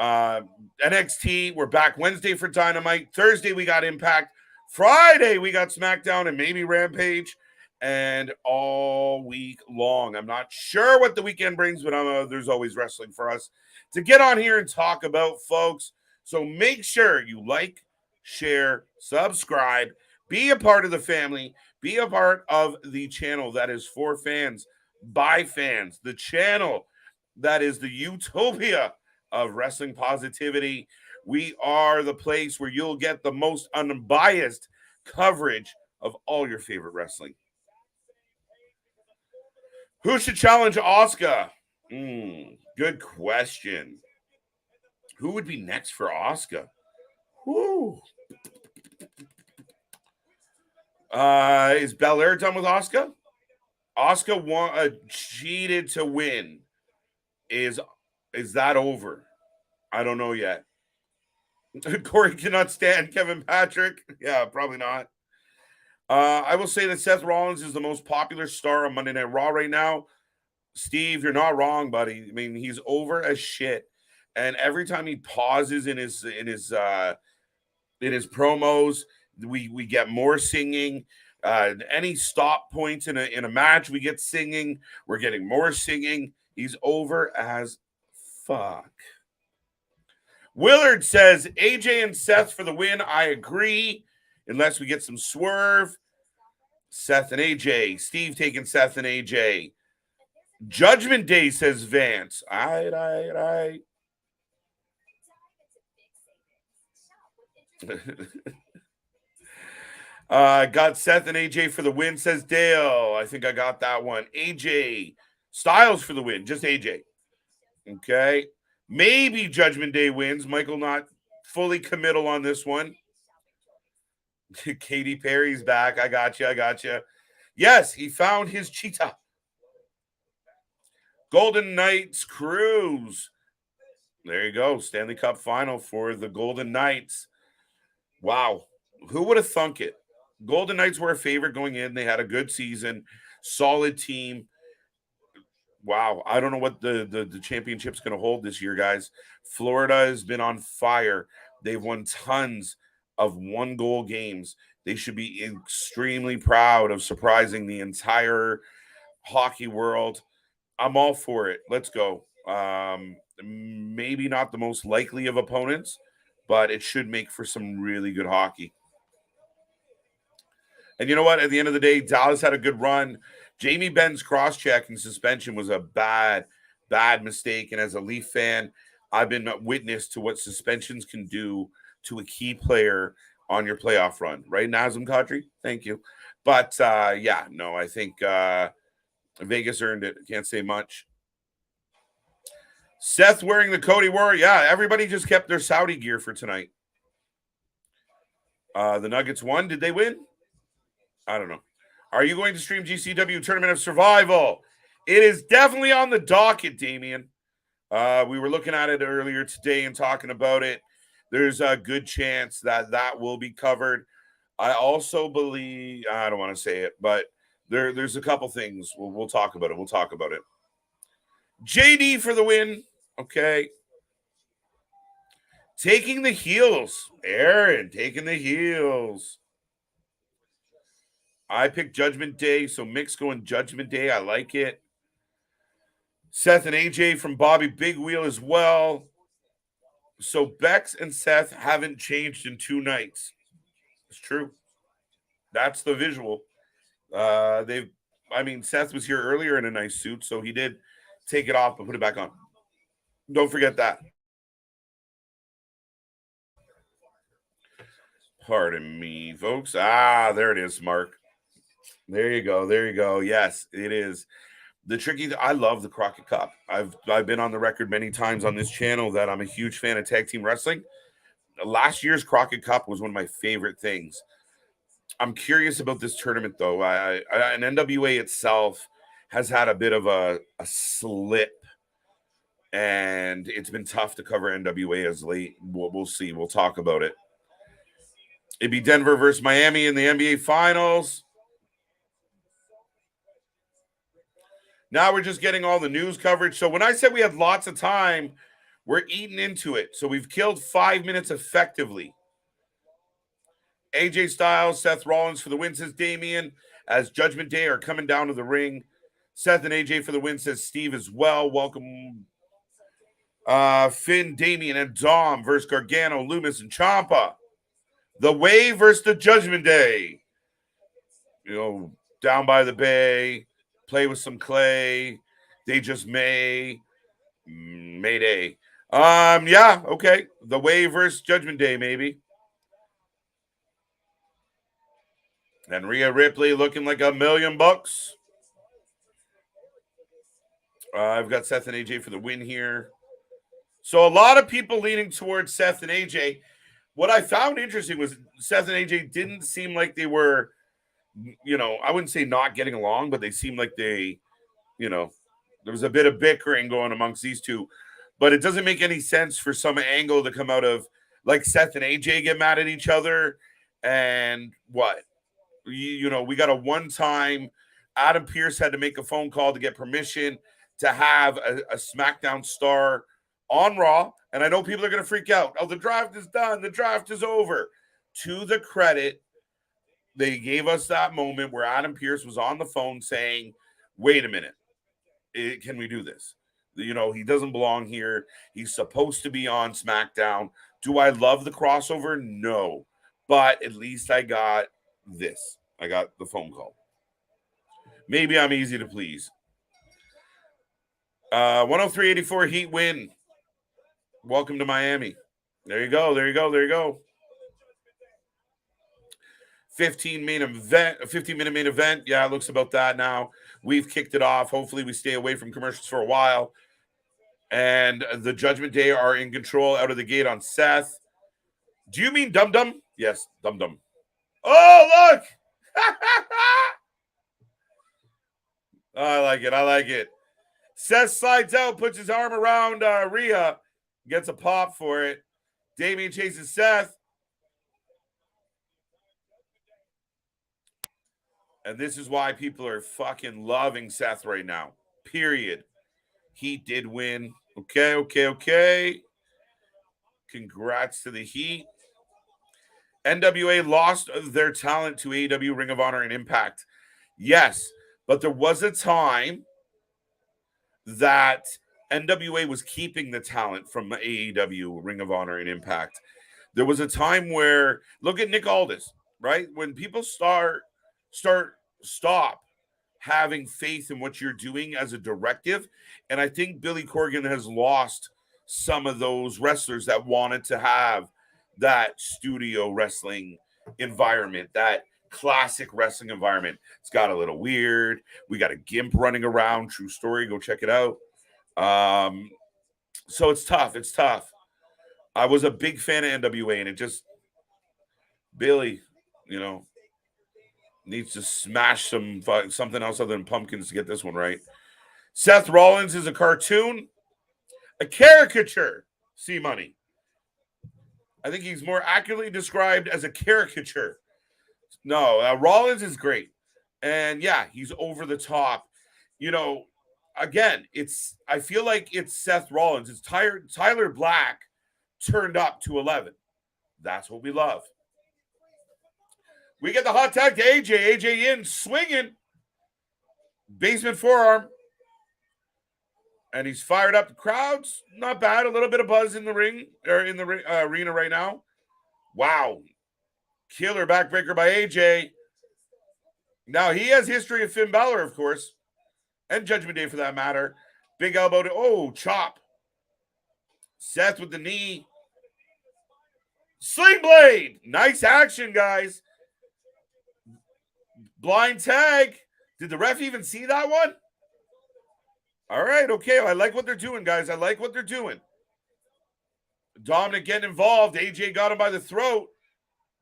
NXT. We're back Wednesday for Dynamite. Thursday, we got Impact. Friday, we got SmackDown and maybe Rampage. And all week long. I'm not sure what the weekend brings, but there's always wrestling for us to get on here and talk about, folks. So make sure you like, share, subscribe, be a part of the family, be a part of the channel that is for fans, by fans, the channel that is the utopia of wrestling positivity. We are the place where you'll get the most unbiased coverage of all your favorite wrestling. Who should challenge Asuka? Good question. Who would be next for Asuka? Woo. Is Belair done with Asuka? Asuka cheated to win. Is that over? I don't know yet. Corey cannot stand Kevin Patrick. Yeah, probably not. I will say that Seth Rollins is the most popular star on Monday Night Raw right now. Steve, you're not wrong, buddy. I mean, he's over as shit. And every time he pauses in his promos, we get more singing. Any stop points in a match, we get singing. We're getting more singing. He's over as fuck. Willard says AJ and Seth for the win. I agree. Unless we get some swerve. Seth and AJ. Steve taking Seth and AJ. Judgment Day, says Vance. All right. Got Seth and AJ for the win, says Dale. I think I got that one. AJ Styles for the win. Just AJ. Okay. Maybe Judgment Day wins. Michael not fully committal on this one. Katy Perry's back. I got you. Yes, he found his cheetah. Golden Knights Cruise. There you go. Stanley Cup final for the Golden Knights. Wow. Who would have thunk it? Golden Knights were a favorite going in. They had a good season, solid team. Wow. I don't know what the championship's going to hold this year, guys. Florida has been on fire. They've won tons of one-goal games. They should be extremely proud of surprising the entire hockey world. I'm all for it. Let's go. Maybe not the most likely of opponents, but it should make for some really good hockey. And you know what? At the end of the day, Dallas had a good run. Jamie Benn's cross-check and suspension was a bad mistake. And as a Leaf fan, I've been witness to what suspensions can do to a key player on your playoff run. Right, Nazem Kadri? Thank you. But, I think Vegas earned it. Can't say much. Seth wearing the Cody Warrior. Yeah, everybody just kept their Saudi gear for tonight. The Nuggets won. Did they win? I don't know. Are you going to stream GCW Tournament of Survival? It is definitely on the docket, Damien. We were looking at it earlier today and talking about it. There's a good chance that will be covered. I also believe, I don't want to say it, but there's a couple things. We'll talk about it. JD for the win. Okay. Taking the heels. Aaron taking the heels. I picked Judgment Day, so Mick's going Judgment Day. I like it. Seth and AJ from Bobby Big Wheel as well. So Bex and Seth haven't changed in 2 nights. It's true. That's the visual. Seth was here earlier in a nice suit, so he did take it off but put it back on. Don't forget that. Pardon me, folks. There it is, Mark. There you go. Yes, it is. I love the Crockett Cup. I've been on the record many times on this channel that I'm a huge fan of tag team wrestling. Last year's Crockett Cup was one of my favorite things. I'm curious about this tournament, though. An NWA itself has had a bit of a slip, and it's been tough to cover NWA as late. We'll see. We'll talk about it. It'd be Denver versus Miami in the NBA Finals. Now we're just getting all the news coverage. So when I said we had lots of time, we're eating into it. So we've killed 5 minutes effectively. AJ Styles, Seth Rollins for the win, says Damien, as Judgment Day are coming down to the ring. Seth and AJ for the win, says Steve as well. Welcome. Finn, Damien, and Dom versus Gargano, Loomis, and Ciampa. The Way versus the Judgment Day. Down by the bay. Play with some clay. They just Mayday. Okay. The Way versus Judgment Day, maybe. And Rhea Ripley looking like $1 million. I've got Seth and AJ for the win here. So a lot of people leaning towards Seth and AJ. What I found interesting was Seth and AJ didn't seem like they were, I wouldn't say not getting along, but they seemed like they, there was a bit of bickering going amongst these two. But it doesn't make any sense for some angle to come out of, like, Seth and AJ get mad at each other. And what? We got a one-time, Adam Pearce had to make a phone call to get permission to have a SmackDown star on Raw. And I know people are going to freak out. Oh, the draft is done. The draft is over. To the credit, they gave us that moment where Adam Pearce was on the phone saying, wait a minute, can we do this? He doesn't belong here. He's supposed to be on SmackDown. Do I love the crossover? No. But at least I got this. I got the phone call. Maybe I'm easy to please. 103.84 Heat win. Welcome to Miami. There you go. 15-minute main event. Yeah, it looks about that now. We've kicked it off. Hopefully we stay away from commercials for a while. And the Judgment Day are in control out of the gate on Seth. Do you mean Dum Dum? Yes, Dum Dum. Oh, look! I like it. I like it. Seth slides out, puts his arm around Rhea, gets a pop for it. Damien chases Seth. And this is why people are fucking loving Seth right now. Period. Heat did win. Okay. Congrats to the Heat. NWA lost their talent to AEW, Ring of Honor, and Impact. Yes, but there was a time that NWA was keeping the talent from AEW, Ring of Honor, and Impact. There was a time where, look at Nick Aldis, right? When people stop having faith in what you're doing as a directive, and I think Billy Corgan has lost some of those wrestlers that wanted to have that studio wrestling environment, that classic wrestling environment. It's got a little weird. We got a gimp running around. True story. Go check it out. So it's tough. It's tough. I was a big fan of NWA, and it just Billy, needs to smash something else other than pumpkins to get this one right. Seth Rollins is a cartoon, a caricature. C Money. I think he's more accurately described as a caricature. No, Rollins is great. And yeah, he's over the top. Again, I feel like it's Seth Rollins. It's Tyler Black turned up to 11. That's what we love. We get the hot tag to AJ. AJ in, swinging. Basement forearm. And he's fired up. The crowd's not bad. A little bit of buzz in the ring, or in the arena right now. Wow. Killer backbreaker by AJ. Now, he has history of Finn Balor, of course. And Judgment Day, for that matter. Big elbow to, chop. Seth with the knee. Sling blade. Nice action, guys. Blind tag. Did the ref even see that one? All right, okay. I like what they're doing, guys. I like what they're doing. Dominic getting involved. AJ got him by the throat.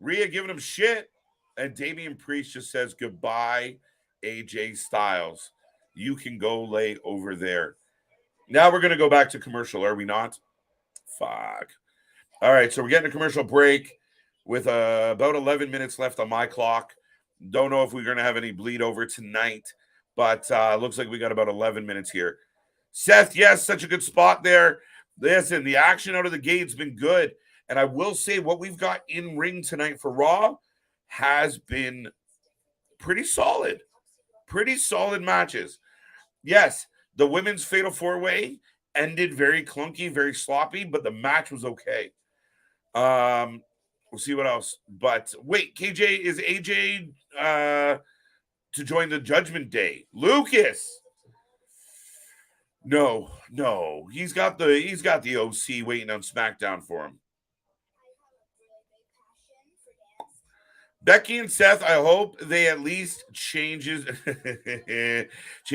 Rhea giving him shit. And Damian Priest just says, goodbye, AJ Styles. You can go lay over there. Now we're going to go back to commercial, are we not? Fuck. All right, so we're getting a commercial break with about 11 minutes left on my clock. Don't know if we're going to have any bleed over tonight, but looks like we got about 11 minutes here. Seth, yes, such a good spot there. Listen, the action out of the gate's been good. And I will say what we've got in ring tonight for Raw has been pretty solid. Pretty solid matches. Yes, the women's Fatal 4-Way ended very clunky, very sloppy, but the match was okay. We'll see what else. But wait, KJ, is AJ to join the Judgment Day? Lucas. No. He's got the OC waiting on SmackDown for him. Becky and Seth, I hope they at least change their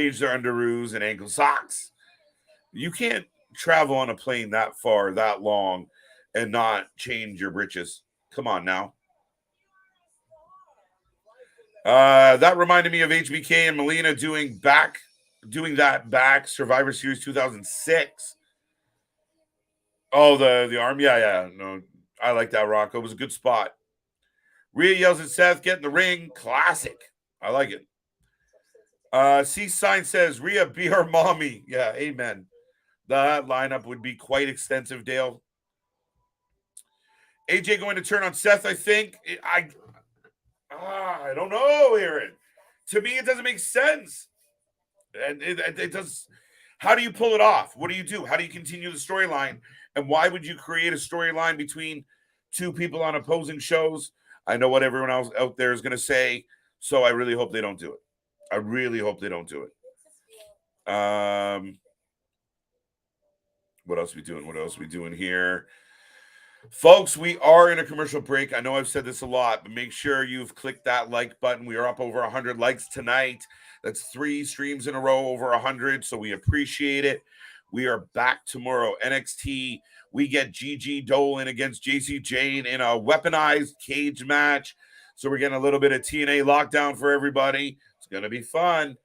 underoos and ankle socks. You can't travel on a plane that far, that long, and not change your britches. Come on now. That reminded me of HBK and Melina doing that back Survivor Series 2006. Oh, the arm. Yeah. No, I like that, Rocco. It was a good spot. Rhea yells at Seth, get in the ring. Classic. I like it. C-Sign says, Rhea, be our mommy. Yeah, amen. That lineup would be quite extensive, Dale. AJ going to turn on Seth, I think. I don't know, Aaron. To me, it doesn't make sense. And it does. How do you pull it off? What do you do? How do you continue the storyline? And why would you create a storyline between two people on opposing shows? I know what everyone else out there is going to say, so I really hope they don't do it. I really hope they don't do it. What else are we doing? What else are we doing here? Folks, we are in a commercial break. I know I've said this a lot, but make sure you've clicked that like button. We are up over 100 likes tonight. That's 3 streams in a row over 100, so we appreciate it. We are back tomorrow. NXT, we get Gigi Dolan against JC Jane in a weaponized cage match. So we're getting a little bit of TNA lockdown for everybody. It's going to be fun.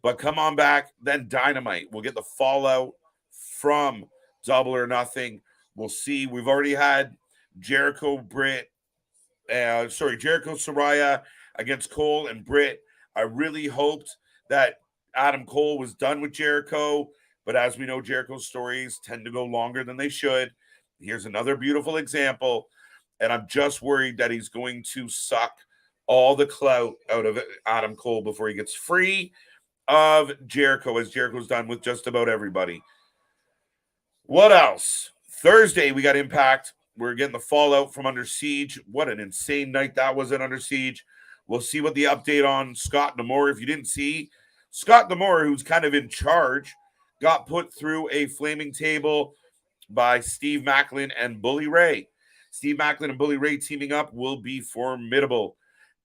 But come on back, then Dynamite. We'll get the fallout from Double or Nothing. We'll see. We've already had Jericho Soraya against Cole and Britt. I really hoped that Adam Cole was done with Jericho, but as we know, Jericho's stories tend to go longer than they should. Here's another beautiful example, and I'm just worried that he's going to suck all the clout out of Adam Cole before he gets free of Jericho, as Jericho's done with just about everybody. What else? Thursday, we got Impact. We're getting the fallout from Under Siege. What an insane night that was at Under Siege. We'll see what the update on Scott D'Amore. If you didn't see, Scott D'Amore, who's kind of in charge, got put through a flaming table by Steve Macklin and Bully Ray. Steve Macklin and Bully Ray teaming up will be formidable.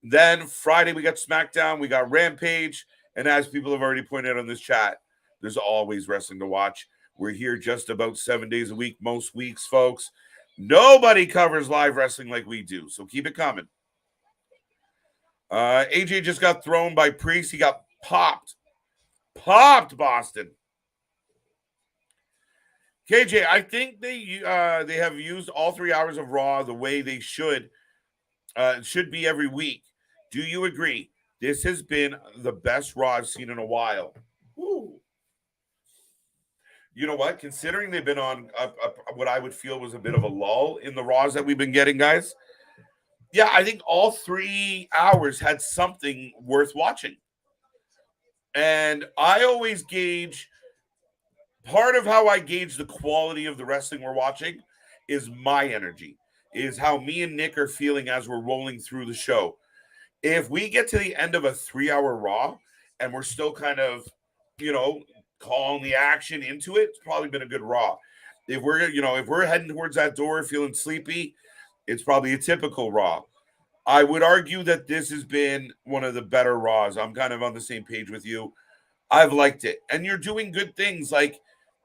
Then Friday, we got SmackDown. We got Rampage. And as people have already pointed out on this chat, there's always wrestling to watch. We're here just about 7 days a week, most weeks, folks. Nobody covers live wrestling like we do, so keep it coming. AJ just got thrown by Priest. He got popped. Boston. KJ, I think they have used all 3 hours of Raw the way they should. Should be every week. Do you agree? This has been the best Raw I've seen in a while. Woo. You know what? Considering they've been on what I would feel was a bit of a lull in the Raws that we've been getting, guys. Yeah, I think all 3 hours had something worth watching. And I always gauge, part of how I gauge the quality of the wrestling we're watching is my energy, is how me and Nick are feeling as we're rolling through the show. If we get to the end of a 3-hour Raw and we're still kind of, calling the action into it, it's probably been a good Raw. If we're heading towards that door feeling sleepy, it's probably a typical Raw. I would argue that this has been one of the better Raws. I'm kind of on the same page with you. I've liked it. And you're doing good things, like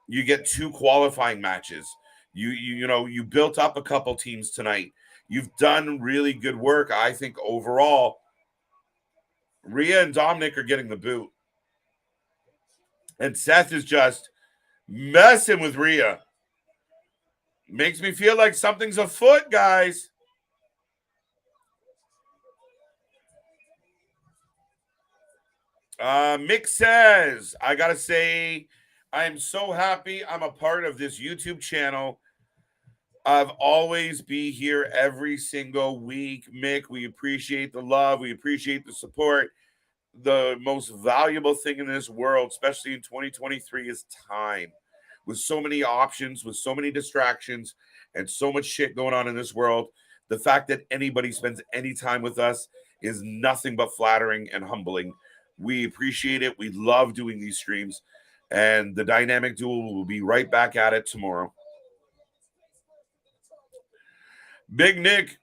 you get 2 qualifying matches. You built up a couple teams tonight. You've done really good work. I think overall, Rhea and Dominic are getting the boot. And Seth is just messing with Rhea. Makes me feel like something's afoot, guys. Mick says, I got to say, I am so happy I'm a part of this YouTube channel. I've always be here every single week. Mick, we appreciate the love. We appreciate the support. The most valuable thing in this world, especially in 2023, is time. With so many options, with so many distractions, and so much shit going on in this world, the fact that anybody spends any time with us is nothing but flattering and humbling. We appreciate it. We love doing these streams. And the Dynamic Duel will be right back at it tomorrow. Big Nick.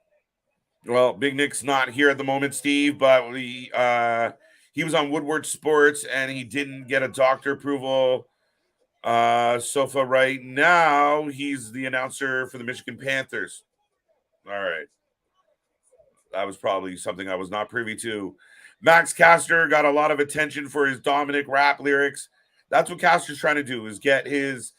Well, Big Nick's not here at the moment, Steve, but he was on Woodward Sports and he didn't get a doctor approval. So for right now, he's the announcer for the Michigan Panthers. All right. That was probably something I was not privy to. Max Caster got a lot of attention for his Dominic rap lyrics. That's what Caster's trying to do, is get his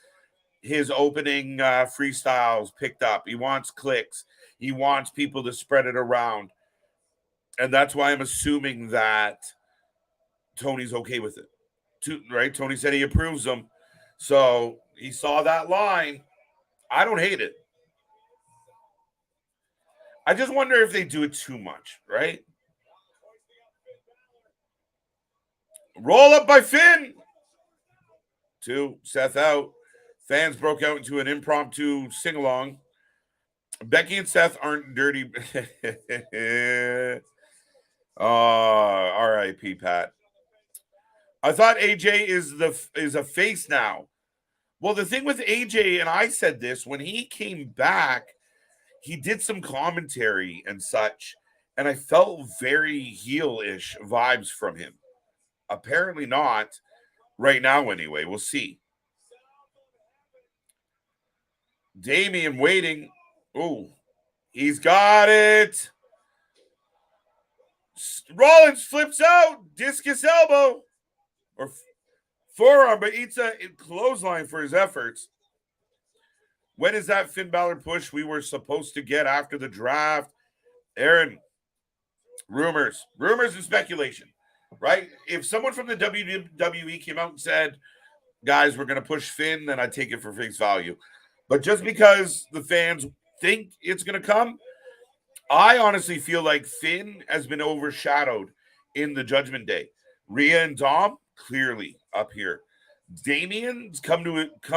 opening freestyles picked up. He wants clicks. He wants people to spread it around. And that's why I'm assuming that Tony's okay with it. Right? Tony said he approves them. So he saw that line. I don't hate it. I just wonder if they do it too much, right? Roll up by Finn. 2, Seth out. Fans broke out into an impromptu sing-along. Becky and Seth aren't dirty. R.I.P. Pat. I thought AJ is a face now. Well, the thing with AJ, and I said this, when he came back, he did some commentary and such, and I felt very heel-ish vibes from him. Apparently not right now anyway. We'll see. Damian waiting. Oh, he's got it. Rollins flips out. Discus elbow. or forearm, but eats a clothesline for his efforts. When is that Finn Balor push we were supposed to get after the draft? Aaron, rumors and speculation, right? If someone from the WWE came out and said, guys, we're going to push Finn, then I'd take it for face value. But just because the fans think it's going to come, I honestly feel like Finn has been overshadowed in the Judgment Day. Rhea and Dom, clearly up here. Damien's come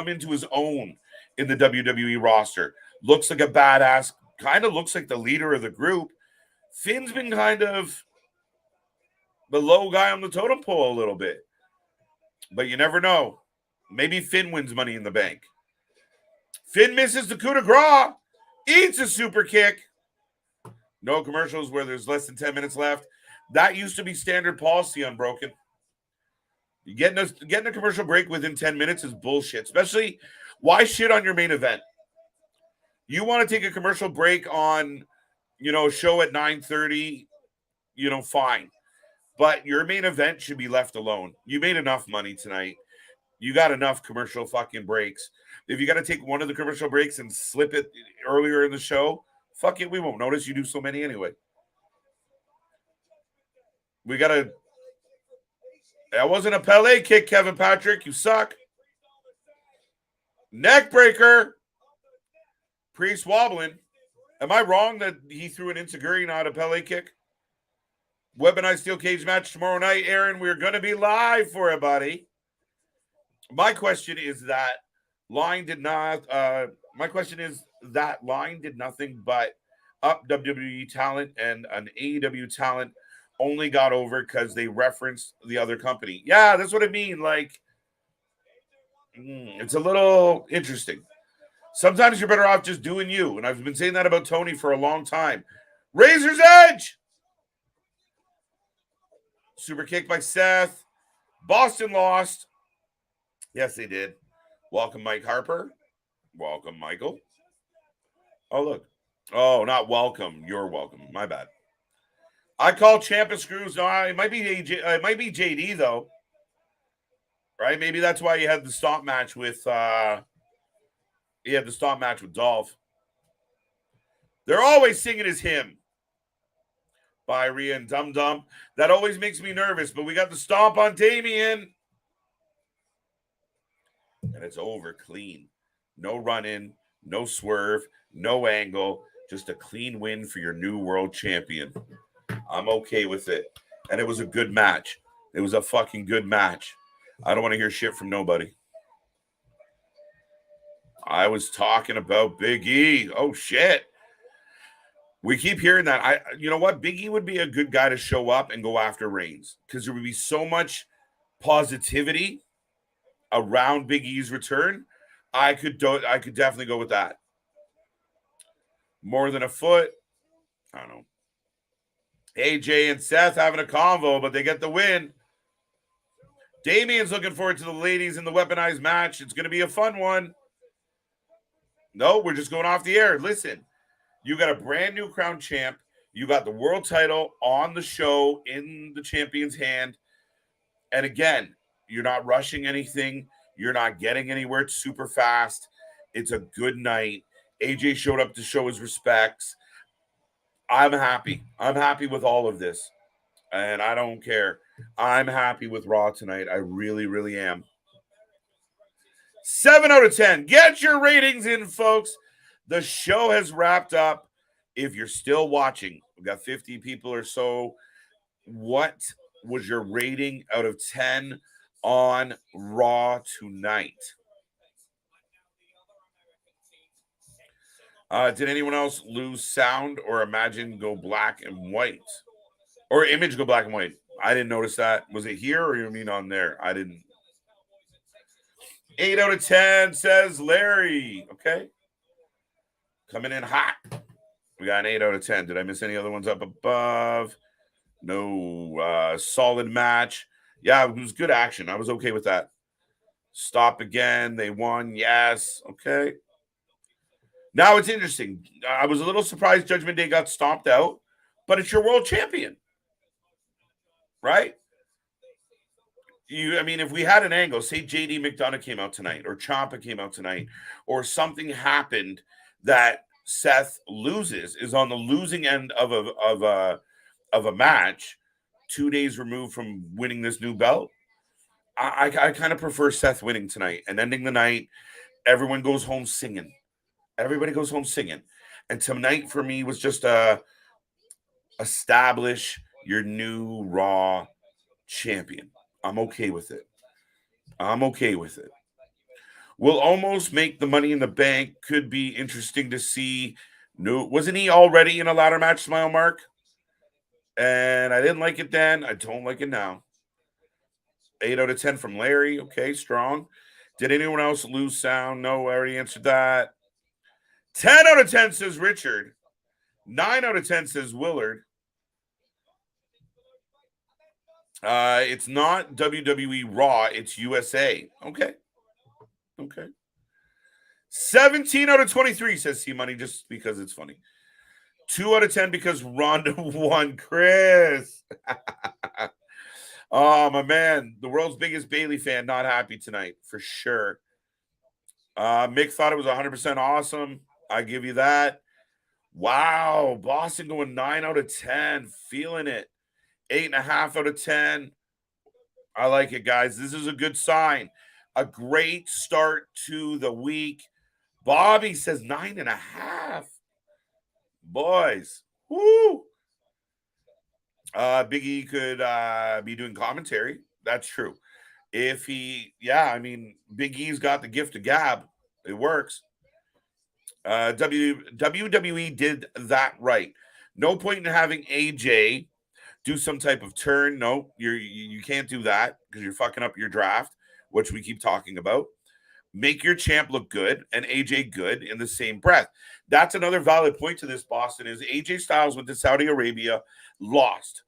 into his own in the WWE roster. Looks like a badass, kind of looks like the leader of the group. Finn's been kind of the low guy on the totem pole a little bit. But you never know. Maybe Finn wins Money in the Bank. Finn misses the coup de grace. Eats a super kick. No commercials where there's less than 10 minutes left. That used to be standard policy on Broken. Getting a commercial break within 10 minutes is bullshit. Especially, why shit on your main event? You want to take a commercial break on, a show at 9:30, fine. But your main event should be left alone. You made enough money tonight. You got enough commercial fucking breaks. If you got to take one of the commercial breaks and slip it earlier in the show, fuck it, we won't notice. You do so many anyway. That wasn't a Pele kick, Kevin Patrick. You suck. Neck breaker. Priest wobbling. Am I wrong that he threw an Insiguri, not a Pele kick? Weaponized steel cage match tomorrow night, Aaron. We're going to be live for it, buddy. My question is that line did nothing but up WWE talent, and an AEW talent only got over because they referenced the other company. Yeah, that's what I mean. Like, it's a little interesting. Sometimes you're better off just doing you. And I've been saying that about Tony for a long time. Razor's Edge. Super kick by Seth. Boston lost. Yes, they did. Welcome, Mike Harper. Welcome, Michael. Oh, look. Oh, not welcome. You're welcome. My bad. I call Ciampa screws. No, it might be AJ. It might be JD though. Right? Maybe that's why he had the stomp match with. He had the stomp match with Dolph. They're always singing his hymn by Rhea and Dum Dum. That always makes me nervous. But we got the stomp on Damien, and it's over clean. No run in, no swerve, no angle. Just a clean win for your new world champion. I'm okay with it. And it was a good match. It was a fucking good match. I don't want to hear shit from nobody. I was talking about Big E. Oh, shit. We keep hearing that. You know what? Big E would be a good guy to show up and go after Reigns, because there would be so much positivity around Big E's return. I could definitely go with that. More than a foot. I don't know. AJ and Seth having a convo, but they get the win. Damien's looking forward to the ladies in the weaponized match. It's going to be a fun one. No, we're just going off the air. Listen, you got a brand new crown champ. You got the world title on the show in the champion's hand. And again, you're not rushing anything. You're not getting anywhere super fast. It's a good night. AJ showed up to show his respects. I'm happy. I'm happy with all of this. And I don't care. I'm happy with Raw tonight. I really, really am. 7 out of 10. Get your ratings in, folks. The show has wrapped up. If you're still watching, we've got 50 people or so. What was your rating out of 10 on Raw tonight? Did anyone else lose sound or imagine go black and white? Or image go black and white? I didn't notice that. Was it here or you mean on there? I didn't. 8 out of 10 says Larry. Okay. Coming in hot. We got an 8 out of 10. Did I miss any other ones up above? No. Solid match. Yeah, it was good action. I was okay with that. Stop again. They won. Yes. Okay. Now it's interesting. I was a little surprised Judgment Day got stomped out, but it's your world champion, right? I mean, if we had an angle, say JD McDonough came out tonight, or Ciampa came out tonight, or something happened that Seth loses, is on the losing end of a match, 2 days removed from winning this new belt. I kind of prefer Seth winning tonight and ending the night. Everyone goes home singing. Everybody goes home singing. And tonight for me was just establish your new Raw champion. I'm okay with it. I'm okay with it. Will almost make the Money in the Bank. Could be interesting to see. No, wasn't he already in a ladder match, Smile Mark? And I didn't like it then. I don't like it now. 8 out of 10 from Larry. Okay, strong. Did anyone else lose sound? No, I already answered that. 10 out of 10 says Richard. 9 out of 10 says Willard. It's not WWE Raw, it's USA. Okay. 17 out of 23 says C Money, just because it's funny. 2 out of 10 because Ronda won. Chris. Oh, my man. The world's biggest Bailey fan, not happy tonight, for sure. Mick thought it was 100% awesome. I give you that. Wow. Boston going 9 out of 10. Feeling it. 8.5 out of 10. I like it, guys. This is a good sign. A great start to the week. Bobby says 9.5. Boys. Woo. Big E could be doing commentary. That's true. If he, I mean, Big E's got the gift of gab. It works. WWE did that right. No point in having AJ do some type of turn. No, you can't do that because you're fucking up your draft, which we keep talking about. Make your champ look good and AJ good in the same breath. That's another valid point to this, Boston, is AJ Styles went to Saudi Arabia, lost.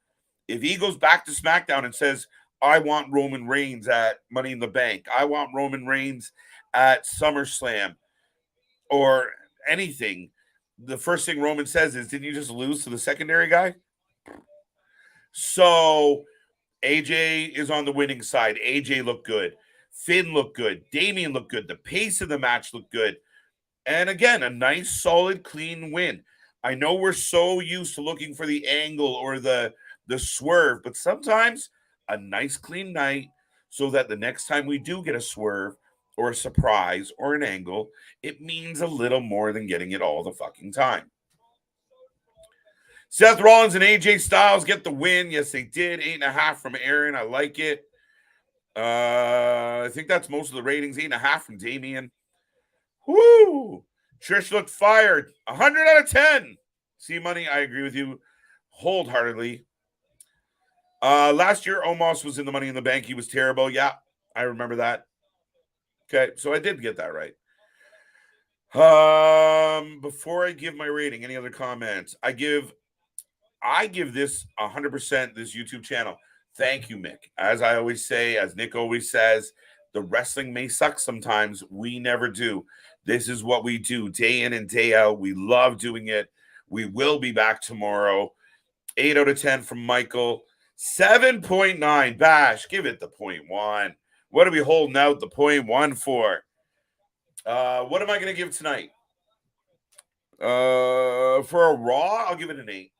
If he goes back to SmackDown and says, I want Roman Reigns at Money in the Bank, I want Roman Reigns at SummerSlam, or anything, the first thing Roman says is, didn't you just lose to the secondary guy? So AJ is on the winning side. AJ looked good. Finn looked good. Damian looked good. The pace of the match looked good. And again, a nice, solid, clean win. I know we're so used to looking for the angle or the swerve, but sometimes a nice, clean night so that the next time we do get a swerve or a surprise or an angle, it means a little more than getting it all the fucking time. Seth Rollins and AJ Styles get the win. Yes, they did. 8.5 from Aaron. I like it. I think that's most of the ratings. 8.5 from Damian. Woo! Trish looked fired. 100 out of 10. See, Money, I agree with you wholeheartedly. Last year, Omos was in the Money in the Bank. He was terrible. Yeah, I remember that. Okay, so I did get that right. Before I give my rating, any other comments? I give this 100%, this YouTube channel. Thank you, Mick. As I always say, as Nick always says, the wrestling may suck sometimes. We never do. This is what we do day in and day out. We love doing it. We will be back tomorrow. 8 out of 10 from Michael. 7.9. Bash, give it the 0.1. What are we holding out the 0.1 for? What am I going to give tonight? For a Raw, I'll give it an 8.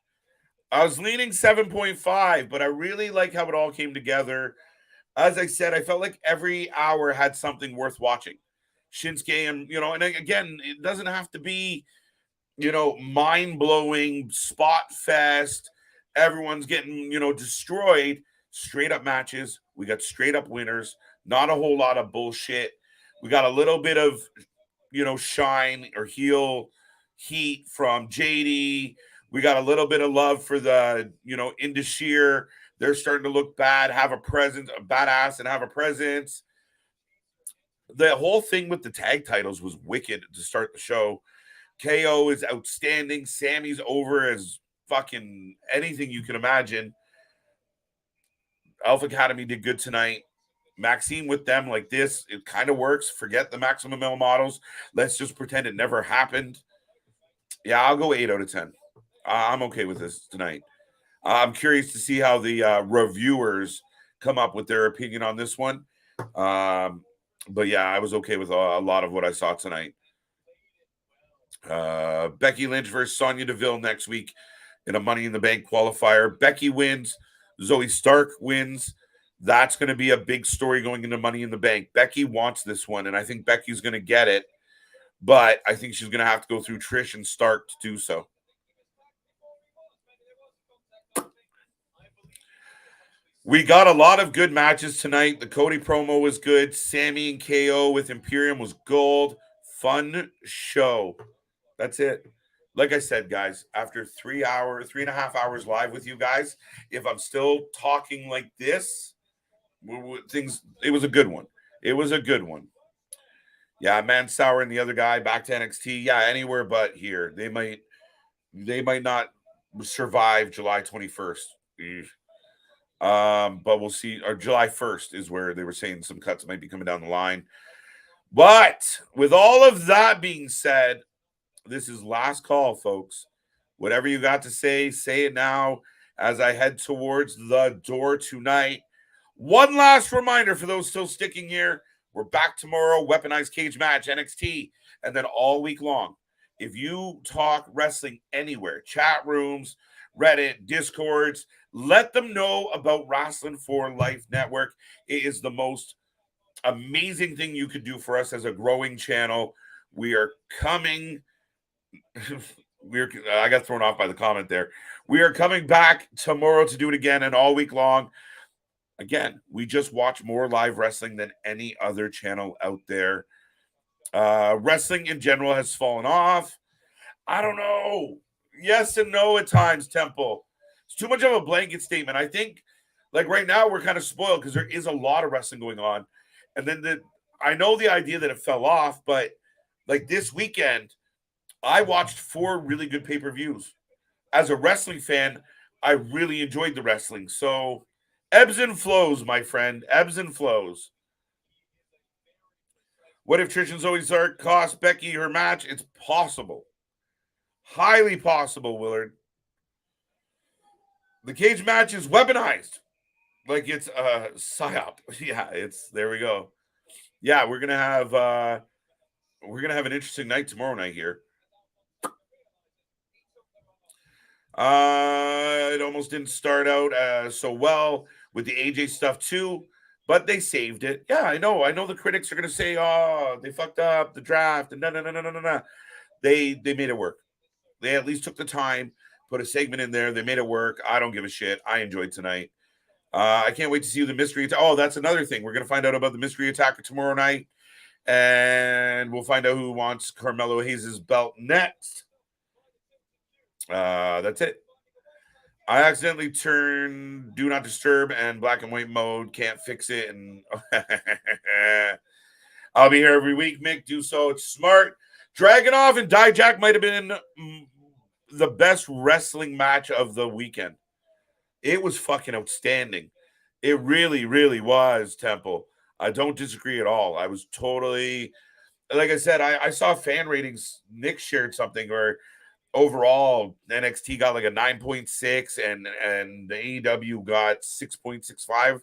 I was leaning 7.5, but I really like how it all came together. As I said, I felt like every hour had something worth watching. Shinsuke and, and again, it doesn't have to be, mind-blowing spot fest. Everyone's getting, destroyed. Straight up matches. We got straight up winners. Not a whole lot of bullshit. We got a little bit of, shine or heel heat from JD. We got a little bit of love for the, Indashir. They're starting to look bad, have a presence, a badass, and have a presence. The whole thing with the tag titles was wicked to start the show. KO is outstanding. Sammy's over as fucking anything you can imagine. Alpha Academy did good tonight. Maxine with them like this, it kind of works. Forget the Maximum Male models. Let's just pretend it never happened. Yeah, I'll go 8 out of 10. I'm okay with this tonight. I'm curious to see how the reviewers come up with their opinion on this one. But yeah, I was okay with a lot of what I saw tonight. Becky Lynch versus Sonya Deville next week in a Money in the Bank qualifier. Becky wins. Zoe Stark wins. That's going to be a big story going into Money in the Bank. Becky wants this one, and I think Becky's going to get it. But I think she's going to have to go through Trish and Stark to do so. We got a lot of good matches tonight. The Cody promo was good. Sammy and KO with Imperium was gold. Fun show. That's it. Like I said, guys, after 3.5 hours live with you guys, if I'm still talking like this, it was a good one. It was a good one. Yeah, Mansour and the other guy back to NXT. Yeah, anywhere but here. They might not survive July 21st. But we'll see. Or July 1st is where they were saying some cuts might be coming down the line. But with all of that being said, this is last call, folks. Whatever you got to say it now as I head towards the door tonight. One last reminder for those still sticking here. We're back tomorrow, Weaponized Cage Match, NXT, and then all week long. If you talk wrestling anywhere, chat rooms, Reddit, Discords, let them know about Wrasslin for Life Network. It is the most amazing thing you could do for us as a growing channel. We are coming. I got thrown off by the comment there. We are coming back tomorrow to do it again and all week long. Again, we just watch more live wrestling than any other channel out there. Wrestling in general has fallen off. I don't know. Yes and no at times, Temple. It's too much of a blanket statement. I think, like right now, we're kind of spoiled because there is a lot of wrestling going on. And then I know the idea that it fell off, but like this weekend, I watched 4 really good pay-per-views. As a wrestling fan, I really enjoyed the wrestling. So ebbs and flows, my friend. Ebbs and flows. What if Trish and Zoe Stark cost Becky her match? It's possible. Highly possible, Willard. The cage match is weaponized. Like it's a psyop. Yeah, there we go. Yeah, we're gonna have an interesting night tomorrow night here. It almost didn't start out so well with the AJ stuff too, but they saved it. Yeah, I know the critics are gonna say, oh, they fucked up the draft and no. They made it work. They at least took the time, put a segment in there. They made it work. I don't give a shit. I enjoyed tonight. I can't wait to see the mystery. Oh, that's another thing. We're going to find out about the mystery attacker tomorrow night. And we'll find out who wants Carmelo Hayes' belt next. That's it. I accidentally turned Do Not Disturb and black and white mode. Can't fix it. And I'll be here every week, Mick. Do so. It's smart. Dragunov and Dijak might have been the best wrestling match of the weekend. It was fucking outstanding. It really, really was, Temple. I don't disagree at all. I was totally, like I said, I saw fan ratings. Nick shared something where overall NXT got like a 9.6 and the AEW got 6.65.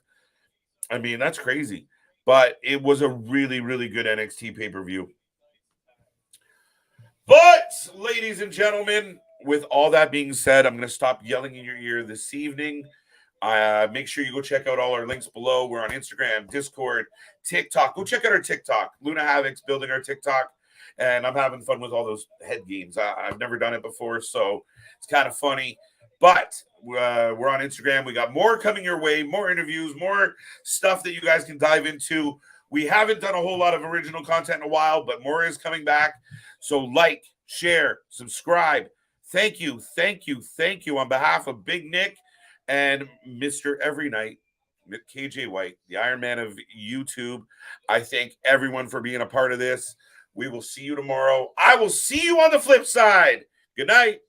I mean, that's crazy. But it was a really, really good NXT pay-per-view. But, ladies and gentlemen, with all that being said, I'm going to stop yelling in your ear this evening. Make sure you go check out all our links below. We're on Instagram, Discord, TikTok. Go check out our TikTok. Luna Havoc's building our TikTok, and I'm having fun with all those head games. I've never done it before, so it's kind of funny. But we're on Instagram. We got more coming your way, more interviews, more stuff that you guys can dive into. We haven't done a whole lot of original content in a while, but more is coming back. So like, share, subscribe. Thank you on behalf of Big Nick and Mr. Every Night, KJ White, the Iron Man of YouTube. I thank everyone for being a part of this. We will see you tomorrow. I will see you on the flip side. Good night.